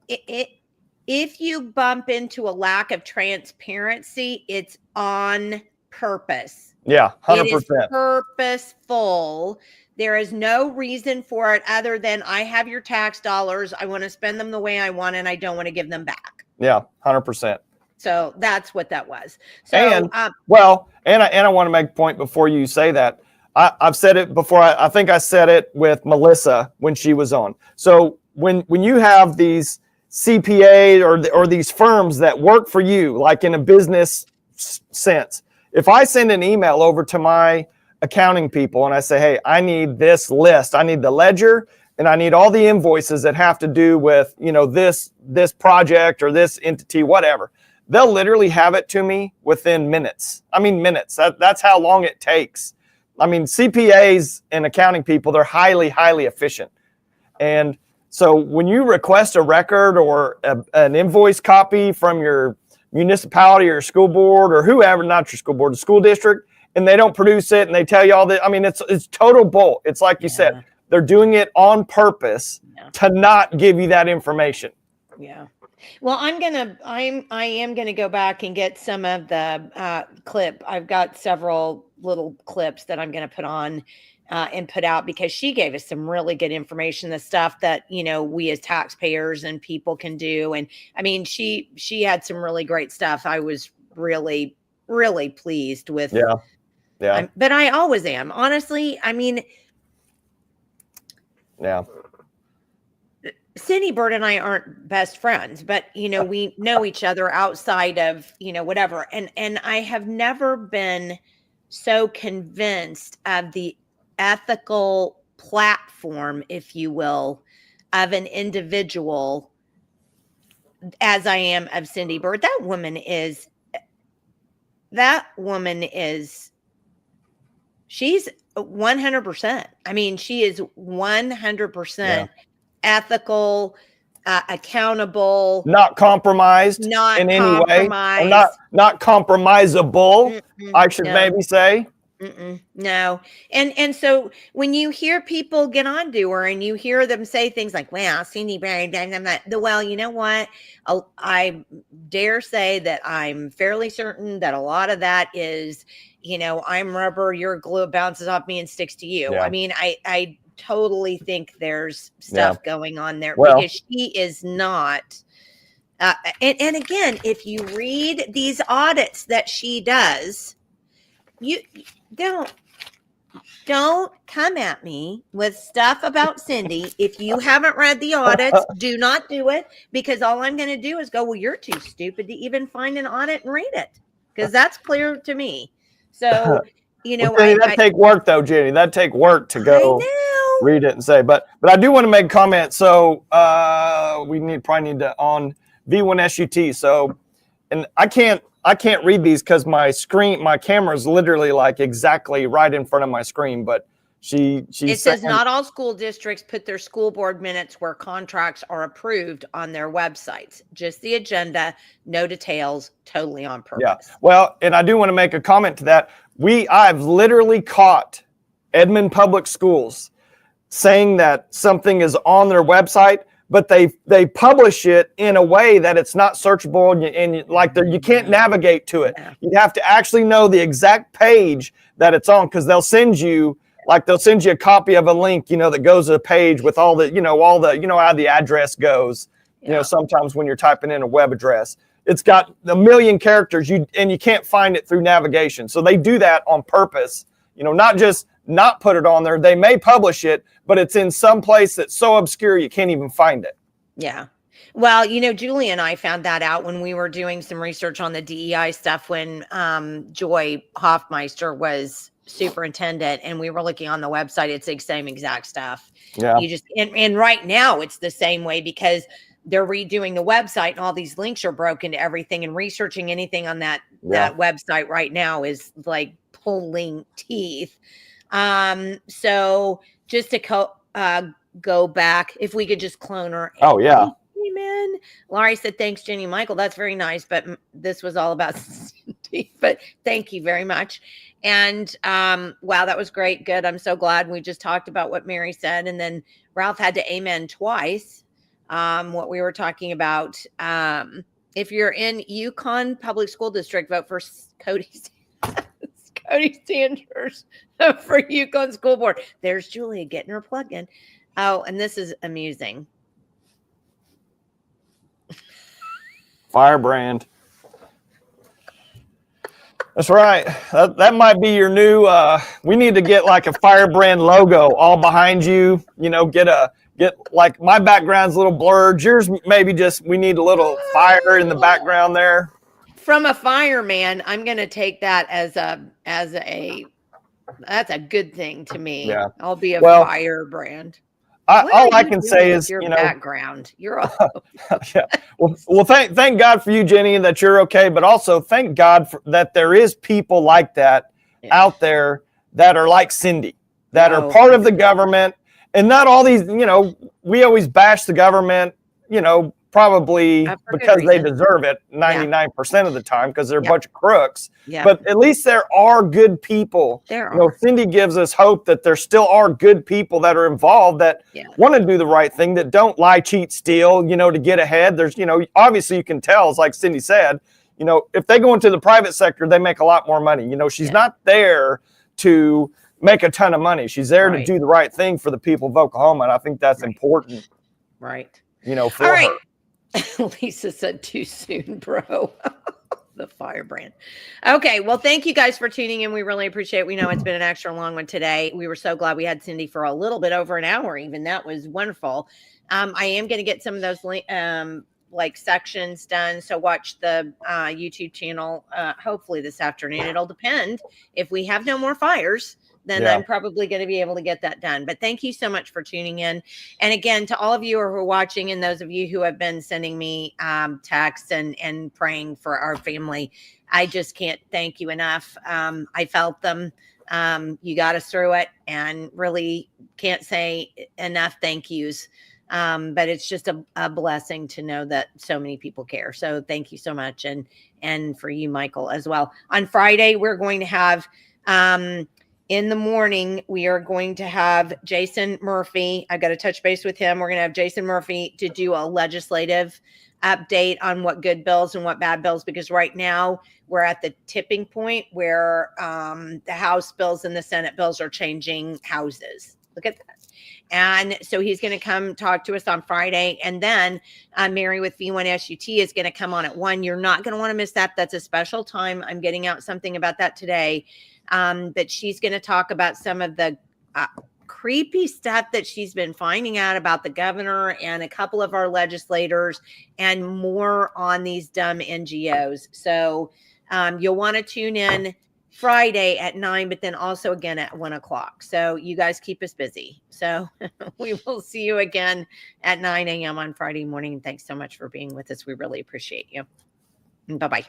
if you bump into a lack of transparency, it's on purpose. Yeah, 100%. It is purposeful. There is no reason for it other than I have your tax dollars. I want to spend them the way I want, and I don't want to give them back. Yeah, 100%. So that's what that was. So, and I want to make a point before you say that. I've said it before. I think I said it with Melissa when she was on. So when you have these CPA or these firms that work for you, like in a business sense, if I send an email over to my accounting people and I say, hey, I need this list, I need the ledger, and I need all the invoices that have to do with, this project or this entity, whatever. They'll literally have it to me within minutes. I mean, minutes. That's how long it takes. I mean, CPAs and accounting people, they're highly, highly efficient. And so when you request a record or an invoice copy from your municipality or school board or whoever, not your school board, the school district, and they don't produce it and they tell you all that, I mean, it's total bull. It's like you said. They're doing it on purpose to not give you that information. Yeah. Well, I am gonna go back and get some of the clip. I've got several little clips that I'm gonna put on and put out because she gave us some really good information, the stuff that we as taxpayers and people can do. And I mean, she had some really great stuff. I was really, really pleased with. Yeah. But I always am, honestly. I mean. Yeah. Cindy, Byrd, and I aren't best friends, but we know each other outside of whatever. And I have never been so convinced of the ethical platform, if you will, of an individual as I am of Cindy Byrd. That woman is. She's 100%. I mean, she is 100% ethical, accountable, not compromised in any way, or not compromisable. I should maybe say. No. And so when you hear people get on to her and you hear them say things like, well, Cindy Byrd, well, you know what? I dare say that I'm fairly certain that a lot of that is, I'm rubber, you're glue, it bounces off me and sticks to you. Yeah. I mean, I totally think there's stuff going on there because she is not. And again, if you read these audits that she does, you don't come at me with stuff about Cindy. If you haven't read the audits, do not do it, because all I'm going to do is go, well, you're too stupid to even find an audit and read it, because that's clear to me. So, that take work though, Jenny. That take work to go read it and say. But I do want to make a comment. So we probably need to on V1SUT. So, and I can't read these because my camera is literally like exactly right in front of my screen. But it says not all school districts put their school board minutes where contracts are approved on their websites. Just the agenda, no details, totally on purpose. Yeah. Well, and I do want to make a comment to that. I've literally caught Edmond Public Schools saying that something is on their website, but they publish it in a way that it's not searchable, and you can't navigate to it. Yeah. You'd have to actually know the exact page that it's on, because they'll send you a copy of a link, that goes to a page with all the, how the address goes. Yeah. Sometimes when you're typing in a web address, it's got a million characters, and you can't find it through navigation. So they do that on purpose, not just not put it on there. They may publish it, but it's in some place that's so obscure you can't even find it. Yeah. Well, Julie and I found that out when we were doing some research on the DEI stuff when Joy Hoffmeister was superintendent, and we were looking on the website. It's the same exact stuff. Yeah. You just and right now it's the same way, because they're redoing the website and all these links are broken to everything, and researching anything on that website right now is like pulling teeth. So just to go back, if we could just clone her. Oh yeah. Amen. Laurie said, thanks, Jenny Michael. That's very nice. But this was all about Cindy. But thank you very much. And wow, that was great. Good. I'm so glad we just talked about what Mary said. And then Ralph had to amen twice what we were talking about. If you're in Yukon Public School District, vote for Cody Sanders for Yukon School Board. There's Julia getting her plug in. Oh, and this is amusing. Firebrand. That's right. That might be your new, we need to get like a Firebrand logo all behind you, get like my background's a little blurred. Yours maybe just, we need a little fire in the background there. From a fireman, I'm going to take that as that's a good thing to me. Yeah. I'll be a firebrand. All I can say is, your background. You're all yeah. Well, thank God for you, Jenny, that you're okay. But also thank God that there is people like that out there that are like Cindy, that are part of the government, and not all these. We always bash the government. Probably because they deserve it 99% of the time, because they're a bunch of crooks. Yeah. But at least there are good people. Cindy gives us hope that there still are good people that are involved that want to do the right thing, that don't lie, cheat, steal, to get ahead. There's, obviously you can tell, it's like Cindy said, if they go into the private sector, they make a lot more money. She's not there to make a ton of money. She's there to do the right thing for the people of Oklahoma. And I think that's important. Right. For her. Lisa said too soon, bro. The firebrand. Okay. Well, thank you guys for tuning in. We really appreciate it. We know it's been an extra long one today. We were so glad we had Cindy for a little bit over an hour. Even that was wonderful. I am going to get some of those sections done. So watch the YouTube channel, hopefully this afternoon. It'll depend. If we have no more fires, then I'm probably going to be able to get that done. But thank you so much for tuning in. And again, to all of you who are watching, and those of you who have been sending me texts and praying for our family, I just can't thank you enough. I felt them. You got us through it, and really can't say enough thank yous. But it's just a blessing to know that so many people care. So thank you so much. And for you, Michael, as well. On Friday, we're going to have, in the morning, we are going to have Jason Murphy. I've got to touch base with him. We're going to have Jason Murphy to do a legislative update on what good bills and what bad bills, because right now we're at the tipping point where the House bills and the Senate bills are changing houses. Look at that. And so he's going to come talk to us on Friday. And then Mary with V1SUT is going to come on at 1. You're not going to want to miss that. That's a special time. I'm getting out something about that today. But she's going to talk about some of the creepy stuff that she's been finding out about the governor and a couple of our legislators, and more on these dumb NGOs. So you'll want to tune in Friday at 9, but then also again at 1 o'clock. So you guys keep us busy. So we will see you again at 9 a.m. on Friday morning. Thanks so much for being with us. We really appreciate you. Bye-bye.